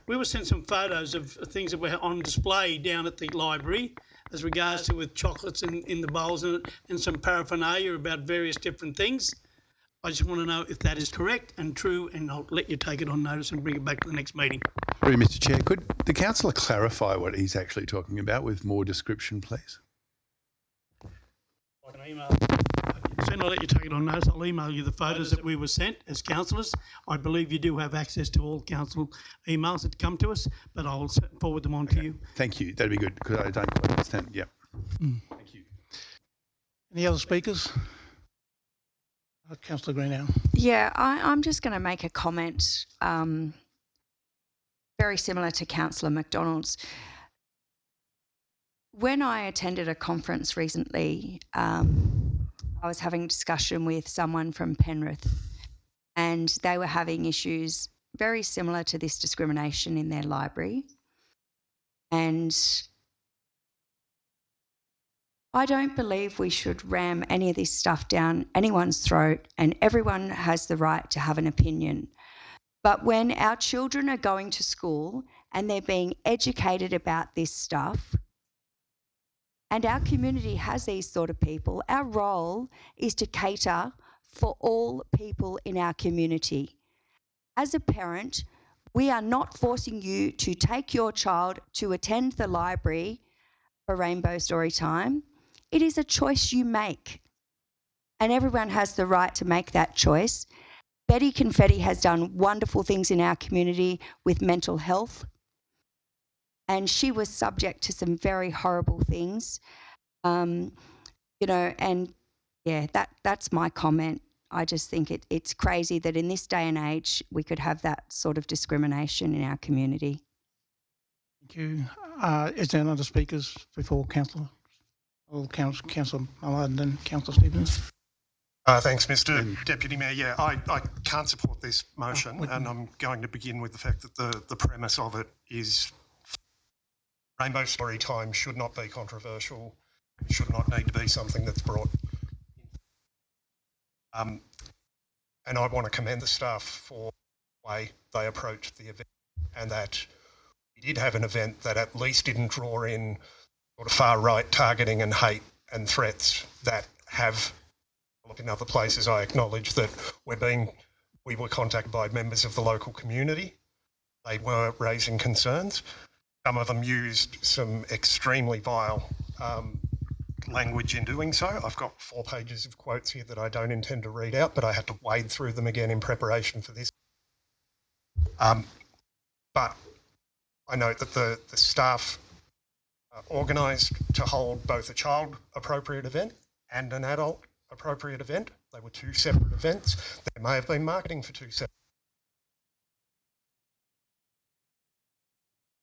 We were sent some photos of things that were on display down at the library as regards to with chocolates in the bowls and some paraphernalia about various different things. I just want to know if that is correct and true, and I'll let you take it on notice and bring it back to the next meeting. Sorry, Mr. Chair, could the councillor clarify what he's actually talking about with more description, please? I can email. I'll let you take it on notice. I'll email you the photos that we were sent as councillors. I believe you do have access to all council emails that come to us, but I'll forward them on to you. Thank you. That'd be good, because I don't quite understand. Yep. Thank you. Any other speakers? Councillor Greenow. Yeah, I'm just going to make a comment very similar to Councillor McDonald's. When I attended a conference recently, I was having a discussion with someone from Penrith, and they were having issues very similar to this discrimination in their library. And I don't believe we should ram any of this stuff down anyone's throat, and everyone has the right to have an opinion. But when our children are going to school and they're being educated about this stuff, and our community has these sort of people, our role is to cater for all people in our community. As a parent, we are not forcing you to take your child to attend the library for Rainbow Story Time. It is a choice you make, and everyone has the right to make that choice. Betty Confetti has done wonderful things in our community with mental health, and she was subject to some very horrible things, and yeah, that's my comment. I just think it's crazy that in this day and age we could have that sort of discrimination in our community. Thank you. Is there any other speakers before Councillor? Councillor Mallard and then Councillor Stevens? Thanks, Mr Deputy Mayor. Yeah, I can't support this motion, and I'm going to begin with the fact that the premise of it is rainbow story time should not be controversial, should not need to be something that's brought. And I want to commend the staff for the way they approached the event, and that we did have an event that at least didn't draw in sort of far-right targeting and hate and threats that have in other places. I acknowledge that we were contacted by members of the local community. They were raising concerns. Some of them used some extremely vile language in doing so. I've got 4 pages of quotes here that I don't intend to read out, but I had to wade through them again in preparation for this. But I note that the staff organised to hold both a child appropriate event and an adult appropriate event. They were 2 separate events. There may have been marketing for 2 separate.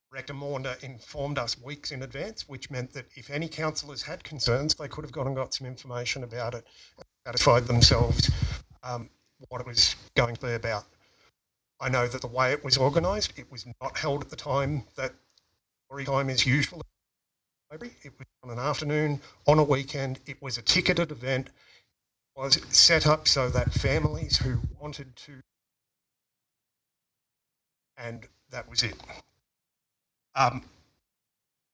Director Maunder informed us weeks in advance, which meant that if any councillors had concerns, they could have gone and got some information about it and satisfied themselves what it was going to be about. I know that the way it was organised, it was not held at the time that story time is usual. It was on an afternoon, on a weekend. It was a ticketed event. It was set up so that families who wanted to, and that was it.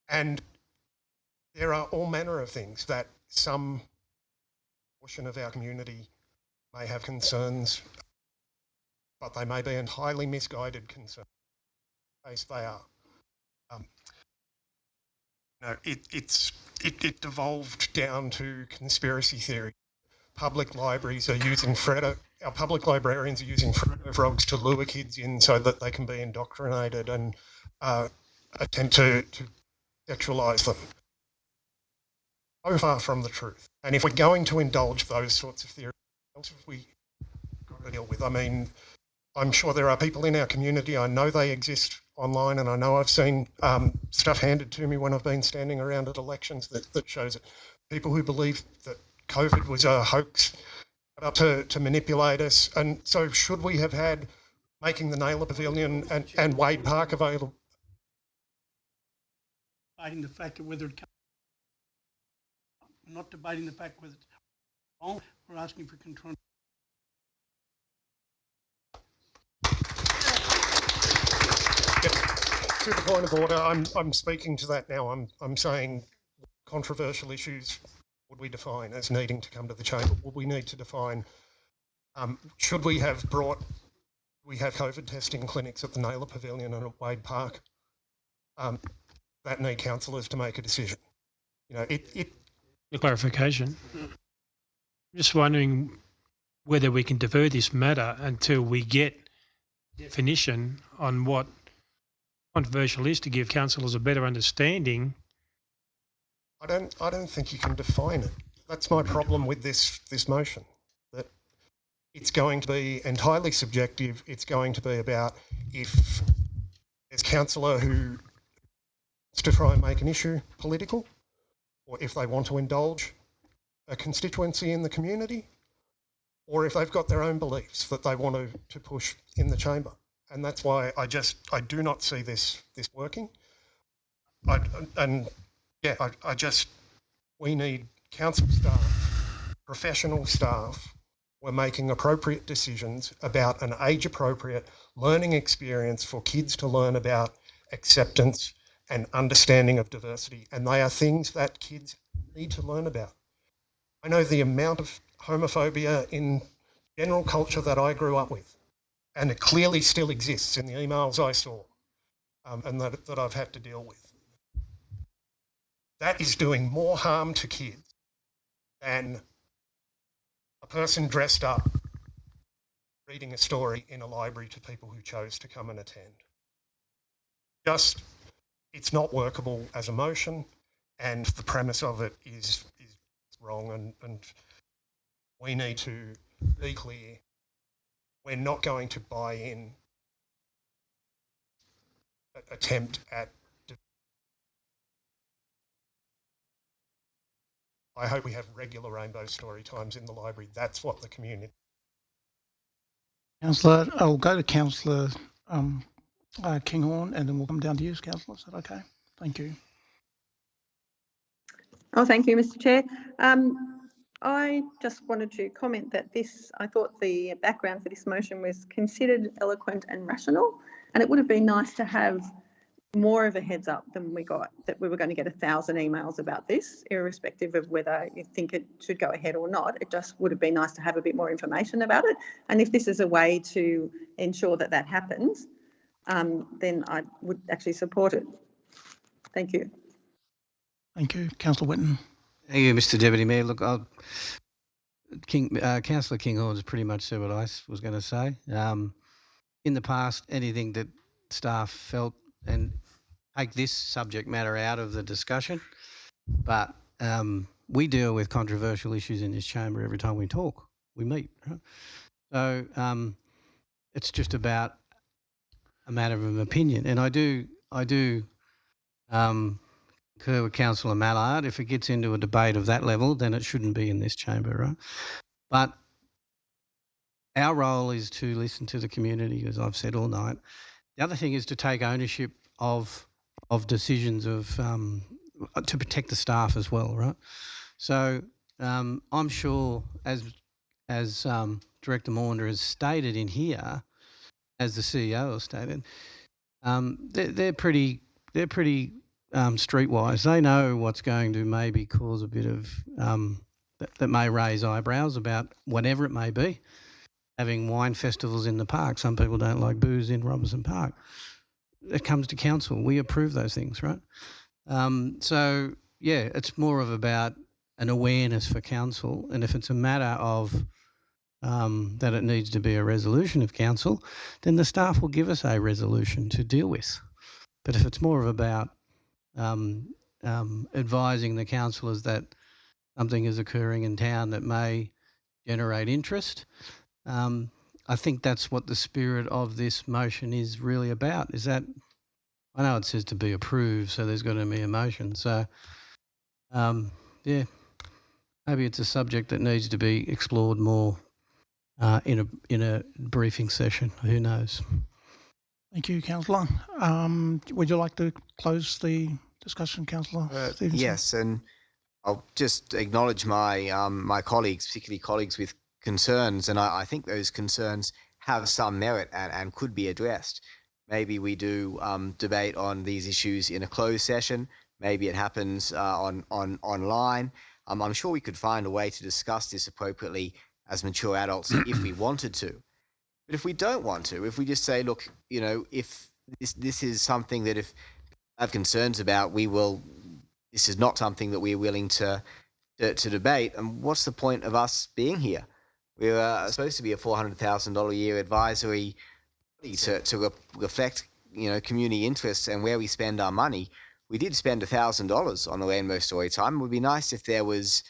And there are all manner of things that some portion of our community may have concerns, but they may be entirely misguided concerns. As they are. It devolved down to conspiracy theory. Public libraries are using our public librarians are using Freddo frogs to lure kids in so that they can be indoctrinated and attempt to sexualise them. So far from the truth. And if we're going to indulge those sorts of theories, what else have we got to deal with? I mean, I'm sure there are people in our community, I know they exist online, and I know I've seen stuff handed to me when I've been standing around at elections that shows it. People who believe that COVID was a hoax up to manipulate us. And so should we have had making the Naylor Pavilion and Wade Park available? Debating the fact that whether it not debating the fact whether it's wrong, we're asking for control. To the point of order, I'm speaking to that now. I'm saying controversial issues would we define as needing to come to the chamber? Would we need to define, should we have COVID testing clinics at the Naylor Pavilion and at Wade Park that need councillors to make a decision? You know, The clarification. I'm just wondering whether we can defer this matter until we get definition on what controversial is to give councillors a better understanding. I don't think you can define it. That's my problem with this motion, that it's going to be entirely subjective. It's going to be about if there's a councillor who wants to try and make an issue political, or if they want to indulge a constituency in the community, or if they've got their own beliefs that they want to push in the chamber. And that's why I do not see this working. We need council staff, professional staff, who are making appropriate decisions about an age-appropriate learning experience for kids to learn about acceptance and understanding of diversity. And they are things that kids need to learn about. I know the amount of homophobia in general culture that I grew up with, and it clearly still exists in the emails I saw and that I've had to deal with. That is doing more harm to kids than a person dressed up reading a story in a library to people who chose to come and attend. It's not workable as a motion, and the premise of it is wrong, and we need to be clear, we're not going to buy in an attempt at. I hope we have regular rainbow story times in the library. That's what the community. Councillor, I'll go to Councillor Kinghorn, and then we'll come down to you, Councillor. Is that okay? Thank you. Oh, thank you, Mr. Chair. I just wanted to comment that I thought the background for this motion was considered, eloquent and rational, and it would have been nice to have more of a heads up than we got, that we were going to get 1,000 emails about this, irrespective of whether you think it should go ahead or not. It just would have been nice to have a bit more information about it. And if this is a way to ensure that that happens, then I would actually support it. Thank you. Thank you. Councillor Whitten. Thank you, Mr. Deputy Mayor. Look, Councillor Kinghorn has pretty much said what I was going to say. In the past, anything that staff felt, and take this subject matter out of the discussion, but we deal with controversial issues in this chamber every time we talk, we meet. Right? So it's just about a matter of an opinion, and I do concur with Councillor Mallard. If it gets into a debate of that level, then it shouldn't be in this chamber, right? But our role is to listen to the community, as I've said all night. The other thing is to take ownership of decisions to protect the staff as well, right? So I'm sure, as Director Maunder has stated in here, as the CEO has stated, they're pretty streetwise. They know what's going to maybe cause a bit of that may raise eyebrows about whatever it may be. Having wine festivals in the park. Some people don't like booze in Robinson Park. It comes to council. We approve those things, right? So, yeah, it's more of about an awareness for council. And if it's a matter of that it needs to be a resolution of council, then the staff will give us a resolution to deal with. But if it's more of about advising the councillors that something is occurring in town that may generate interest, I think that's what the spirit of this motion is really about. Is that, I know it says to be approved, so there's got to be a motion. So, yeah, maybe it's a subject that needs to be explored more in a briefing session. Who knows? Thank you, Councillor. Would you like to close the discussion, Councillor Stevenson? Yes, and I'll just acknowledge my my colleagues, particularly colleagues with concerns, and I think those concerns have some merit and could be addressed. Maybe we do debate on these issues in a closed session. Maybe it happens online. I'm sure we could find a way to discuss this appropriately as mature adults if we wanted to. But if we don't want to, if we just say, look, you know, if this is something that if I have concerns about, this is not something that we're willing to debate, and what's the point of us being here? We're supposed to be a $400,000 a year advisory body to reflect, you know, community interests and where we spend our money. We did spend $1,000 on the Rainbow Story Time. It would be nice if there was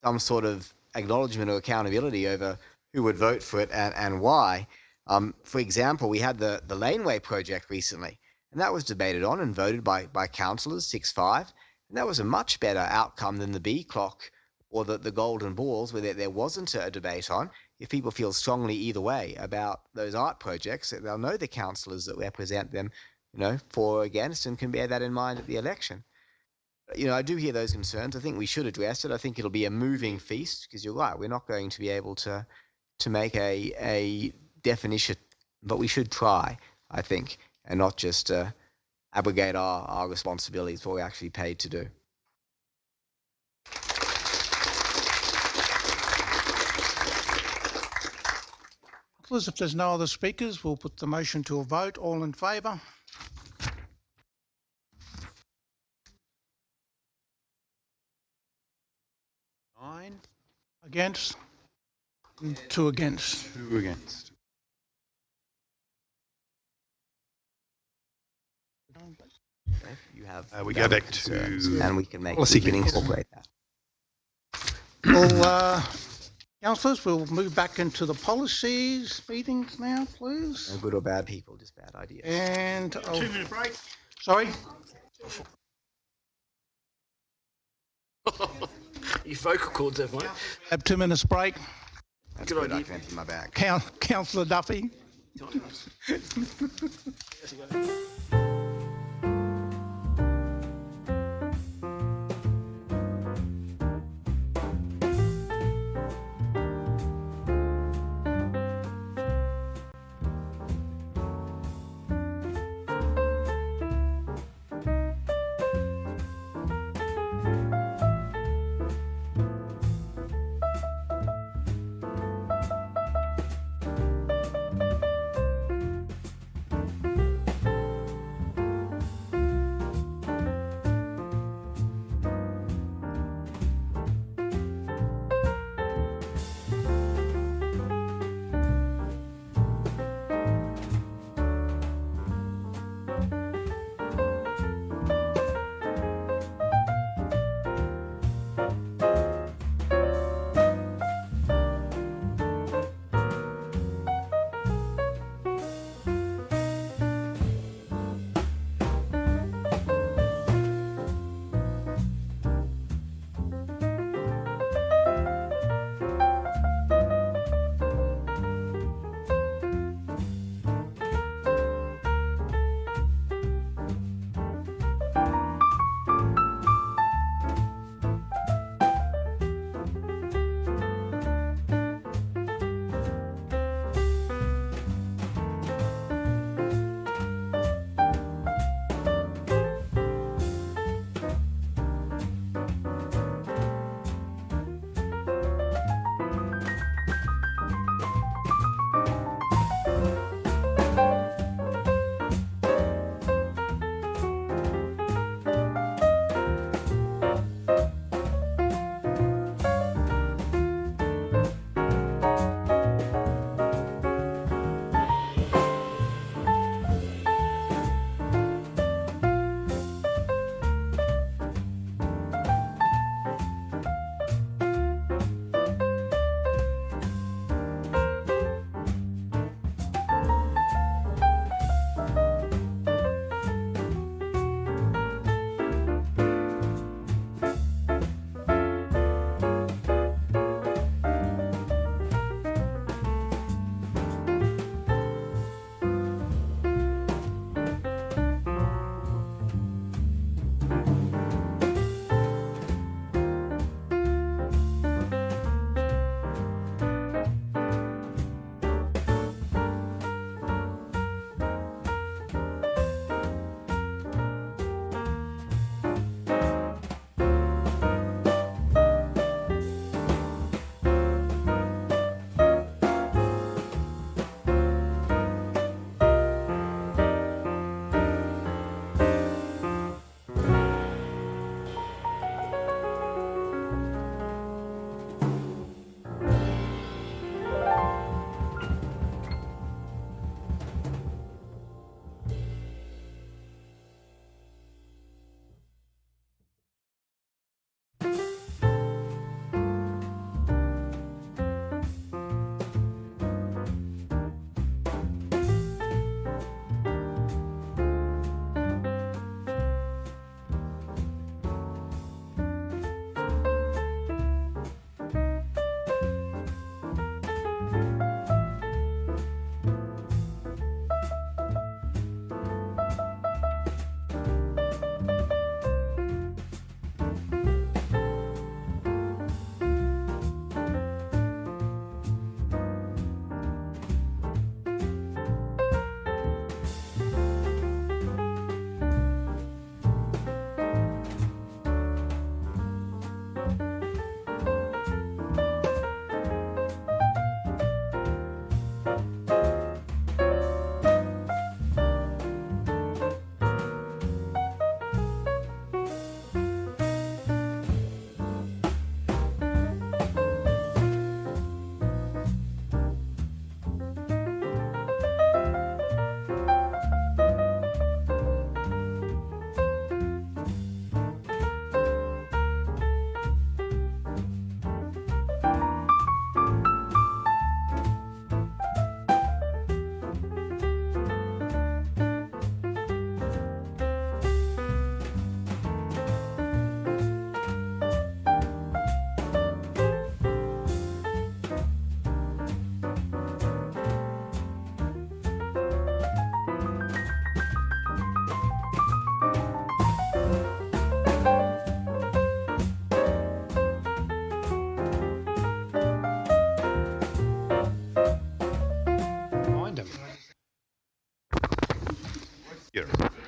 some sort of acknowledgement or accountability over who would vote for it and why. For example, we had the Laneway project recently, and that was debated on and voted by councillors 6-5, and that was a much better outcome than the B clock or the golden balls, where there wasn't a debate on. If people feel strongly either way about those art projects, they'll know the councillors that represent them, you know, for or against, and can bear that in mind at the election. You know, I do hear those concerns. I think we should address it. I think it'll be a moving feast, because you're right, we're not going to be able to make a definition, but we should try, I think, and not just abrogate our responsibilities for what we're actually paid to do. If there's no other speakers, we'll put the motion to a vote. All in favour? Nine. Against? And 2 against. 2 against. You have. We go back to and we can policy incorporate that. Well, Councillors, we'll move back into the policies meetings now, please. No good or bad people, just bad ideas. And 2-minute break. Sorry. Your vocal cords have, mate. Have 2 minutes break. That's good. I can empty my bag. Councillor Duffy.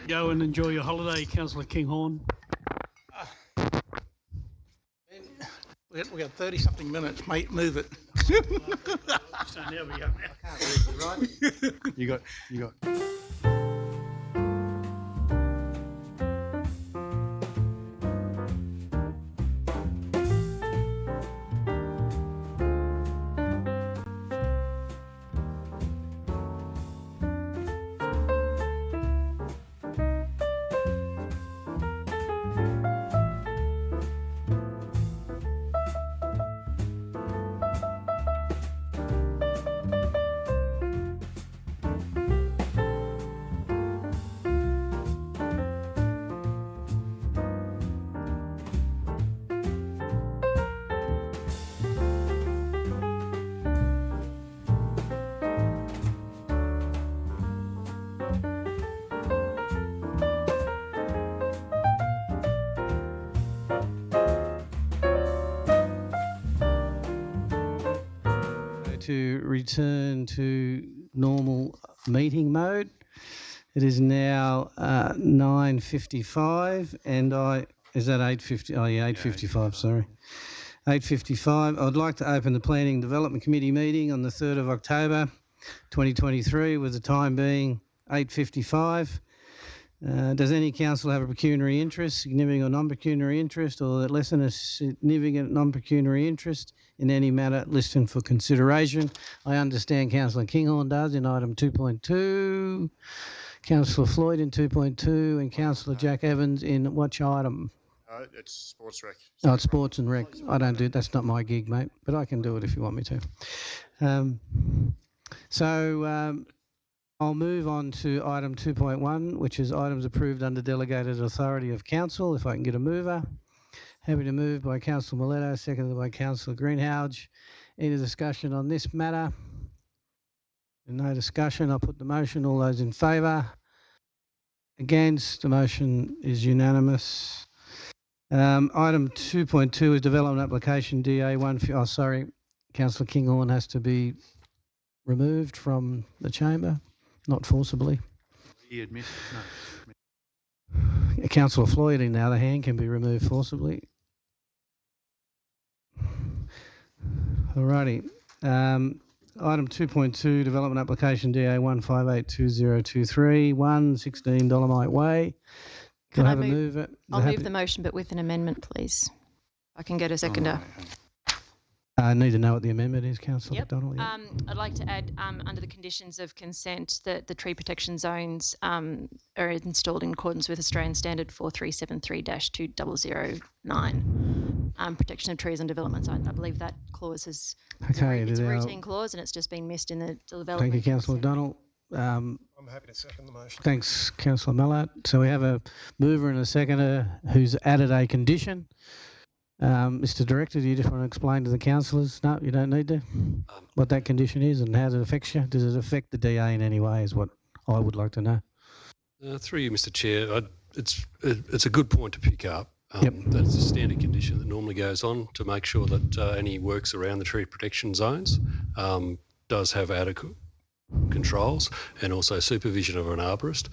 Go and enjoy your holiday, Councillor Kinghorn. We got 30-something minutes, mate. Move it. So now we go. You got. To return to normal meeting mode. It is now 9:55 and is that 8:50? Oh yeah, 8:55, sorry. 8:55. I'd like to open the Planning Development Committee meeting on the 3rd of October 2023 with the time being 8:55. Does any council have a pecuniary interest, significant or non-pecuniary interest, or less than a significant non-pecuniary interest in any matter listed for consideration? I understand Councillor Kinghorn does in item 2.2, Councillor Floyd in 2.2, and Councillor Jack Evans in which item? It's sports rec. Oh, it's sports and rec. I don't do that's not my gig, mate, but I can do it if you want me to. I'll move on to item 2.1, which is items approved under delegated authority of council, if I can get a mover. Happy to move by Councillor Miletto, seconded by Councillor Greenhalgh. Any discussion on this matter? No discussion. I'll put the motion. All those in favour? Against? The motion is unanimous. Item 2.2 is development application DA1. Oh, sorry. Councillor Kinghorn has to be removed from the chamber. Not forcibly. He admits no. Councillor Floyd, on the other hand, can be removed forcibly. Alrighty. Item 2.2, development application DA 1582023, 16 Dolomite Way. Can I have a move it? I'll move the motion, but with an amendment, please. I can get a seconder. I need to know what the amendment is, Councillor McDonald. Yep. I'd like to add, under the conditions of consent, that the tree protection zones are installed in accordance with Australian Standard 4373-2009. Protection of trees and developments. I believe that clause is it's a routine clause and it's just been missed in the development. Thank you, Councillor McDonald. I'm happy to second the motion. Thanks, Councillor Mallard. So we have a mover and a seconder who's added a condition. Mr. Director, do you just want to explain to the councillors? No, you don't need to. What that condition is and how it affects you? Does it affect the DA in any way is what I would like to know. Through you, Mr. Chair, it's a good point to pick up. That's a standard condition that normally goes on to make sure that any works around the tree protection zones does have adequate controls and also supervision of an arborist.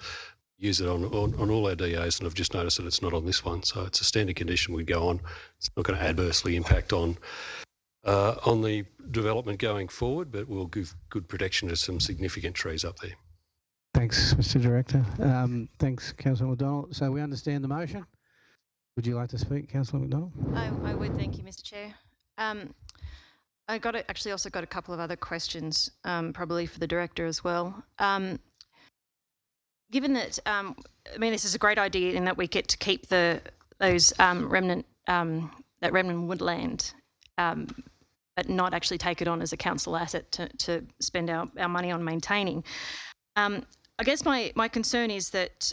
Use it on all our DAs, and I've just noticed that it's not on this one. So it's a standard condition we go on. It's not going to adversely impact on the development going forward, but we'll give good protection to some significant trees up there. Thanks, Mr. Director. Thanks, Councillor McDonald. So we understand the motion. Would you like to speak, Councillor McDonald? I would, thank you, Mr. Chair. I also got a couple of other questions, probably for the Director as well. Given that, this is a great idea in that we get to keep those remnant woodland, but not actually take it on as a council asset to spend our money on maintaining. I guess my concern is that,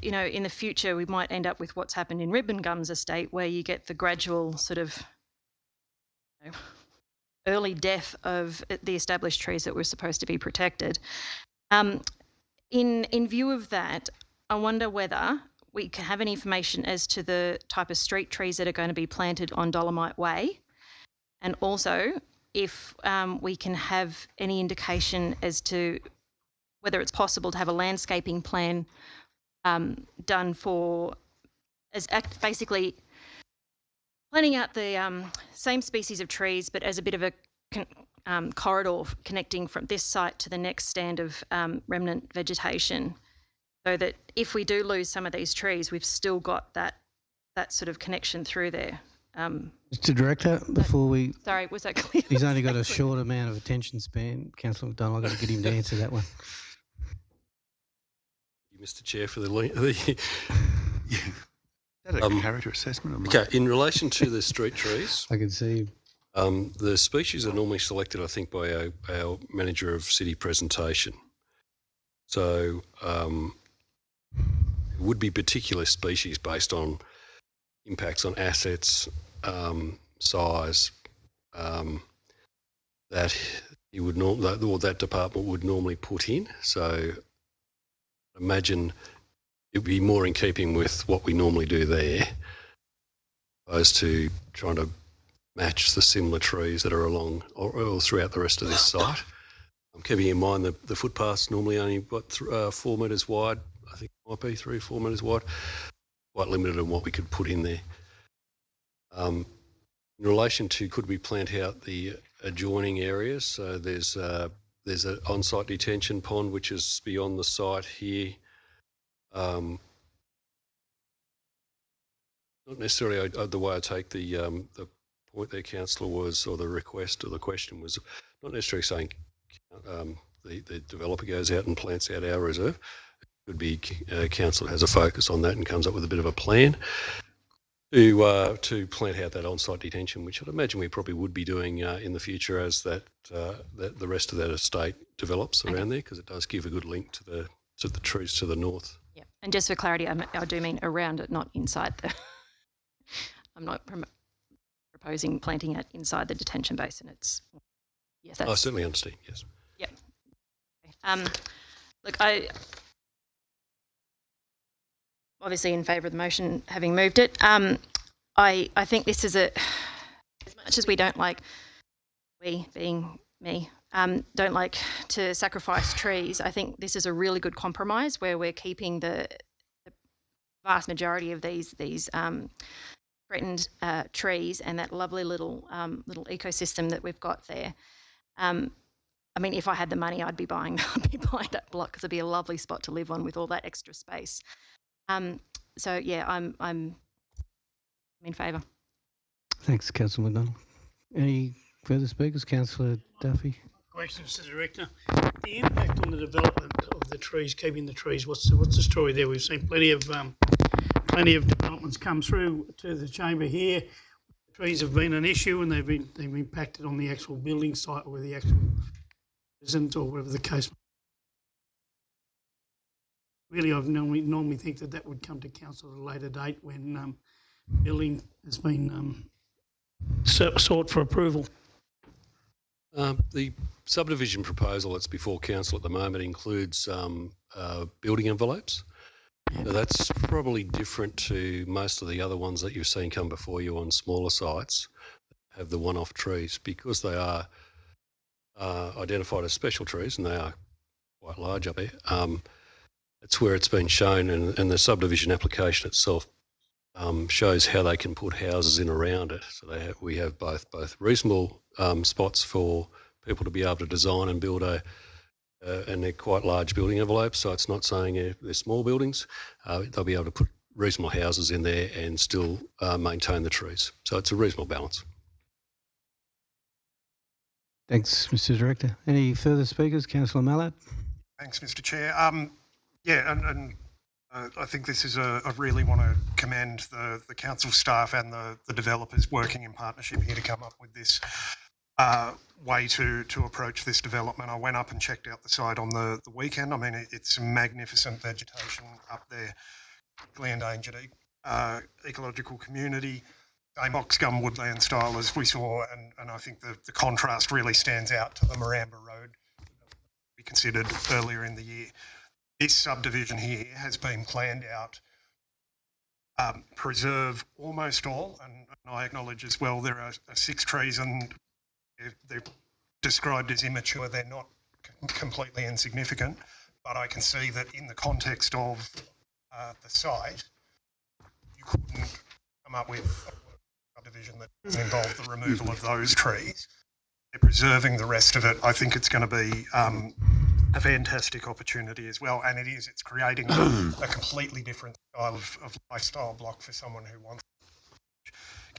in the future we might end up with what's happened in Ribbon Gums Estate, where you get the gradual sort of early death of the established trees that were supposed to be protected. In view of that, I wonder whether we can have any information as to the type of street trees that are going to be planted on Dolomite Way, and also if we can have any indication as to whether it's possible to have a landscaping plan done for basically planting out the same species of trees, but as a bit of a corridor connecting from this site to the next stand of remnant vegetation, so that if we do lose some of these trees, we've still got that sort of connection through there. Mr. Director, before we... Sorry, was that clear? He's only got a short amount of attention span. Councillor McDonald, I've got to get him to answer that one. Mr. Chair, for the Is that a character assessment? Or okay, in relation to the street trees, I can see the species are normally selected, I think, by our manager of city presentation. So it would be particular species based on impacts on assets, size, that you would that department would normally put in. So imagine it would be more in keeping with what we normally do there, opposed to trying to match the similar trees that are along or throughout the rest of this site. I'm keeping in mind the footpath's normally only 4 metres wide. I think it might be 3 or 4 metres wide. Quite limited on what we could put in there. In relation to could we plant out the adjoining areas, so there's an on-site detention pond which is beyond the site here. Not necessarily the way I take the point there, Councillor, was, or the request or the question was, not necessarily saying the developer goes out and plants out our reserve. It could be council has a focus on that and comes up with a bit of a plan to plant out that on-site detention, which I'd imagine we probably would be doing in the future as that the rest of that estate develops around there, because it does give a good link to the trees to the north. Yeah, and just for clarity, I do mean around it, not inside the. I'm not proposing planting it inside the detention basin. It's yes. I certainly understand. Yes. Yep. Okay. Look, I obviously in favour of the motion, having moved it. I think this is as much as we don't like, we being me, don't like to sacrifice trees. I think this is a really good compromise where we're keeping the vast majority of these threatened trees and that lovely little ecosystem that we've got there. I mean, if I had the money, I'd be buying that block because it'd be a lovely spot to live on with all that extra space. So yeah, I'm in favour. Thanks, Councillor McDonald. Any further speakers? Councillor Duffy. Question, Mr. Director. The impact on the development of the trees, keeping the trees. What's the story there? We've seen plenty of developments come through to the chamber here. Trees have been an issue, and they've impacted on the actual building site or the actual resident or whatever the case. Really, I normally think that would come to council at a later date when building has been sought for approval. The subdivision proposal that's before council at the moment includes building envelopes. So that's probably different to most of the other ones that you've seen come before you on smaller sites that have the one-off trees, because they are identified as special trees and they are quite large up there. That's where it's been shown, and the subdivision application itself shows how they can put houses in around it. So we have both reasonable spots for people to be able to design and build and they're quite large building envelopes. So it's not saying they're small buildings. They'll be able to put reasonable houses in there and still maintain the trees. So it's a reasonable balance. Thanks, Mr. Director. Any further speakers? Councillor Mallard. Thanks, Mr. Chair. Yeah, and I think this is I really want to commend the council staff and the developers working in partnership here to come up with this way to approach this development. I went up and checked out the site on the weekend. I mean, it's magnificent vegetation up there, endangered ecological community, same boxgum woodland style as we saw, and I think the contrast really stands out to the Maramba Road we considered earlier in the year. This subdivision here has been planned out, preserve almost all, and I acknowledge as well there are 6 trees and they're described as immature. They're not completely insignificant, but I can see that in the context of the site, you couldn't come up with a subdivision that doesn't involve the removal of those trees. They're preserving the rest of it. I think it's going to be a fantastic opportunity as well, and it is. It's creating a completely different style of lifestyle block for someone who wants.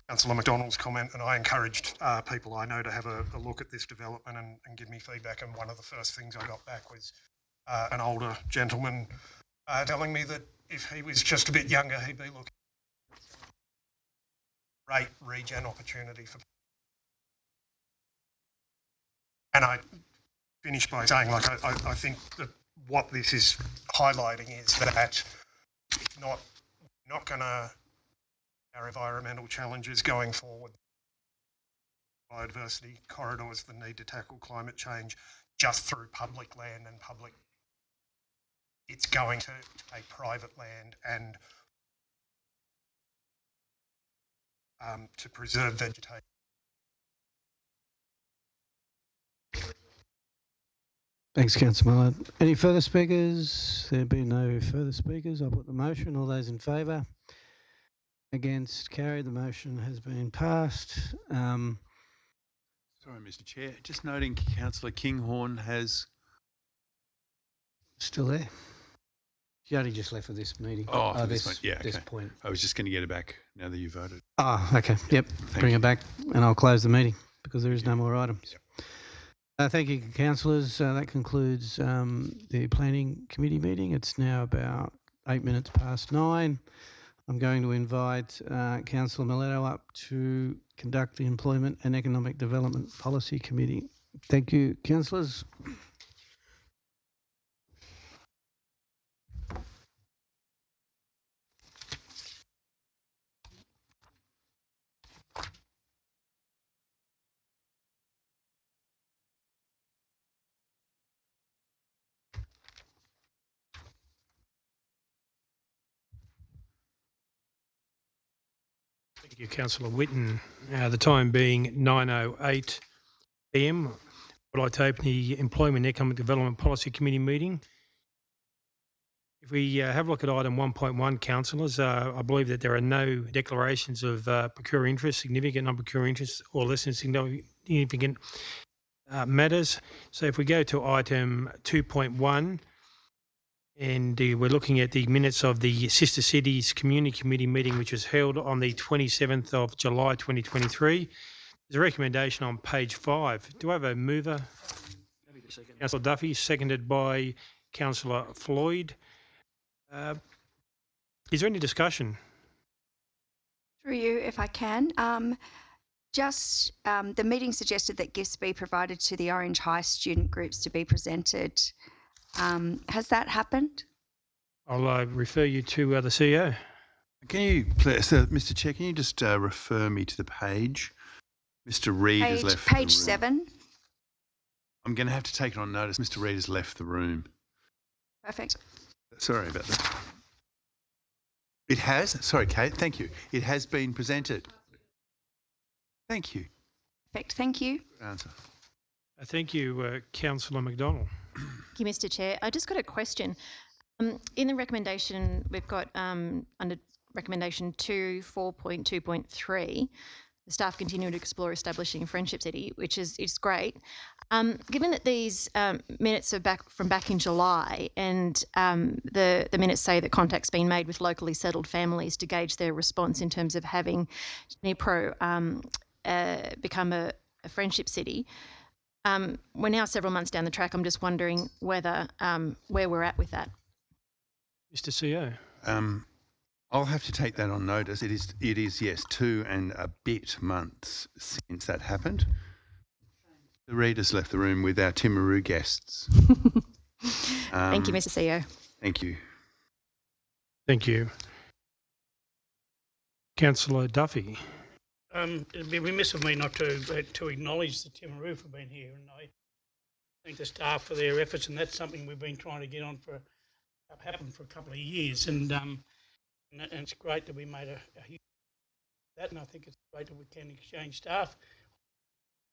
Councillor McDonald's comment, and I encouraged people I know to have a look at this development and give me feedback, and one of the first things I got back was an older gentleman telling me that if he was just a bit younger, he'd be looking at a great regen opportunity for. And I finish by saying, like, I think that what this is highlighting is that it's not going to our environmental challenges going forward, biodiversity corridors, the need to tackle climate change just through public land and public. It's going to take private land and to preserve vegetation. Thanks, Councillor Millard. Any further speakers? There be no further speakers. I'll put the motion. All those in favour? Against? Carried. The motion has been passed. Sorry, Mr. Chair. Just noting Councillor Kinghorn has... Still there? She only just left for this meeting. Oh, for this one. Yeah, okay. This point. I was just going to get it back now that you voted. Oh, okay. Yep. Bring it back and I'll close the meeting because there is no more items. Yep. Thank you, councillors. That concludes the Planning Committee meeting. It's now about 8 minutes past 9. I'm going to invite Councillor Miletto up to conduct the Employment and Economic Development Policy Committee. Thank you, councillors. Thank you, Councillor Whitten. The time being 9:08 p.m. I'd like to open the Employment and Economic Development Policy Committee meeting. If we have a look at item 1.1, councillors, I believe that there are no declarations of peculiar interest, significant non-peculiar interest, or less than significant matters. So if we go to item 2.1, and we're looking at the minutes of the Sister Cities Community Committee meeting, which was held on the 27th of July 2023. There's a recommendation on page 5. Do I have a mover? Councillor Duffy, seconded by Councillor Floyd. Is there any discussion? Through you, if I can. The meeting suggested that gifts be provided to the Orange High student groups to be presented. Has that happened? I'll refer you to the CEO. Can you, please, Mr. Chair, can you just refer me to the page? Mr. Reid has left the room. Page 7. I'm going to have to take it on notice. Mr. Reid has left the room. Perfect. Sorry about that. It has? Sorry, Kate. Thank you. It has been presented. Thank you. Perfect. Thank you. Good answer. Thank you, Councillor McDonald. Thank you, Mr. Chair. I just got a question. In the recommendation, we've got under recommendation 2, 4.2.3, the staff continue to explore establishing a friendship city, which is great. Given that these minutes are from back in July, and the minutes say that contact's been made with locally settled families to gauge their response in terms of having Dnipro become a friendship city, we're now several months down the track. I'm just wondering whether where we're at with that. Mr. CEO. I'll have to take that on notice. It is, yes, 2 and a bit months since that happened. The readers left the room with our Timaru guests. Thank you, Mr. CEO. Thank you. Thank you. Councillor Duffy. It'd be remiss of me not to acknowledge the Timaru for being here, and I thank the staff for their efforts, and that's something we've been trying to get on for a couple of years, and it's great that we made a huge that, and I think it's great that we can exchange staff.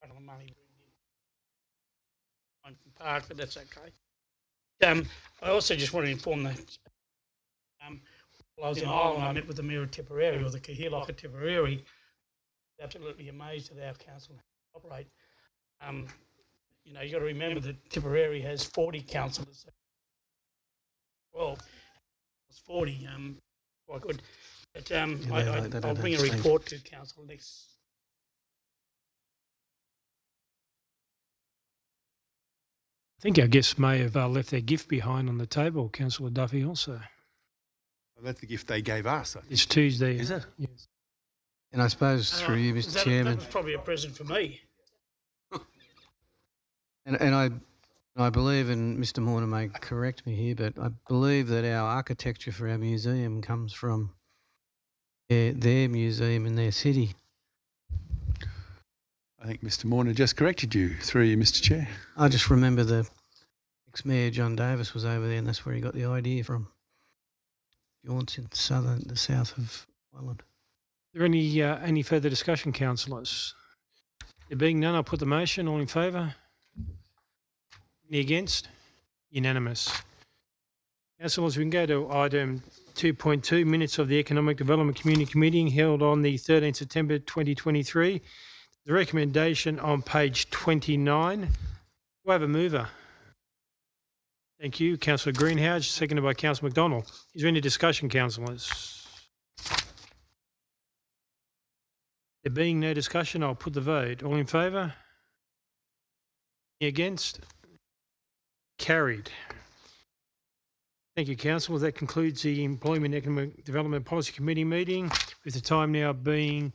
I don't know money from Park, but that's okay. I also just want to inform the While I was in Ireland, I met with the Mayor of Tipperary, or the Cahirlock of Tipperary. Absolutely amazed at our council operate. You know, you got to remember that Tipperary has 40 councillors. Well, it was 40. Quite good. But I'll bring a report to council next. I think our guests may have left their gift behind on the table, Councillor Duffy also. Well, that's the gift they gave us, I think. It's Tuesday. Is it? Yes. And I suppose through you, Mr. Chairman. That was probably a present for me. And I believe, and Mr. Morner may correct me here, but I believe that our architecture for our museum comes from their museum in their city. I think Mr. Morner just corrected you through you, Mr. Chair. I just remember the ex-mayor John Davis was over there, and that's where he got the idea from. Jaunts in the south of Ireland. Is there any further discussion, councillors? There being none, I'll put the motion. All in favour? Any against? Unanimous. Councillors, we can go to item 2.2, minutes of the Economic Development Community Committee held on the 13th September 2023. The recommendation on page 29. Do I have a mover? Thank you. Councillor Greenhouse, seconded by Councillor McDonald. Is there any discussion, councillors? There being no discussion, I'll put the vote. All in favour? Any against? Carried. Thank you, councillors. That concludes the Employment and Economic Development Policy Committee meeting, with the time now being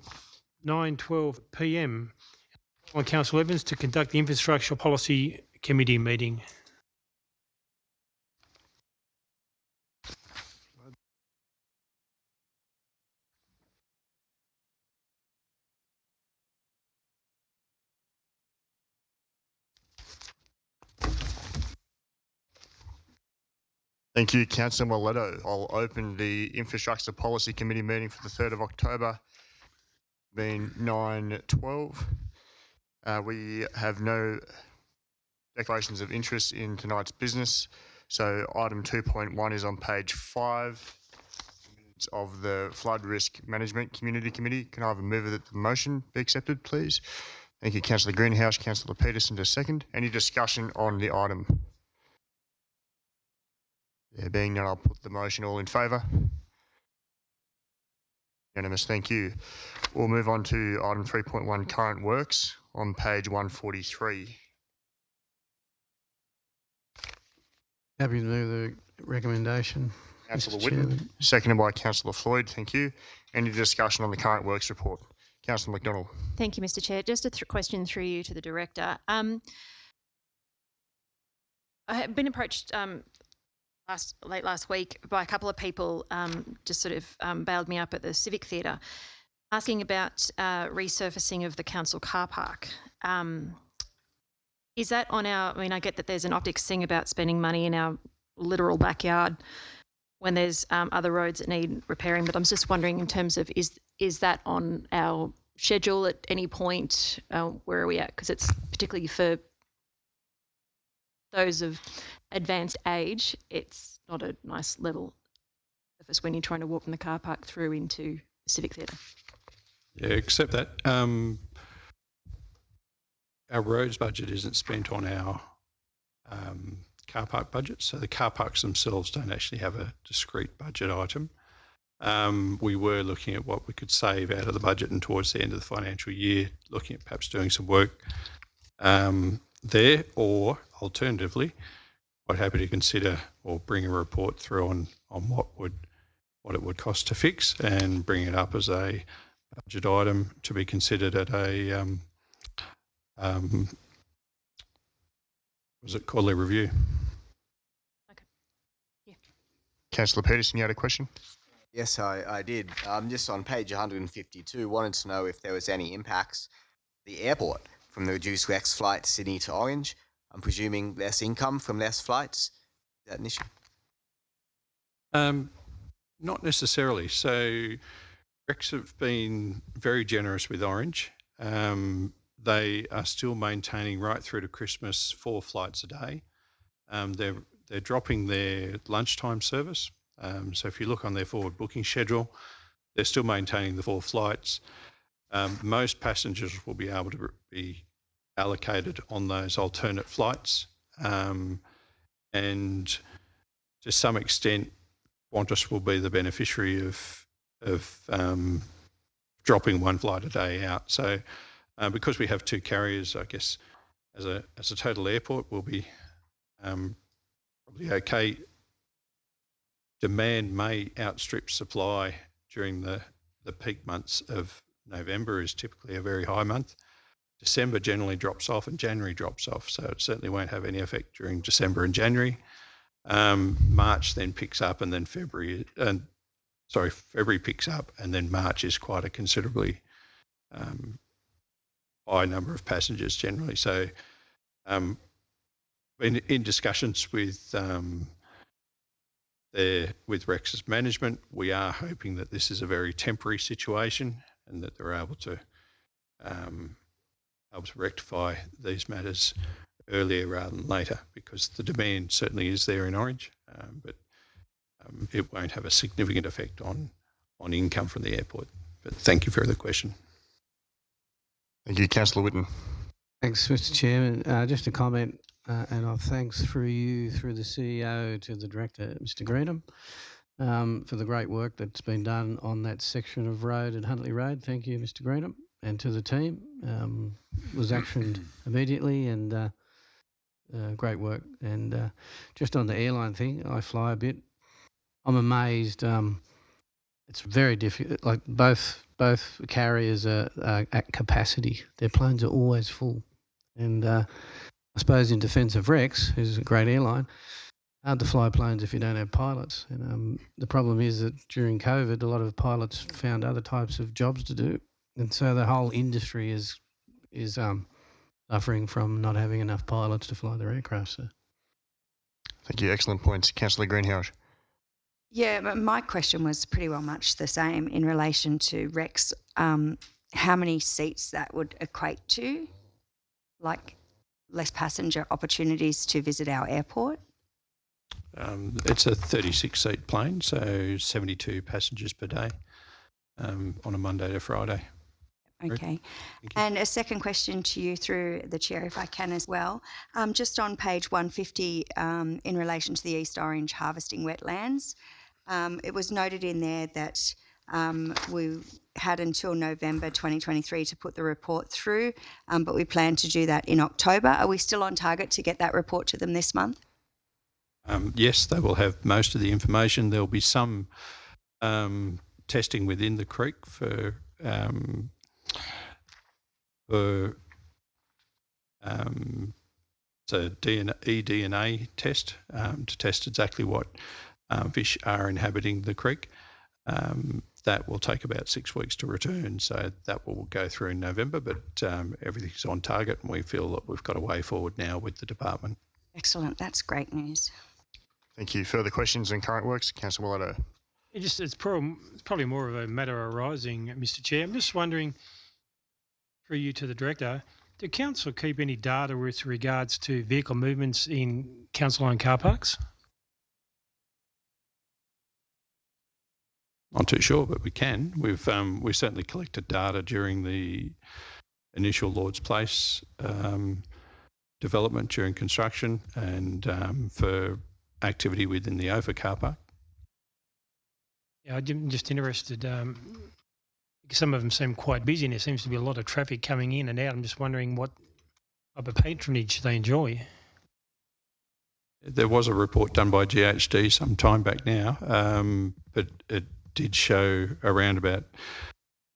9:12 p.m. on Councillor Evans to conduct the Infrastructure Policy Committee meeting. Thank you, Councillor Mileto. I'll open the Infrastructure Policy Committee meeting for the 3rd of October, being 9:12. We have no declarations of interest in tonight's business. So item 2.1 is on page 5 of the Flood Risk Management Community Committee. Can I have a mover that the motion be accepted, please? Thank you, Councillor Greenhouse. Councillor Peterson to second. Any discussion on the item? There being none, I'll put the motion. All in favour? Unanimous, thank you. We'll move on to item 3.1, current works, on page 143. Happy to move the recommendation. Councillor Mr. Whitten, Chairman. seconded by Councillor Floyd, thank you. Any discussion on the current works report? Councillor McDonald. Thank you, Mr. Chair. Just a question through you to the Director. I have been approached late last week by a couple of people, just sort of bailed me up at the Civic Theatre, asking about resurfacing of the council car park. Is that on our, I mean, I get that there's an optics thing about spending money in our literal backyard when there's other roads that need repairing, but I'm just wondering in terms of, is that on our schedule at any point? Where are we at? Because it's particularly for those of advanced age, it's not a nice level surface when you're trying to walk from the car park through into the Civic Theatre. Yeah, except that our roads budget isn't spent on our car park budget, so the car parks themselves don't actually have a discrete budget item. We were looking at what we could save out of the budget, and towards the end of the financial year, looking at perhaps doing some work there, or alternatively, quite happy to consider or bring a report through on what it would cost to fix, and bring it up as a budget item to be considered at a was it quarterly review? Okay. Yeah. Councillor Peterson, you had a question? Yes, I did. Just on page 152, wanted to know if there was any impacts the airport from the reduced Rex flight Sydney to Orange. I'm presuming less income from less flights. Is that an issue? Not necessarily. So Rex have been very generous with Orange. They are still maintaining right through to Christmas 4 flights a day. They're dropping their lunchtime service So if you look on their forward booking schedule, they're still maintaining the 4 flights. Most passengers will be able to be allocated on those alternate flights. And to some extent, Qantas will be the beneficiary of dropping 1 flight a day out. So because we have 2 carriers, I guess as a total airport, we'll be probably okay. Demand may outstrip supply during the peak months of November is typically a very high month. December generally drops off and January drops off, so it certainly won't have any effect during December and January. March then picks up, and then February picks up, and then March is quite a considerably high number of passengers generally. So in discussions with Rex's management, we are hoping that this is a very temporary situation and that they're able to rectify these matters earlier rather than later, because the demand certainly is there in Orange, but it won't have a significant effect on income from the airport. But thank you for the question. Thank you, Councillor Whitten. Thanks, Mr. Chairman. Just a comment, and I'll thanks through the CEO to the Director, Mr. Greenham, for the great work that's been done on that section of road at Huntley Road. Thank you, Mr. Greenham, and to the team. Was actioned immediately, and great work. And just on the airline thing, I fly a bit. I'm amazed. It's very difficult. Like both carriers are at capacity. Their planes are always full. And I suppose in defence of Rex, who's a great airline, hard to fly planes if you don't have pilots. And the problem is that during COVID, a lot of pilots found other types of jobs to do, and so the whole industry is suffering from not having enough pilots to fly their aircraft. So. Thank you. Excellent points. Councillor Greenhouse. Yeah, but my question was pretty well much the same in relation to Rex. How many seats that would equate to? Like less passenger opportunities to visit our airport? It's a 36-seat plane, so 72 passengers per day on a Monday to Friday. Okay. And a second question to you through the chair, if I can as well. Just on page 150, in relation to the East Orange harvesting wetlands, it was noted in there that we had until November 2023 to put the report through, but we plan to do that in October. Are we still on target to get that report to them this month? Yes, they will have most of the information. There'll be some testing within the creek for it's a eDNA test to test exactly what fish are inhabiting the creek. That will take about 6 weeks to return, so that will go through in November, but everything's on target and we feel that we've got a way forward now with the department. Excellent, that's great news. Thank you. Further questions on current works? Councillor Willotto. It's probably more of a matter arising, Mr. Chair. I'm just wondering, through you to the Director, do Council keep any data with regards to vehicle movements in council-owned car parks? Not too sure, but we can. We've certainly collected data during the initial Lord's Place development during construction and for activity within the OFA car park. Yeah, I'm just interested. Because some of them seem quite busy and there seems to be a lot of traffic coming in and out. I'm just wondering what type of patronage they enjoy. There was a report done by GHD some time back now, but it did show around about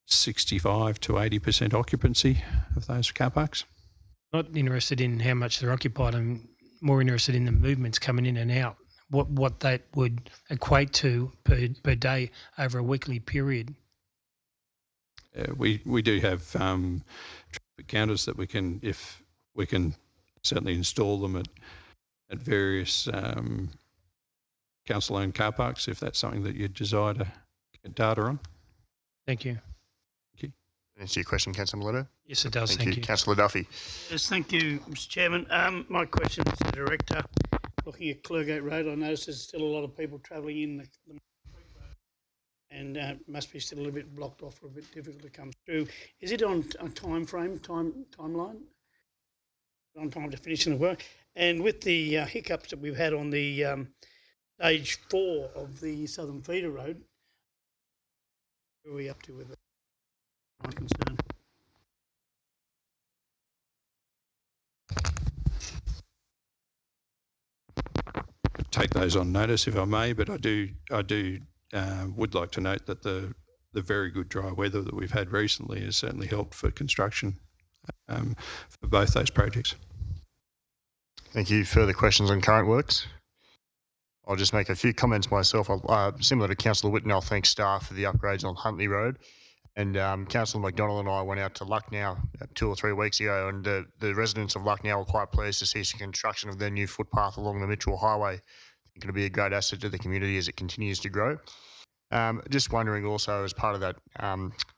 65 to 80% occupancy of those car parks. Not interested in how much they're occupied. I'm more interested in the movements coming in and out. What that would equate to per day over a weekly period. We do have traffic counters that we can certainly install them at various council-owned car parks if that's something that you desire to get data on. Thank you. Thank you. Answer your question, Councillor Mileto? Yes, it does. Thank you. Councillor Duffy. Yes, thank you, Mr. Chairman. My question is to the Director. looking at Clergate Road, I noticed there's still a lot of people travelling in the and must be still a little bit blocked off or a bit difficult to come through. Is it on a timeline? On time to finishing the work? And with the hiccups that we've had on the stage 4 of the Southern Feeder Road, where are we up to with it? I'm concerned. Take those on notice if I may, but I would like to note that the very good dry weather that we've had recently has certainly helped for construction for both those projects. Thank you. Further questions on current works? I'll just make a few comments myself. Similar to Councillor Whitten, I'll thank staff for the upgrades on Huntley Road. And Councillor McDonald and I went out to Lucknow 2 or 3 weeks ago, and the residents of Lucknow were quite pleased to see some construction of their new footpath along the Mitchell Highway. I think it'll be a great asset to the community as it continues to grow. Just wondering also, as part of that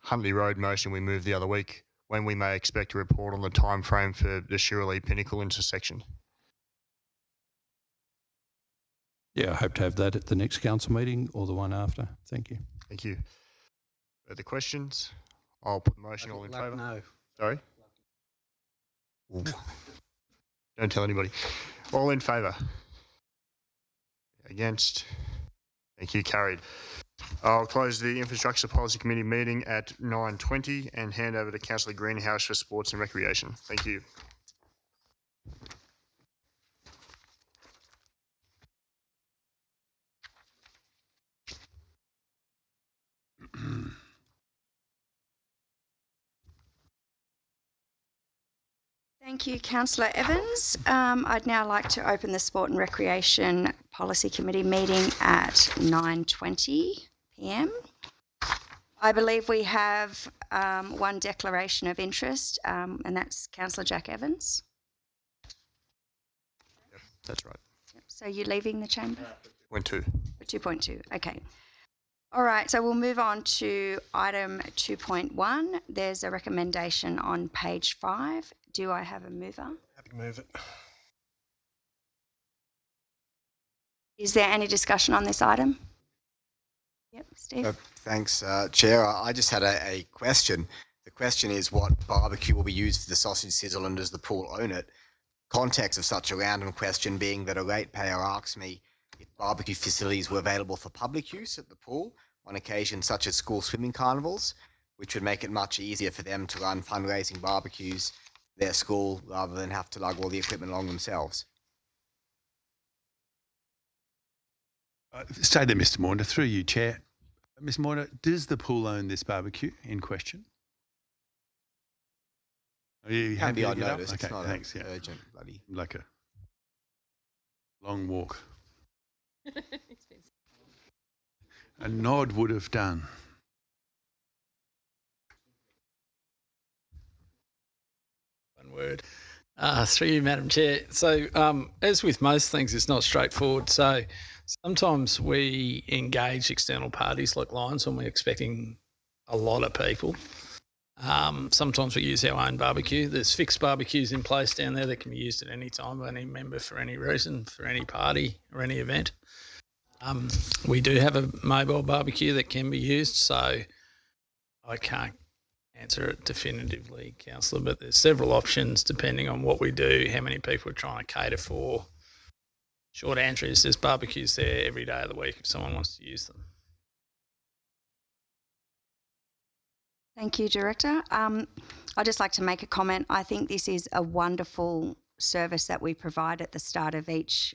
Huntley Road motion we moved the other week, when we may expect a report on the time frame for the Shirley Pinnacle intersection. Yeah, I hope to have that at the next council meeting or the one after. Thank you. Thank you. Further questions? I'll put the motion. All in favour? No. Sorry? Don't tell anybody. All in favour? Against? Thank you. Carried. I'll close the Infrastructure Policy Committee meeting at 9:20 and hand over to Councillor Greenhouse for Sports and Recreation. Thank you. Thank you, Councillor Evans. I'd now like to open the Sport and Recreation Policy Committee meeting at 9:20 p.m. I believe we have one declaration of interest, and that's Councillor Jack Evans. Yep, that's right. Yep. So you're leaving the chamber? 2.2. 2.2, okay. All right, so we'll move on to item 2.1. There's a recommendation on page 5. Do I have a mover? Happy to move it. Is there any discussion on this item? Yep, Steve. Thanks, Chair. I just had a question. The question is, what barbecue will be used for the sausage sizzle and does the pool own it? Context of such a random question being that a ratepayer asked me if barbecue facilities were available for public use at the pool on occasions such as school swimming carnivals, which would make it much easier for them to run fundraising barbecues for their school rather than have to lug all the equipment along themselves. Stay there, Mr. Morner. Through you, Chair. Ms. Morner, does the pool own this barbecue in question? Are you happy Can be to on get notice. up? Okay, It's not thanks. an Yeah. urgent bloody. Like a long walk. A nod would have done. One word. Through you, Madam Chair. So as with most things, it's not straightforward. So sometimes we engage external parties like Lions when we're expecting a lot of people. Sometimes we use our own barbecue. There's fixed barbecues in place down there that can be used at any time by any member for any reason, for any party or any event. We do have a mobile barbecue that can be used, so I can't answer it definitively, Councillor, but there's several options depending on what we do, how many people we're trying to cater for. Short answer is there's barbecues there every day of the week if someone wants to use them. Thank you, Director. I'd just like to make a comment. I think this is a wonderful service that we provide at the start of each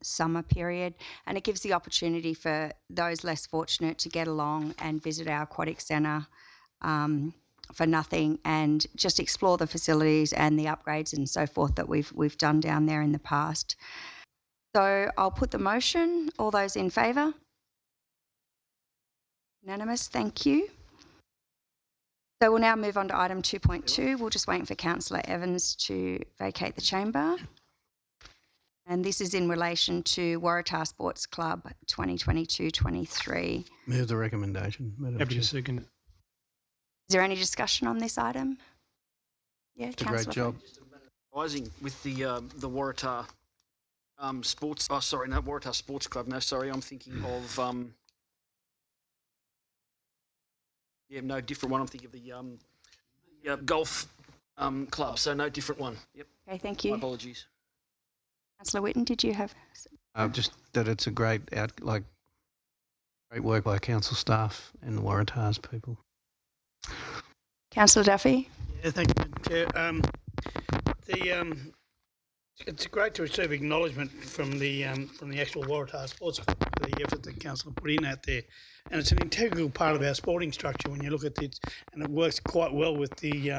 summer period, and it gives the opportunity for those less fortunate to get along and visit our aquatic centre for nothing and just explore the facilities and the upgrades and so forth that we've done down there in the past. So I'll put the motion. All those in favour? Unanimous, thank you. So we'll now move on to item 2.2. We're just waiting for Councillor Evans to vacate the chamber. And this is in relation to Waratah Sports Club 2022-23. Move the recommendation, Madam Happy Chair. to second it. Is there any discussion on this item? Yeah, It's a great job. Advising with the Waratah Sports. Oh, sorry, no, Waratah Sports Club. No, sorry, I'm thinking of no, different one. I'm thinking of the golf club. So no, different one. Yep. Okay, thank My you. apologies. Councillor Whitten, did you have? Just that it's a great great work by council staff and the Waratahs people. Councillor Duffy? Yeah, thank you, Chair. It's great to receive acknowledgement from the actual Waratah Sports Club for the effort that council put in out there, and it's an integral part of our sporting structure when you look at it, and it works quite well with the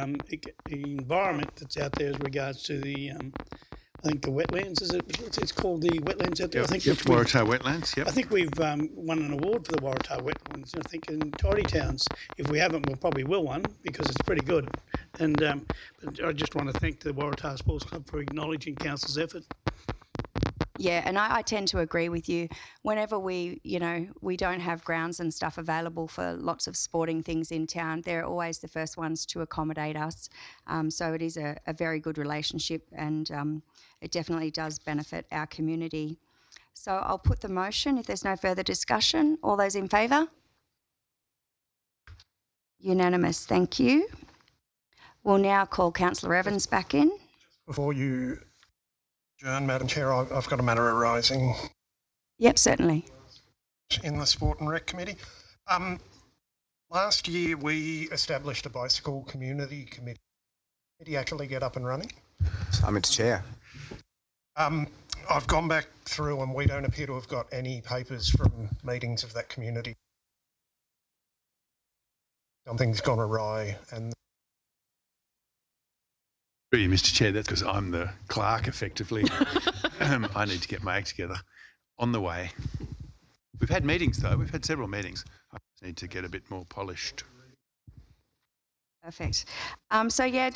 environment that's out there as regards to the I think the wetlands, is it? It's called the wetlands out there. Yep, I think Waratah wetlands. Yep. I think we've won an award for the Waratah wetlands. I think in tidy towns. If we haven't, we'll probably will one because it's pretty good. And but I just want to thank the Waratah Sports Club for acknowledging council's effort. Yeah, and I tend to agree with you. Whenever we don't have grounds and stuff available for lots of sporting things in town, they're always the first ones to accommodate us. So it is a very good relationship, and it definitely does benefit our community. So I'll put the motion if there's no further discussion. All those in favour? Unanimous, thank you. We'll now call Councillor Evans back in. Before you adjourn, Madam Chair, I've got a matter arising. Yep, certainly. In the Sport and Rec Committee. Last year we established a bicycle community committee. Did he actually get up and running? I'm its chair. I've gone back through and we don't appear to have got any papers from meetings of that community. Something's gone awry and Really, Mr. Chair, that's because I'm the clerk, effectively. I need to get my act together. On the way. We've had meetings, though. We've had several meetings. I just need to get a bit more polished. Perfect. So yeah,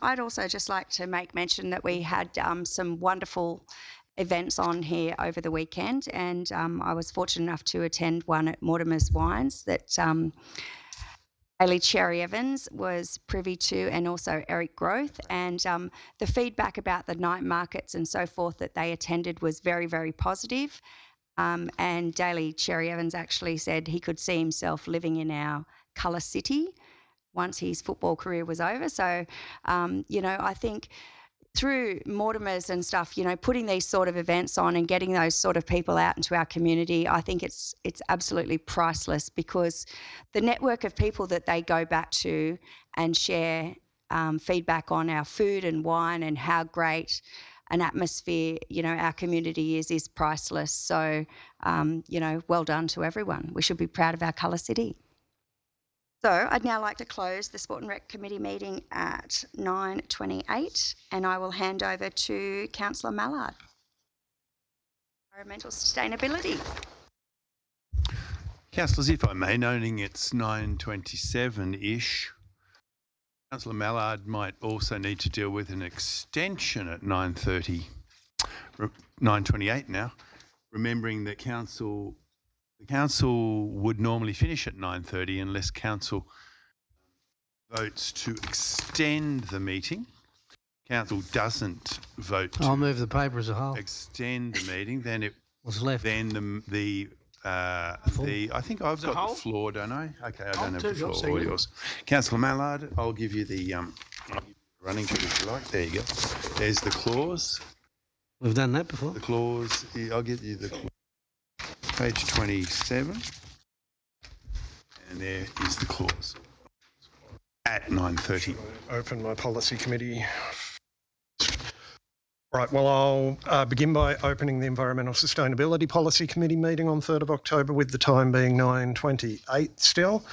I'd also just like to make mention that we had some wonderful events on here over the weekend, and I was fortunate enough to attend one at Mortimer's Wines that Hayley Cherry Evans was privy to, and also Eric Growth, and the feedback about the night markets and so forth that they attended was very, very positive. And Daly Cherry Evans actually said he could see himself living in our colour city once his football career was over. So, I think through Mortimer's and stuff, putting these sort of events on and getting those sort of people out into our community, I think it's absolutely priceless, because the network of people that they go back to and share feedback on our food and wine and how great an atmosphere, our community is priceless. So, well done to everyone. We should be proud of our colour city. So I'd now like to close the Sport and Rec Committee meeting at 9:28, and I will hand over to Councillor Mallard. Environmental sustainability. Councillors, if I may, noting it's 9:27-ish, Councillor Mallard might also need to deal with an extension at 9:28 now, remembering that the council would normally finish at 9:30 unless council votes to extend the meeting. Council doesn't vote to I'll move the paper as a whole. extend the meeting, then it was left. Then I think I've got the floor, don't I? Okay, I don't have the floor. All yours. Councillor Mallard, I'll give you the running to it if you like. There you go. There's the clause. We've done that before. The clause. I'll give you the clause. Page 27, and there is the clause at 9:30. Open my policy committee. Right, well, I'll begin by opening the Environmental Sustainability Policy Committee meeting on 3rd of October, with the time being 9:28 still.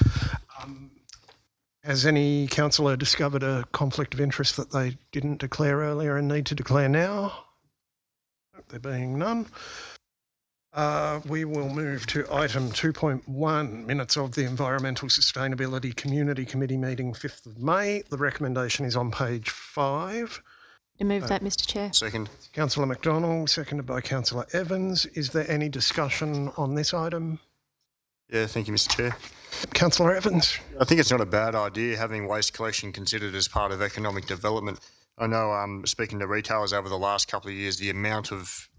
Has any councillor discovered a conflict of interest that they didn't declare earlier and need to declare now? There being none. We will move to item 2.1, minutes of the Environmental Sustainability Community Committee meeting 5th of May. The recommendation is on page 5. To move that, Mr. Chair. Second. Councillor McDonald, seconded by Councillor Evans. Is there any discussion on this item? Yeah, thank you, Mr. Chair. Councillor Evans. I think it's not a bad idea having waste collection considered as part of economic development. I know, speaking to retailers over the last couple of years, the amount of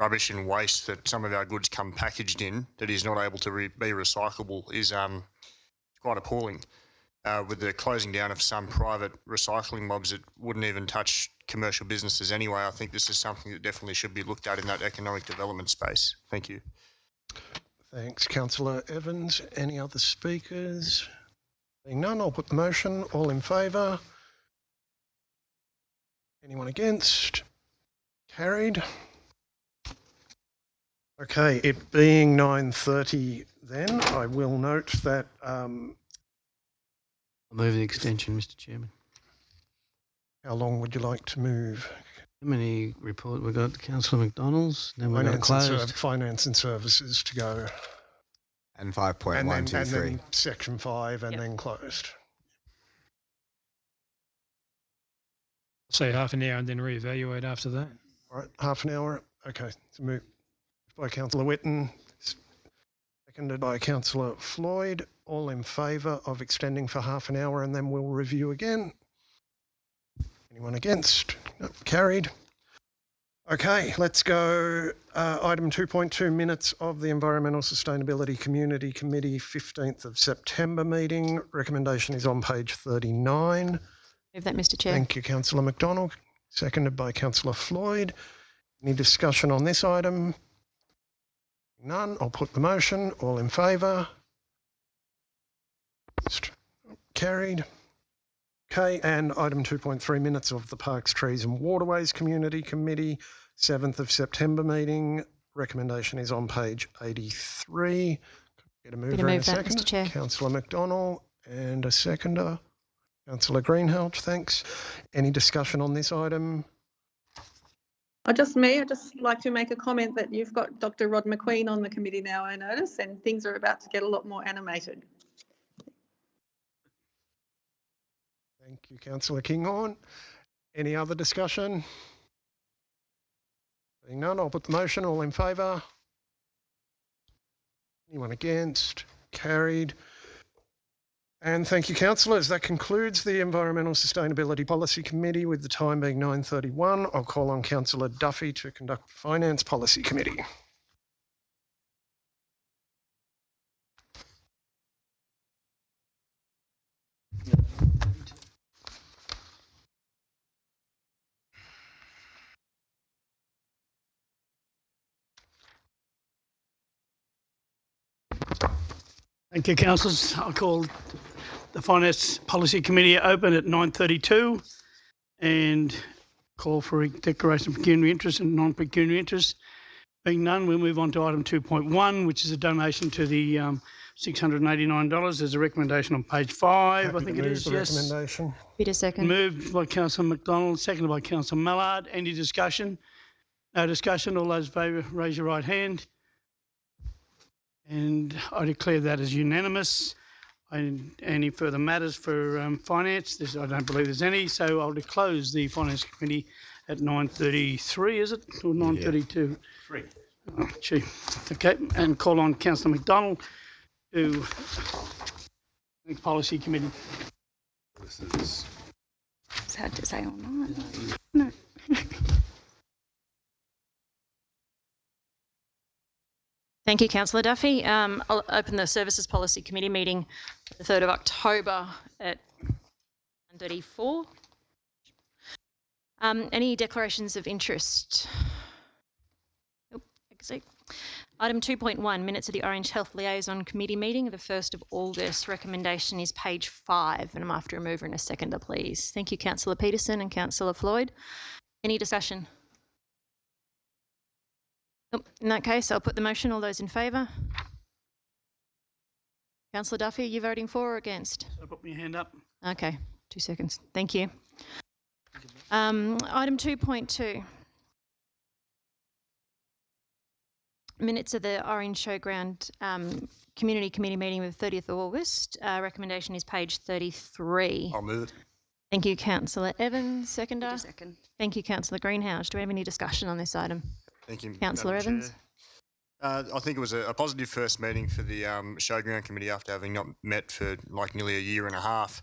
rubbish and waste that some of our goods come packaged in that is not able to be recyclable is quite appalling. With the closing down of some private recycling mobs that wouldn't even touch commercial businesses anyway, I think this is something that definitely should be looked at in that economic development space. Thank you. Thanks, Councillor Evans. Any other speakers? Being none, I'll put the motion. All in favour? Anyone against? Carried. Okay, it being 9:30 then, I will note that... I'll move the extension, Mr Chairman. How long would you like to move? How many report? We've got Councillor McDonald's, then we've got closed. Finance and services to go. And 5.123. And then section 5 and then closed. Say half an hour and then reevaluate after that. All right, half an hour. Okay, so moved by Councillor Whitten, seconded by Councillor Floyd. All in favour of extending for half an hour and then we'll review again. Anyone against? No, carried. Okay, let's go. Item 2.2, minutes of the Environmental Sustainability Community Committee 15th of September meeting. Recommendation is on page 39. Move that, Mr Chair. Thank you, Councillor McDonald. Seconded by Councillor Floyd. Any discussion on this item? None. I'll put the motion. All in favour? Carried. Okay, and item 2.3, minutes of the Parks, Trees and Waterways Community Committee, 7th of September meeting. Recommendation is on page 83. Get a mover and a seconder. Mr Chair. Councillor McDonald and a seconder. Councillor Greenhalgh, thanks. Any discussion on this item? I'd just like to make a comment that you've got Dr. Rod McQueen on the committee now, I notice, and things are about to get a lot more animated. Thank you, Councillor Kinghorn. Any other discussion? Being none, I'll put the motion. All in favour? Anyone against? Carried. And thank you, councillors. That concludes the Environmental Sustainability Policy Committee with the time being 9:31. I'll call on Councillor Duffy to conduct the Finance Policy Committee. Thank you, councillors. I call the Finance Policy Committee open at 9:32 and call for a declaration of pecuniary interest and non-pecuniary interest. Being none, we'll move on to item 2.1, which is a donation to the $689. There's a recommendation on page 5, Happy I think to it move is, the yes. recommendation. Peter, second. Moved by Councillor McDonald, seconded by Councillor Mallard. Any discussion? No discussion. All those in favour, raise your right hand. And I declare that as unanimous. Any further matters for finance? I don't believe there's any, so I'll close the Finance Committee at 9:33, is it? Or 9:32? 3. Oh, gee. Okay, and call on Councillor McDonald to the Policy Committee. It's hard to say all night. No. Thank you, Councillor Duffy. I'll open the Services Policy Committee meeting the 3rd of October at 9:34. Any declarations of interest? Nope. Exit. Item 2.1, minutes of the Orange Health Liaison Committee meeting of the 1st of August. Recommendation is page 5, and I'm after a mover and a seconder, please. Thank you, Councillor Peterson and Councillor Floyd. Any discussion? Nope. In that case, I'll put the motion. All those in favour? Councillor Duffy, are you voting for or against? So put my hand up. Okay, 2 seconds. Thank you. Item 2.2. Minutes of the Orange Showground Community Committee meeting of the 30th of August. Recommendation is page 33. I'll move it. Thank you, Councillor Evans. Seconder. Second. Thank you, Councillor Greenhalgh. Do we have any discussion on this item? Thank you, Councillor Madam Evans. Chair. I think it was a positive first meeting for the Showground Committee after having not met for like nearly a year and a half.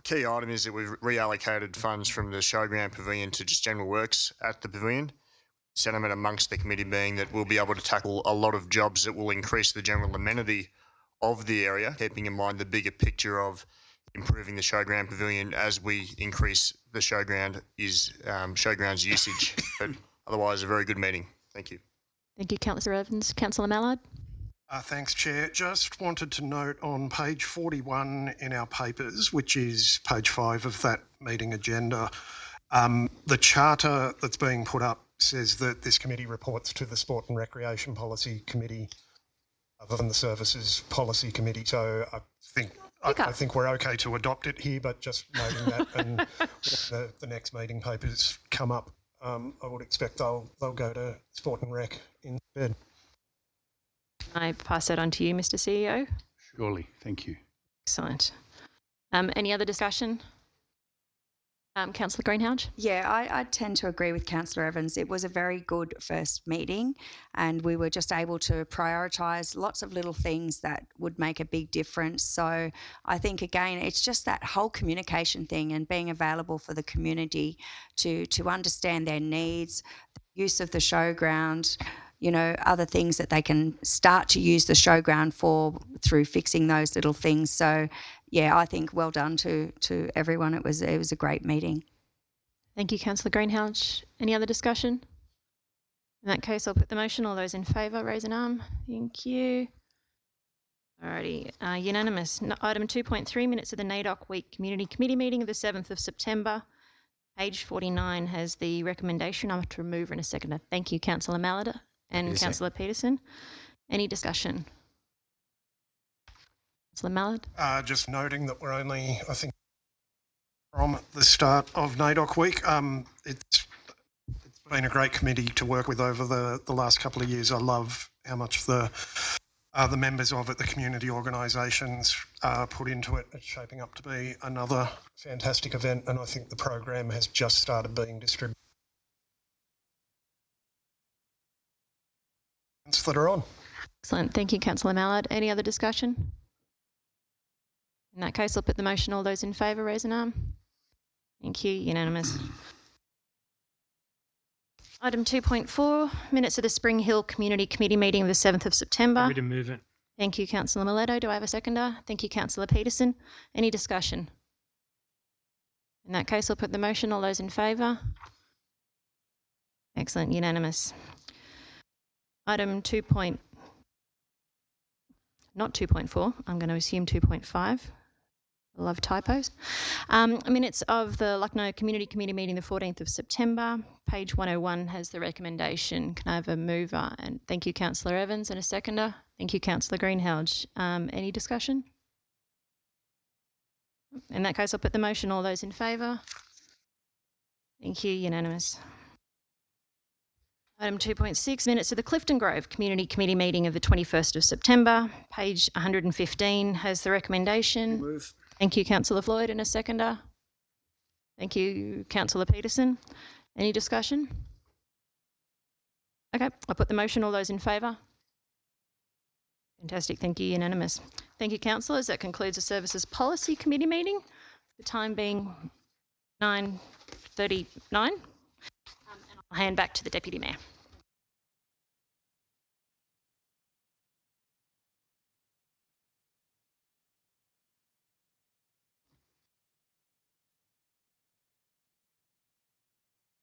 Key item is that we've reallocated funds from the Showground Pavilion to just general works at the Pavilion. sentiment amongst the committee being that we'll be able to tackle a lot of jobs that will increase the general amenity of the area, keeping in mind the bigger picture of improving the showground pavilion as we increase the showground's usage. But otherwise, a very good meeting. Thank you. Thank you, Councillor Evans. Councillor Mallard? Thanks, Chair. Just wanted to note on page 41 in our papers, which is page 5 of that meeting agenda, the charter that's being put up says that this committee reports to the Sport and Recreation Policy Committee other than the Services Policy Committee. So I think we're okay to adopt it here, but just noting that, and when the next meeting papers come up, I would expect they'll go to Sport and Rec instead. I pass that on to you, Mr. CEO. Surely, thank you. Excellent. Any other discussion? Councillor Greenhalgh? Yeah, I tend to agree with Councillor Evans. It was a very good first meeting and we were just able to prioritise lots of little things that would make a big difference. So I think, again, it's just that whole communication thing and being available for the community to understand their needs, the use of the showground, you know, other things that they can start to use the showground for through fixing those little things. So, yeah, I think well done to everyone. It was a great meeting. Thank you, Councillor Greenhalgh. Any other discussion? In that case, I'll put the motion. All those in favour, raise an arm. Thank you. Alrighty, unanimous. Item 2.3, minutes of the NAIDOC Week Community Committee meeting of the 7th of September. Page 49 has the recommendation. I'll have to remove in a second. Thank you, Councillor Mallard and Councillor Peterson. Any discussion? Councillor Mallard? Just noting that we're only, I think, from the start of NAIDOC Week. It's been a great committee to work with over the last couple of years. I love how much the members of it, the community organisations, put into it. It's shaping up to be another fantastic event, and I think the program has just started being distributed. That are on. Excellent. Thank you, Councillor Mallard. Any other discussion? In that case, I'll put the motion. All those in favour, raise an arm. Thank you. Unanimous. Item 2.4, minutes of the Spring Hill Community Committee meeting of the 7th of September. Happy to move it. Thank you, Councillor Mileto. Do I have a seconder? Thank you, Councillor Peterson. Any discussion? In that case, I'll put the motion. All those in favour? Excellent. Unanimous. Item not 2.4, I'm going to assume 2.5. I love typos. Minutes of the Lucknow Community Committee meeting the 14th of September. Page 101 has the recommendation. Can I have a mover? And thank you, Councillor Evans, and a seconder. Thank you, Councillor Greenhalgh. Any discussion? In that case, I'll put the motion. All those in favour? Thank you. Unanimous. Item 2.6, minutes of the Clifton Grove Community Committee meeting of the 21st of September. Page 115 has the recommendation. Move. Thank you, Councillor Floyd, and a seconder. Thank you, Councillor Peterson. Any discussion? Okay, I'll put the motion. All those in favour? Fantastic. Thank you. Unanimous. Thank you, councillors. That concludes the Services Policy Committee meeting. The time being 9:39. I'll hand back to the Deputy Mayor.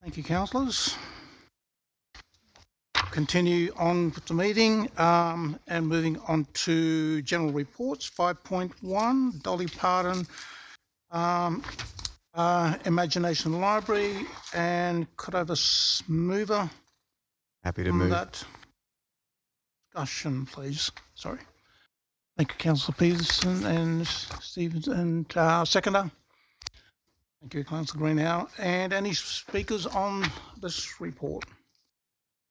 Thank you, councillors. Continue on with the meeting and moving on to general reports. 5.1, Dolly Pardon, Imagination Library, and could I have a mover? Happy to move that discussion, please. Sorry. Thank you, Councillor Peterson and Stevens, and seconder. Thank you, Councillor Greenhalgh. And any speakers on this report?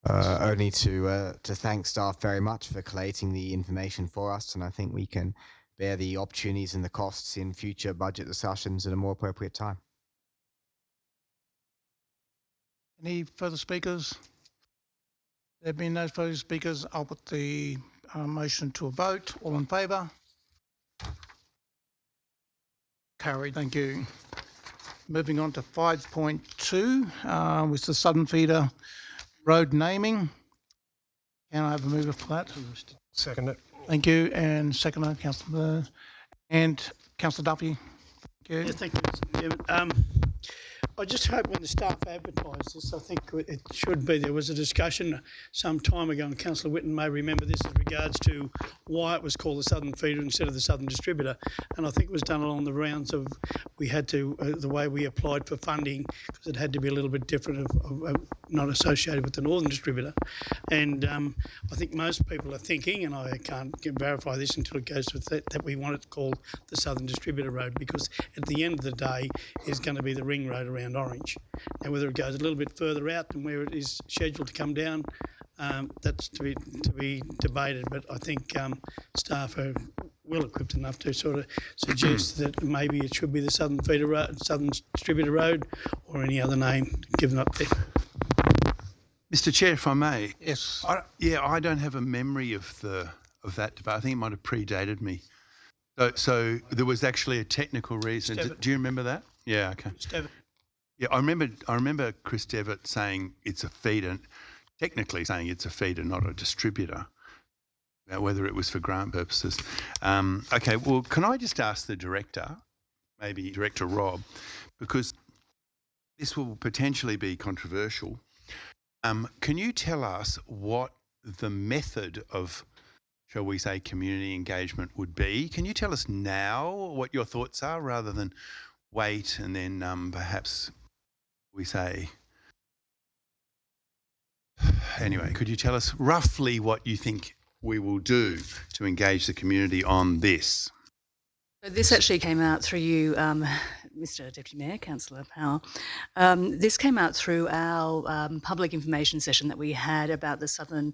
Only to thank staff very much for collating the information for us, and I think we can bear the opportunities and the costs in future budget discussions at a more appropriate time. Any further speakers? There being no further speakers, I'll put the motion to a vote. All in favour? Carried, thank you. Moving on to 5.2, with the Southern Feeder Road naming. Can I have a mover for that? Second it. Thank you. And second, Councillor and Councillor Duffy. Thank you. Yeah, thank you, Mr. Chairman. I just hope when the staff advertise this, I think it should be. There was a discussion some time ago, and Councillor Whitten may remember this as regards to why it was called the Southern Feeder instead of the Southern Distributor. And I think it was done along the rounds of we had to, the way we applied for funding, because it had to be a little bit different, of not associated with the Northern Distributor. And I think most people are thinking, and I can't verify this until it goes with that we want it called the Southern Distributor Road, because at the end of the day, it's going to be the ring road around Orange. Now, whether it goes a little bit further out than where it is scheduled to come down, that's to be debated. But I think staff are well equipped enough to sort of suggest that maybe it should be the Southern Feeder Road, Southern Distributor Road, or any other name given up there. Mr. Chair, if I may. Yes. I don't have a memory of that debate. I think it might have predated me. So there was actually a technical reason. Do you remember that? Yeah. Okay. Yeah, I remember Chris Devitt saying it's a feeder, technically saying it's a feeder, not a distributor. Now, whether it was for grant purposes. Okay, well, can I just ask the director, maybe Director Rob, because this will potentially be controversial. Can you tell us what the method of, shall we say, community engagement would be? Can you tell us now what your thoughts are rather than wait and then perhaps we say, anyway, could you tell us roughly what you think we will do to engage the community on this? So this actually came out through you, Mr. Deputy Mayor, Councillor Powell. This came out through our public information session that we had about the Southern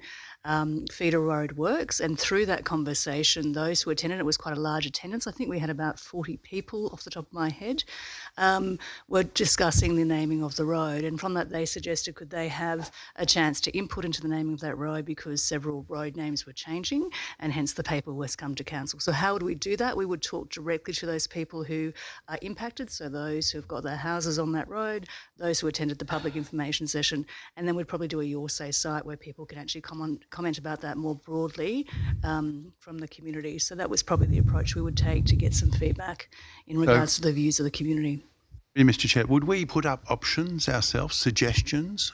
Feeder Road works, and through that conversation, those who attended, it was quite a large attendance. I think we had about 40 people off the top of my head, were discussing the naming of the road, and from that they suggested could they have a chance to input into the naming of that road, because several road names were changing and hence the paper was come to council. So how would we do that? We would talk directly to those people who are impacted, so those who've got their houses on that road, those who attended the public information session, and then we'd probably do a Your Say site where people can actually comment about that more broadly from the community. So that was probably the approach we would take to get some feedback in regards to the views of the community. Mr. Chair, would we put up options ourselves, suggestions?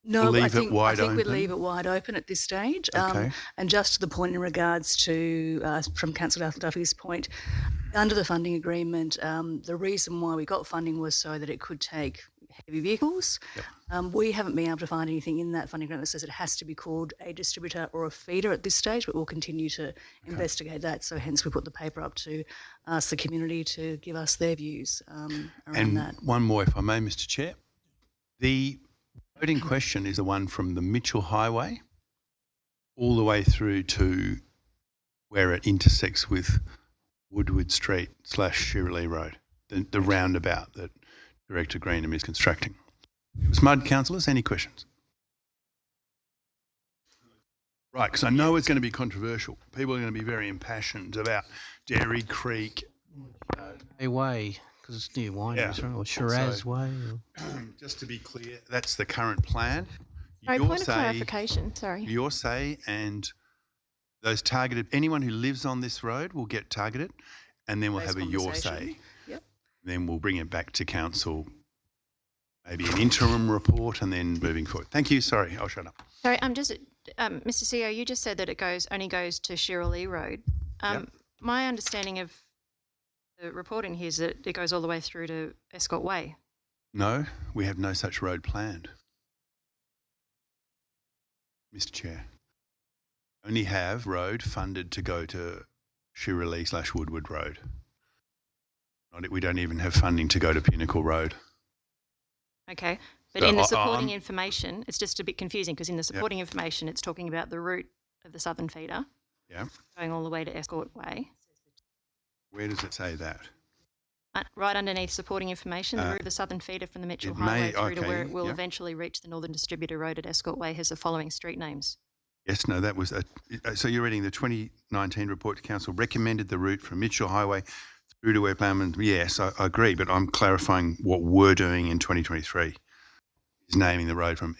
No, I think we'd leave it wide open at this stage. Okay. And just to the point in regards to, from Councillor Duffy's point, under the funding agreement, the reason why we got funding was so that it could take heavy vehicles. Yep. We haven't been able to find anything in that funding agreement that says it has to be called a distributor or a feeder at this stage, but we'll continue to investigate that. So hence we put the paper up to ask the community to give us their views around that. One more, if I may, Mr. Chair. The road in question is the one from the Mitchell Highway all the way through to where it intersects with Woodward Street / Shirley Road, the roundabout that Director Greenham is constructing. SMUD councillors, any questions? Right, because I know it's going to be controversial. People are going to be very impassioned about Dairy Creek. A way, because it's near Wineries, right? Or Shiraz Way. Just to be clear, that's the current plan. Sorry, point of clarification, sorry. Your say, and those targeted, anyone who lives on this road will get targeted, and then we'll have a your say. Yep. Then we'll bring it back to council, maybe an interim report, and then moving forward. Thank you. Sorry, I'll shut up. Sorry, I'm just, Mr. CEO, you just said that it only goes to Shirley Road. Yep. My understanding of the report in here is that it goes all the way through to Escort Way. No, we have no such road planned, Mr. Chair. Only have road funded to go to Shirley / Woodward Road. We don't even have funding to go to Pinnacle Road. Okay, but So in the supporting information, it's just a bit confusing because in the supporting information, it's talking about the route of the Southern Feeder going all the way to Escort Way. Where does it say that? Right underneath supporting information, the route of the Southern Feeder from the Mitchell Highway through to where it will eventually reach the Northern Distributor Road at Escort Way has the following street names. Yes, no, that was so you're reading the 2019 report to council recommended the route from Mitchell Highway through to where Plowman. Yes, I agree, but I'm clarifying what we're doing in 2023. is naming the road from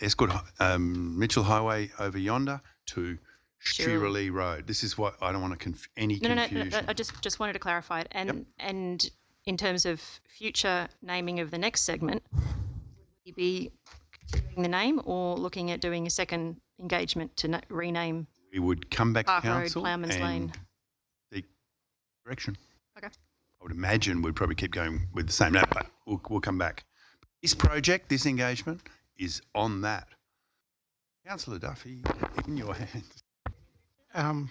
Mitchell Highway over yonder to Shirley Road. This is what I don't want to any confusion. No. I just wanted to clarify it. And in terms of future naming of the next segment, will you be doing the name or looking at doing a second engagement to rename? We would come back Park to council Road, Ploughman's Lane. seek direction. Okay. I would imagine we'd probably keep going with the same name, but we'll come back. This project, this engagement, is on that. Councillor Duffy, in your hands. I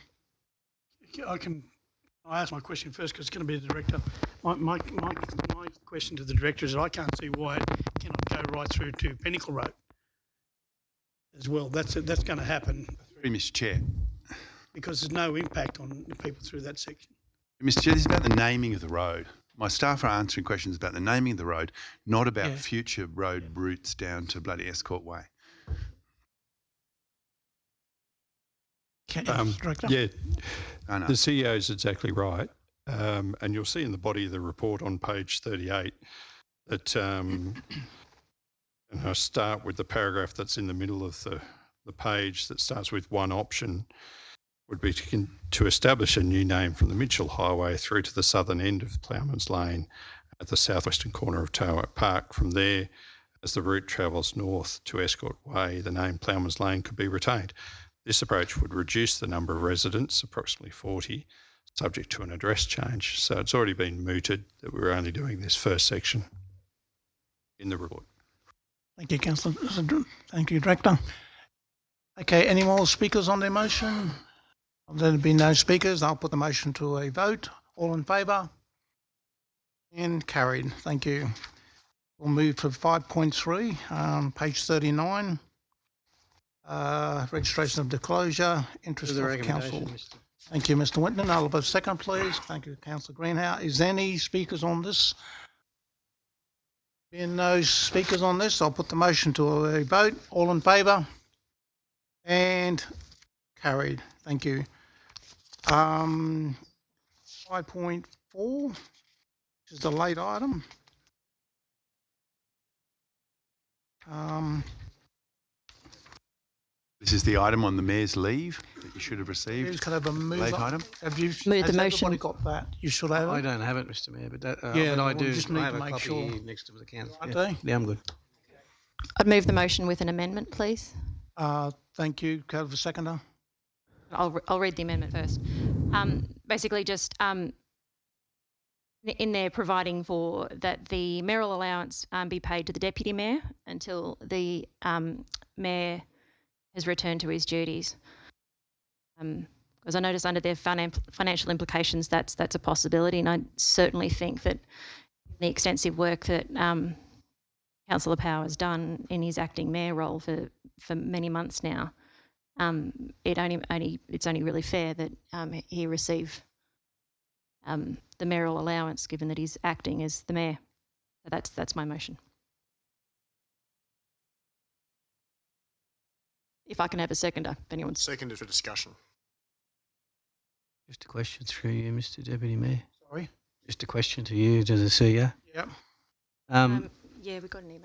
ask my question first because it's going to be the director. My question to the director is I can't see why it cannot go right through to Pinnacle Road as well. That's going to happen. Mr. Chair. Because there's no impact on the people through that section. Mr. Chair, this is about the naming of the road. My staff are answering questions about the naming of the road, not about future road routes down to bloody Escort Way. Director? Yeah, the CEO is exactly right. And you'll see in the body of the report on page 38 that, and I start with the paragraph that's in the middle of the page that starts with one option would be to establish a new name from the Mitchell Highway through to the southern end of Ploughman's Lane at the southwestern corner of Tower Park. From there, as the route travels north to Escort Way, the name Ploughman's Lane could be retained. This approach would reduce the number of residents, approximately 40, subject to an address change. So it's already been mooted that we're only doing this first section in the report. Thank you, Councillor. Thank you, Director. Okay, any more speakers on their motion? There'll be no speakers. I'll put the motion to a vote. All in favour? And carried. Thank you. We'll move to 5.3, page 39. Registration of disclosure, interest of council. Thank you, Mr. Winton. I'll have a second, please. Thank you, Councillor Greenhouse. Is there any speakers on this? Being no speakers on this, I'll put the motion to a vote. All in favour? And carried. Thank you. 5.4, which is the late item. This is the item on the Mayor's leave that you should have received. Could have a move late up. item. Have you? Move the has motion. everybody got that? You should have it. I don't have it, Mr. Mayor, but that, Yeah, but I we do. just need I have to a make copy sure. next to the council. Right, Yeah, I'm good. I'd move the motion with an amendment, please. Thank you. Could I have a seconder? I'll read the amendment first. Basically, just in there providing for that the mayoral allowance be paid to the deputy mayor until the mayor has returned to his duties. Because I notice under their financial implications, that's a possibility, and I certainly think that the extensive work that Councillor Power has done in his acting mayor role for many months now, it's only really fair that he receive the mayoral allowance, given that he's acting as the mayor. So that's my motion. If I can have a seconder, if anyone's... Seconded for discussion. Just a question through you, Mr. Deputy Mayor. Sorry? Just a question to you, to the CEO. Yep. Yeah, we got an email.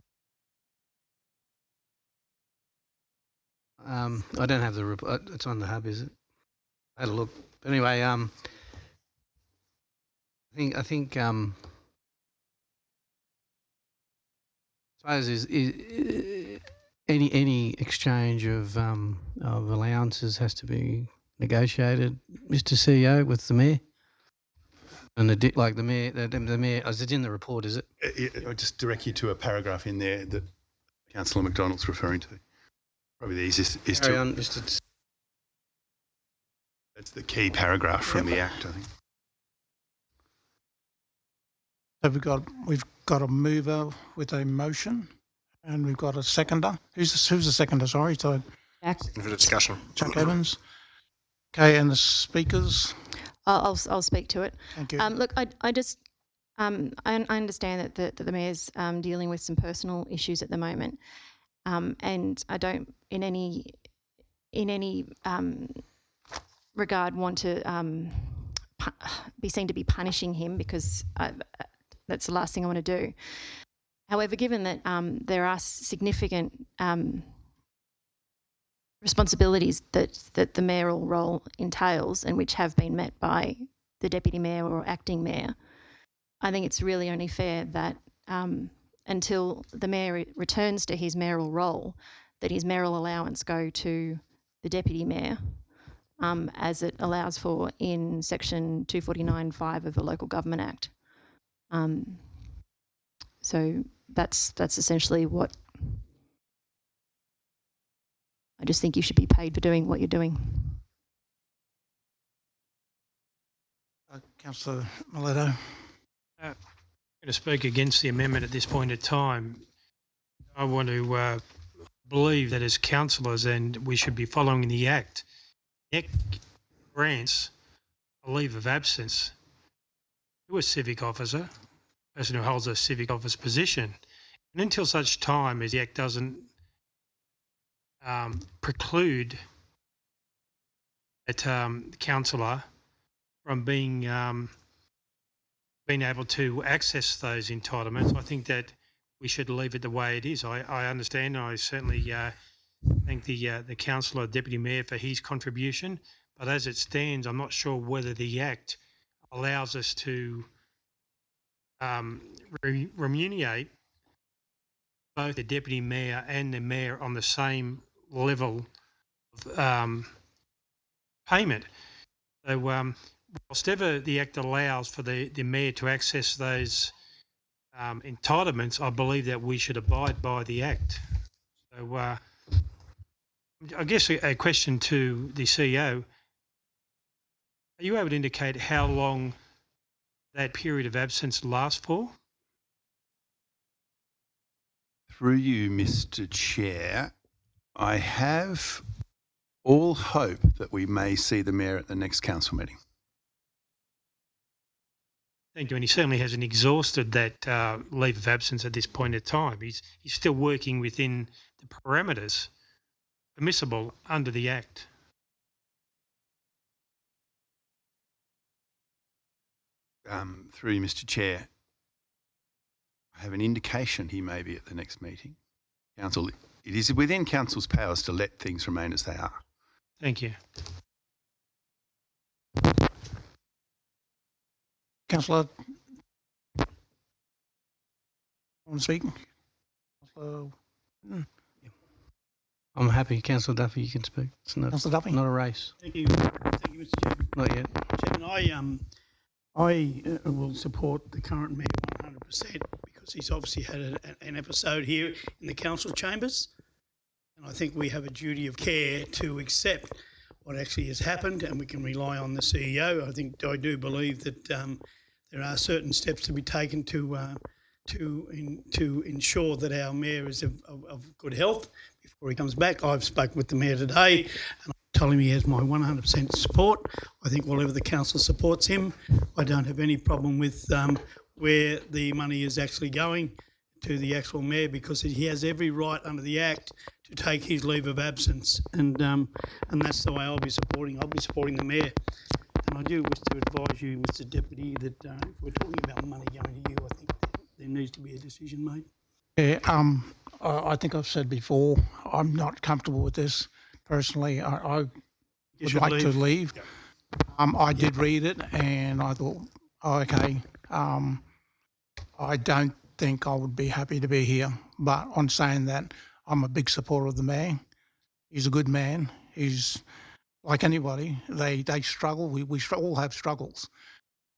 I don't have the report. It's on the hub, is it? I had a look. But anyway, I think suppose is any exchange of allowances has to be negotiated, Mr. CEO, with the mayor. And the mayor, is it in the report? Is it? I'll just direct you to a paragraph in there that Councillor McDonald's referring to. Probably the easiest is Carry to. on, Mr. That's the key paragraph from the Act, I think. So we've got a mover with a motion, and we've got a seconder. Who's the seconder? Sorry, so Jack. For discussion. Jack Evans. Okay, and the speakers. I'll speak to it. Thank you. Look, I just I understand that the mayor's dealing with some personal issues at the moment, and I don't in any regard want to be seen to be punishing him, because that's the last thing I want to do. However, given that there are significant responsibilities that the mayoral role entails and which have been met by the deputy mayor or acting mayor, I think it's really only fair that until the mayor returns to his mayoral role, that his mayoral allowance go to the deputy mayor, as it allows for in section 249(5) of the Local Government Act. So that's essentially what I just think you should be paid for doing what you're doing. Councillor Mileto. I'm going to speak against the amendment at this point in time. I want to believe that as councillors, and we should be following the Act, the Act grants a leave of absence to a civic officer, a person who holds a civic office position. And until such time as the Act doesn't preclude that councillor from being able to access those entitlements, I think that we should leave it the way it is. I understand, and I certainly thank the councillor, deputy mayor, for his contribution. But as it stands, I'm not sure whether the Act allows us to remunerate both the deputy mayor and the mayor on the same level of payment. So whilst ever the Act allows for the mayor to access those entitlements, I believe that we should abide by the Act. So I guess a question to the CEO, are you able to indicate how long that period of absence lasts for? Through you, Mr. Chair, I have all hope that we may see the mayor at the next council meeting. Thank you, and he certainly hasn't exhausted that leave of absence at this point in time. He's still working within the parameters permissible under the Act. Through you, Mr. Chair, I have an indication he may be at the next meeting. Council, it is within Council's powers to let things remain as they are. Thank you. Councillor, want to speak? I'm happy. Councillor Duffy, you can speak. It's not, Councillor Duffy. not a race. Thank you, Mr. Chairman. Not yet. Chairman, I will support the current mayor 100% because he's obviously had an episode here in the council chambers, and I think we have a duty of care to accept what actually has happened, and we can rely on the CEO. I do believe that there are certain steps to be taken to ensure that our mayor is of good health before he comes back. I've spoken with the mayor today, and I told him he has my 100% support. I think whatever the council supports him, I don't have any problem with where the money is actually going to the actual mayor, because he has every right under the Act to take his leave of absence, and that's the way I'll be supporting. I'll be supporting the mayor, and I do wish to advise you, Mr. Deputy, that if we're talking about money going to you, I think there needs to be a decision made. Yeah, I think I've said before, I'm not comfortable with this personally. I would like to leave. I did read it and I thought, oh, okay, I don't think I would be happy to be here. But on saying that, I'm a big supporter of the mayor. He's a good man. He's like anybody. They struggle. We all have struggles.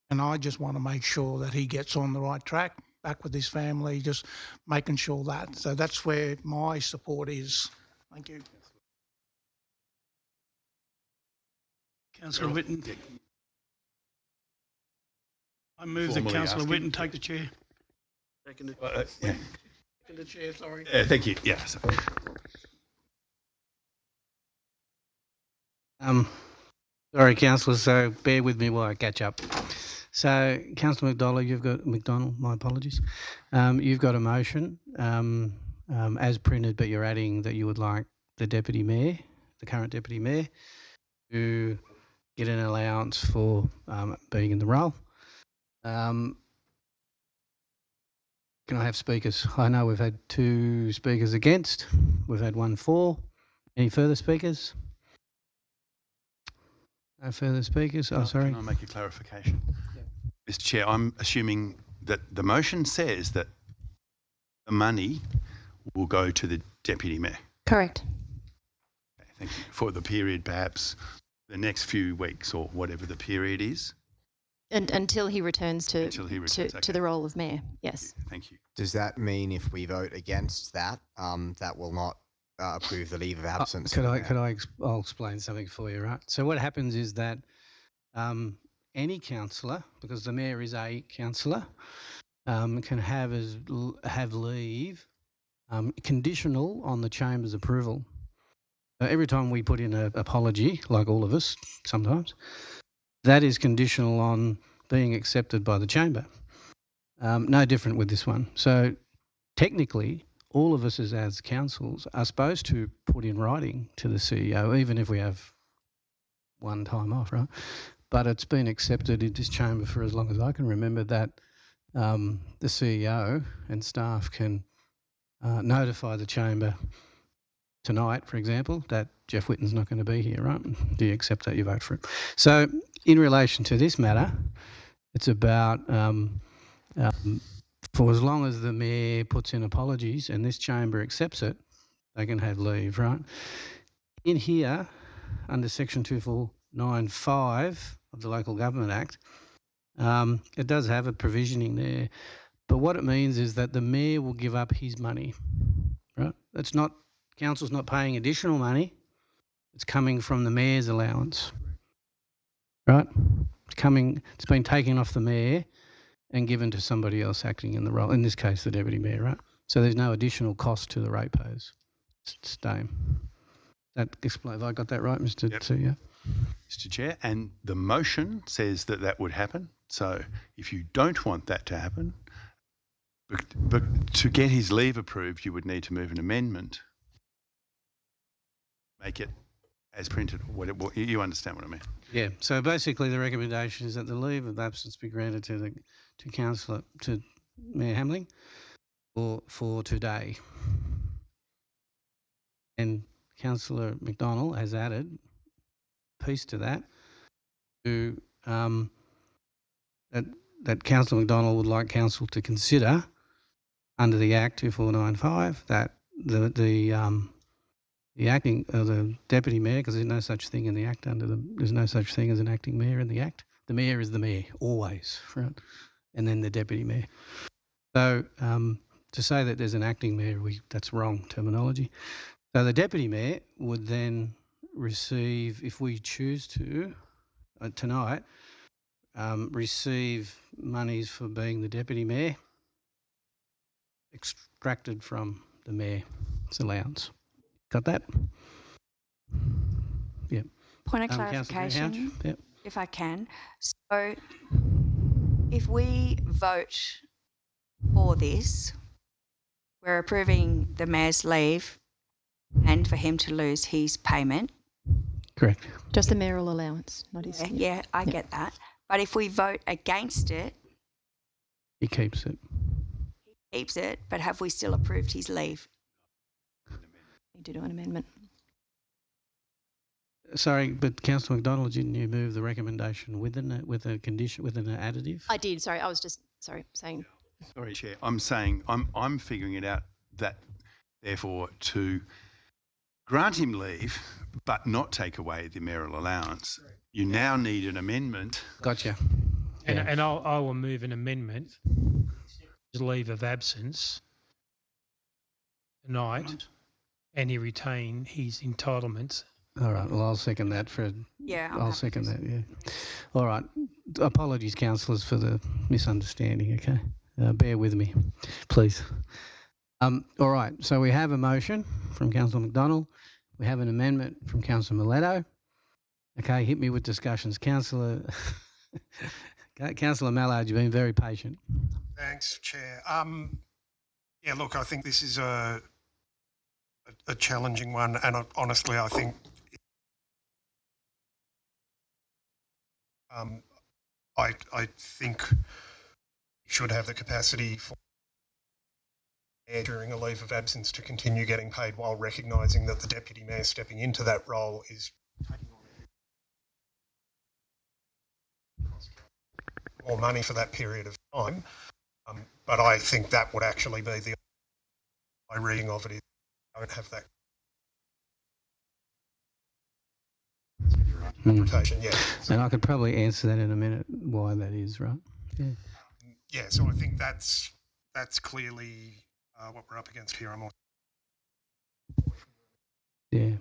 And I just want to make sure that he gets on the right track, back with his family, just making sure that. So that's where my support is. Thank you. Councillor Whitten. I move that Councillor Whitten take the chair. Second the chair, sorry. Thank you. Yeah. Sorry, councillor. So bear with me while I catch up. So, Councillor McDonald, my apologies. You've got a motion as printed, but you're adding that you would like the deputy mayor, the current deputy mayor, to get an allowance for being in the role. Can I have speakers? I know we've had 2 speakers against. We've had 1 for. Any further speakers? No further speakers? Oh, sorry. Can I make a clarification? Mr. Chair, I'm assuming that the motion says that the money will go to the Deputy Mayor. Correct. Okay, thank you. For the period, perhaps the next few weeks or whatever the period is. And until he returns to okay. the role of mayor, yes. Thank you. Does that mean if we vote against that, that will not approve the leave of absence? I'll explain something for you, right? So what happens is that any councillor, because the mayor is a councillor, can have leave conditional on the chamber's approval. Every time we put in an apology, like all of us sometimes, that is conditional on being accepted by the chamber. No different with this one. So technically, all of us as councils are supposed to put in writing to the CEO, even if we have 1 time off, right? But it's been accepted in this chamber for as long as I can remember that the CEO and staff can notify the chamber tonight, for example, that Jeff Whitten's not going to be here, right? Do you accept that? You vote for it. So in relation to this matter, it's about for as long as the mayor puts in apologies and this chamber accepts it, they can have leave, right? In here, under section 2495 of the Local Government Act, it does have a provisioning there, but what it means is that the mayor will give up his money, right? It's not, council's not paying additional money, it's coming from the mayor's allowance, right? It's been taken off the mayor and given to somebody else acting in the role, in this case the deputy mayor, right? So there's no additional cost to the ratepayers. It's staying. That explain. Have I got that right, Mr. Yep. CEO? Mr. Chair, and the motion says that that would happen. So if you don't want that to happen, but to get his leave approved, you would need to move an amendment, make it as printed. You understand what I mean? Yeah. So basically, the recommendation is that the leave of absence be granted to Mayor Hamling for today. And Councillor McDonnell has added a piece to that, that Councillor McDonnell would like Council to consider under the Act 2495 that the acting the deputy mayor, because there's no such thing in the Act there's no such thing as an acting mayor in the Act. The mayor is the mayor always, right? And then the deputy mayor. So to say that there's an acting mayor, that's wrong terminology. So the deputy mayor would then receive, if we choose to, tonight, receive monies for being the deputy mayor extracted from the mayor's allowance. Got that? Yeah. Point of clarification, yep. if I can. So if we vote for this, we're approving the mayor's leave and for him to lose his payment. Correct. Just the mayoral allowance, not his. Yeah, I get that. But if we vote against it, he keeps it. He keeps it, but have we still approved his leave? Need to do an amendment. Sorry, but Councillor McDonald, didn't you move the recommendation with a condition, with an additive? I did. Sorry, I was just saying. Sorry, Chair. I'm saying I'm figuring it out that therefore to grant him leave but not take away the mayoral allowance, you now need an amendment. Gotcha. And I will move an amendment, leave of absence tonight, and he retain his entitlements. All right. Well, I'll second that, Fred. Yeah. I'll second that. Yeah. All right. Apologies, councillors, for the misunderstanding. Okay. Bear with me, please. All right. So we have a motion from Councillor McDonnell. We have an amendment from Councillor Miletto. Okay. Hit me with discussions, Councillor. Councillor Mallard, you've been very patient. Thanks, Chair. Yeah, look, I think this is a challenging one, and honestly, I think I think we should have the capacity for mayor during a leave of absence to continue getting paid while recognising that the deputy mayor stepping into that role is taking on more money for that period of time. But I think that would actually be my reading of it is I don't have that interpretation yet. And I could probably answer that in a minute why that is, right? Yeah. Yeah, so I think that's clearly what we're up against here. Yeah.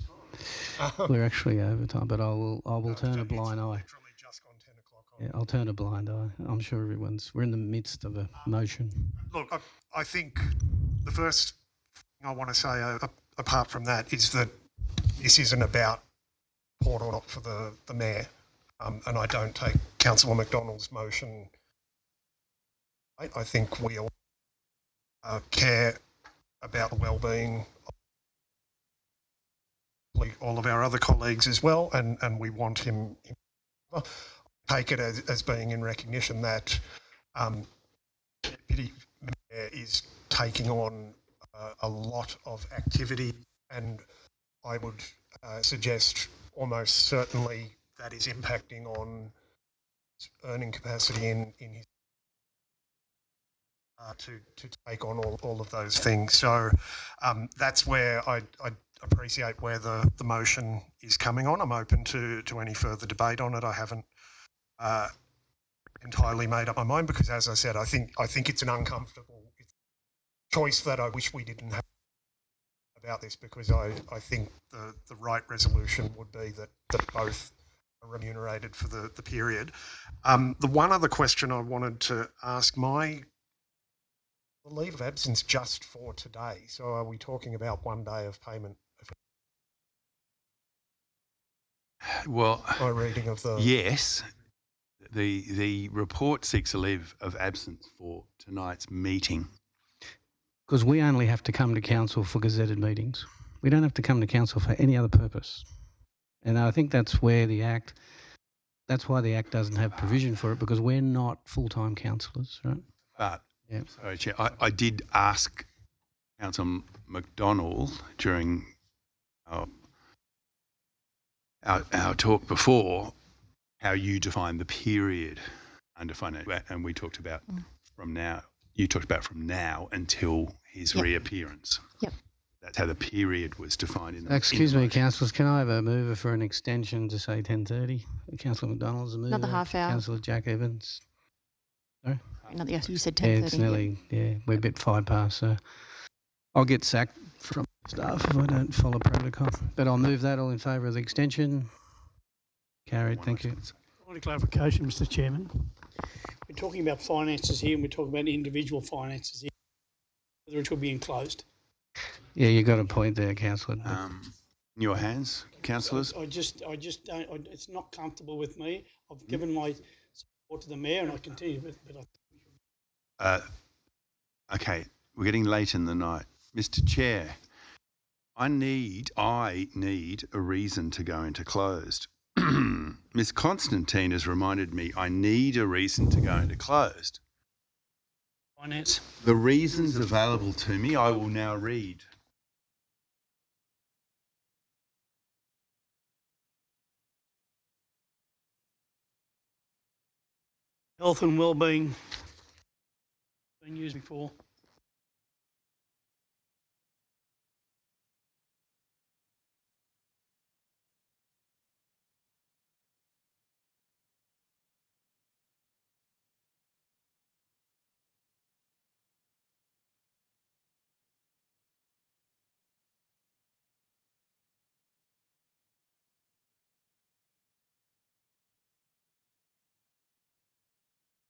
We're actually over time, but I will turn a blind eye. Just gone 10 o'clock Yeah, I'll turn a blind eye. I'm sure we're in the midst of a motion. Look, I think the first thing I want to say, apart from that, is that this isn't about support or not for the mayor, and I don't take Councillor McDonald's motion. I think we all care about the well-being of all of our other colleagues as well, and we want him. Take it as being in recognition that Deputy Mayor is taking on a lot of activity, and I would suggest almost certainly that is impacting on earning capacity in his to take on all of those things. So that's where I appreciate where the motion is coming on. I'm open to any further debate on it. I haven't entirely made up my mind because, as I said, I think it's an uncomfortable choice that I wish we didn't have about this, because I think the right resolution would be that both are remunerated for the period. The one other question I wanted to ask, the leave of absence just for today. So are we talking about 1 day of payment? Well, my reading of the yes. The report seeks a leave of absence for tonight's meeting. Because we only have to come to council for gazetted meetings. We don't have to come to council for any other purpose. And I think that's why the Act doesn't have provision for it, because we're not full-time councillors, right? But, yeah. Sorry, Chair, I did ask Councillor McDonald during our talk before how you define the period under financial, and we talked about from now. You talked about from now until his reappearance. Yep. That's how the period was defined in the Excuse me, councillors, can I have a mover for an extension to say 10:30? Councillor McDonald's a mover. Another half hour. Councillor Jack Evans. Sorry? Another, you said 10:30. Yeah, it's nearly, we're a bit 5 past, so I'll get sacked from staff if I don't follow protocol. But I'll move that. All in favour of the extension? Carried, thank you. Point of clarification, Mr. Chairman. We're talking about finances here, and we're talking about individual finances here, whether it will be enclosed. Yeah, you got a point there, councillor. In your hands, councillors. I just don't. It's not comfortable with me. I've given my support to the mayor, and I continue. But Okay, we're getting late in the night, Mr. Chair. I need a reason to go into closed. Ms. Constantine has reminded me I need a reason to go into closed. Finance. The reasons available to me I will now read. Health and wellbeing. Been used before.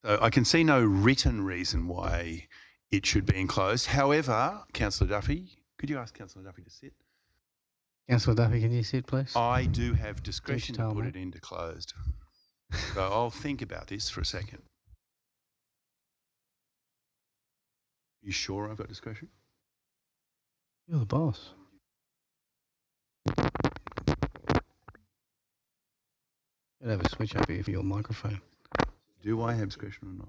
So I can see no written reason why it should be enclosed. However, Councillor Duffy, could you ask Councillor Duffy to sit? Councillor Duffy, can you sit, please? I do have discretion to tell put me. it into closed. So I'll think about this for a second. You sure I've got discretion? You're the boss. You'd have a switch up here for your microphone. Do I have discretion or not?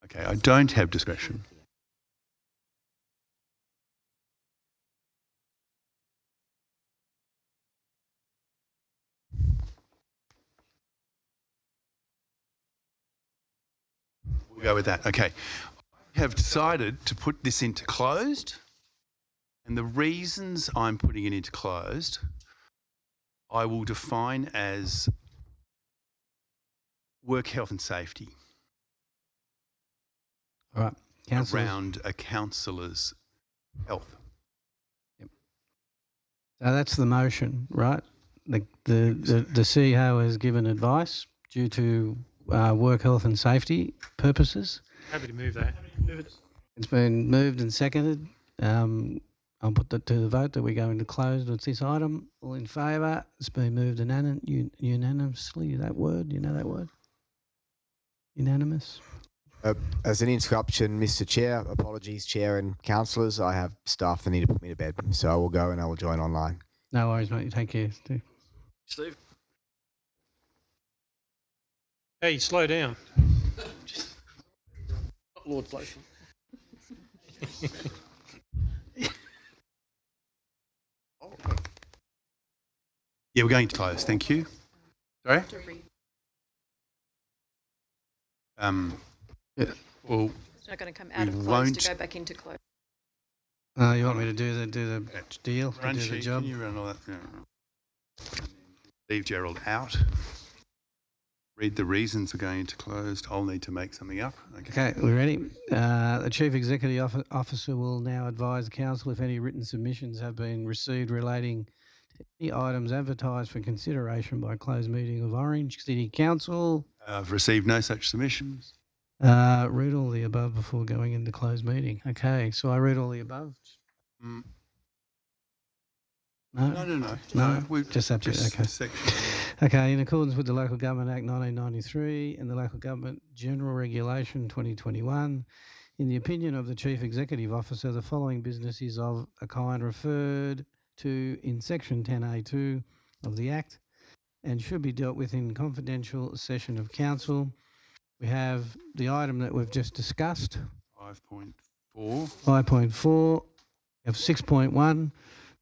Okay, I don't have discretion. We'll go with that. Okay. I have decided to put this into closed, and the reasons I'm putting it into closed, I will define as work health and safety. All right. Councillors. Around a councillor's health. Yep. So that's the motion, right? The CEO has given advice due to work health and safety purposes. Happy to move that. Move it. It's been moved and seconded. I'll put that to the vote that we go into closed with this item. All in favour? It's been moved unanimously. That word, you know that word? Unanimous. As an interruption, Mr. Chair, apologies, Chair and councillors. I have staff that need to put me to bed, so I will go and I will join online. No worries, mate. Take care, Steve. Steve? Hey, slow down. Lord's Place. Yeah, we're going to close. Thank you. Sorry? Yeah. Well, It's not going to come out of close to go back into close. You want me to do the deal? Run do the sheet, job? can you run all that? Yeah. Leave Gerald out. Read the reasons for going into closed. I'll need to make something up. Okay, we ready? The Chief Executive Officer will now advise the Council if any written submissions have been received relating to any items advertised for consideration by closed meeting of Orange City Council. I've received no such submissions. Read all the above before going into closed meeting. Okay, so I read all the above? No, we've just subject. Okay. Okay, in accordance with the Local Government Act 1993 and the Local Government General Regulation 2021, in the opinion of the Chief Executive Officer, the following business is of a kind referred to in Section 10A2 of the Act and should be dealt with in confidential session of Council. We have the item that we've just discussed. 5.4. 5.4. We have 6.1,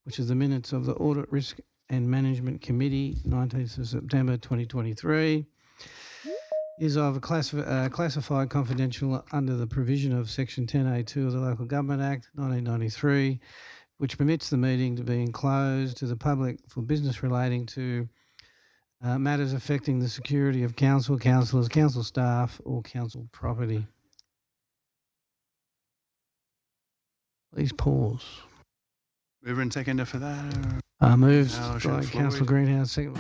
which is the minutes of the Audit, Risk and Management Committee, 19th of September 2023. Is of a classified confidential under the provision of Section 10A2 of the Local Government Act 1993, which permits the meeting to be enclosed to the public for business relating to matters affecting the security of council, councillors, council staff or council property. Please pause. Mover and seconder for that? Moved by Councillor Greenhouse, second.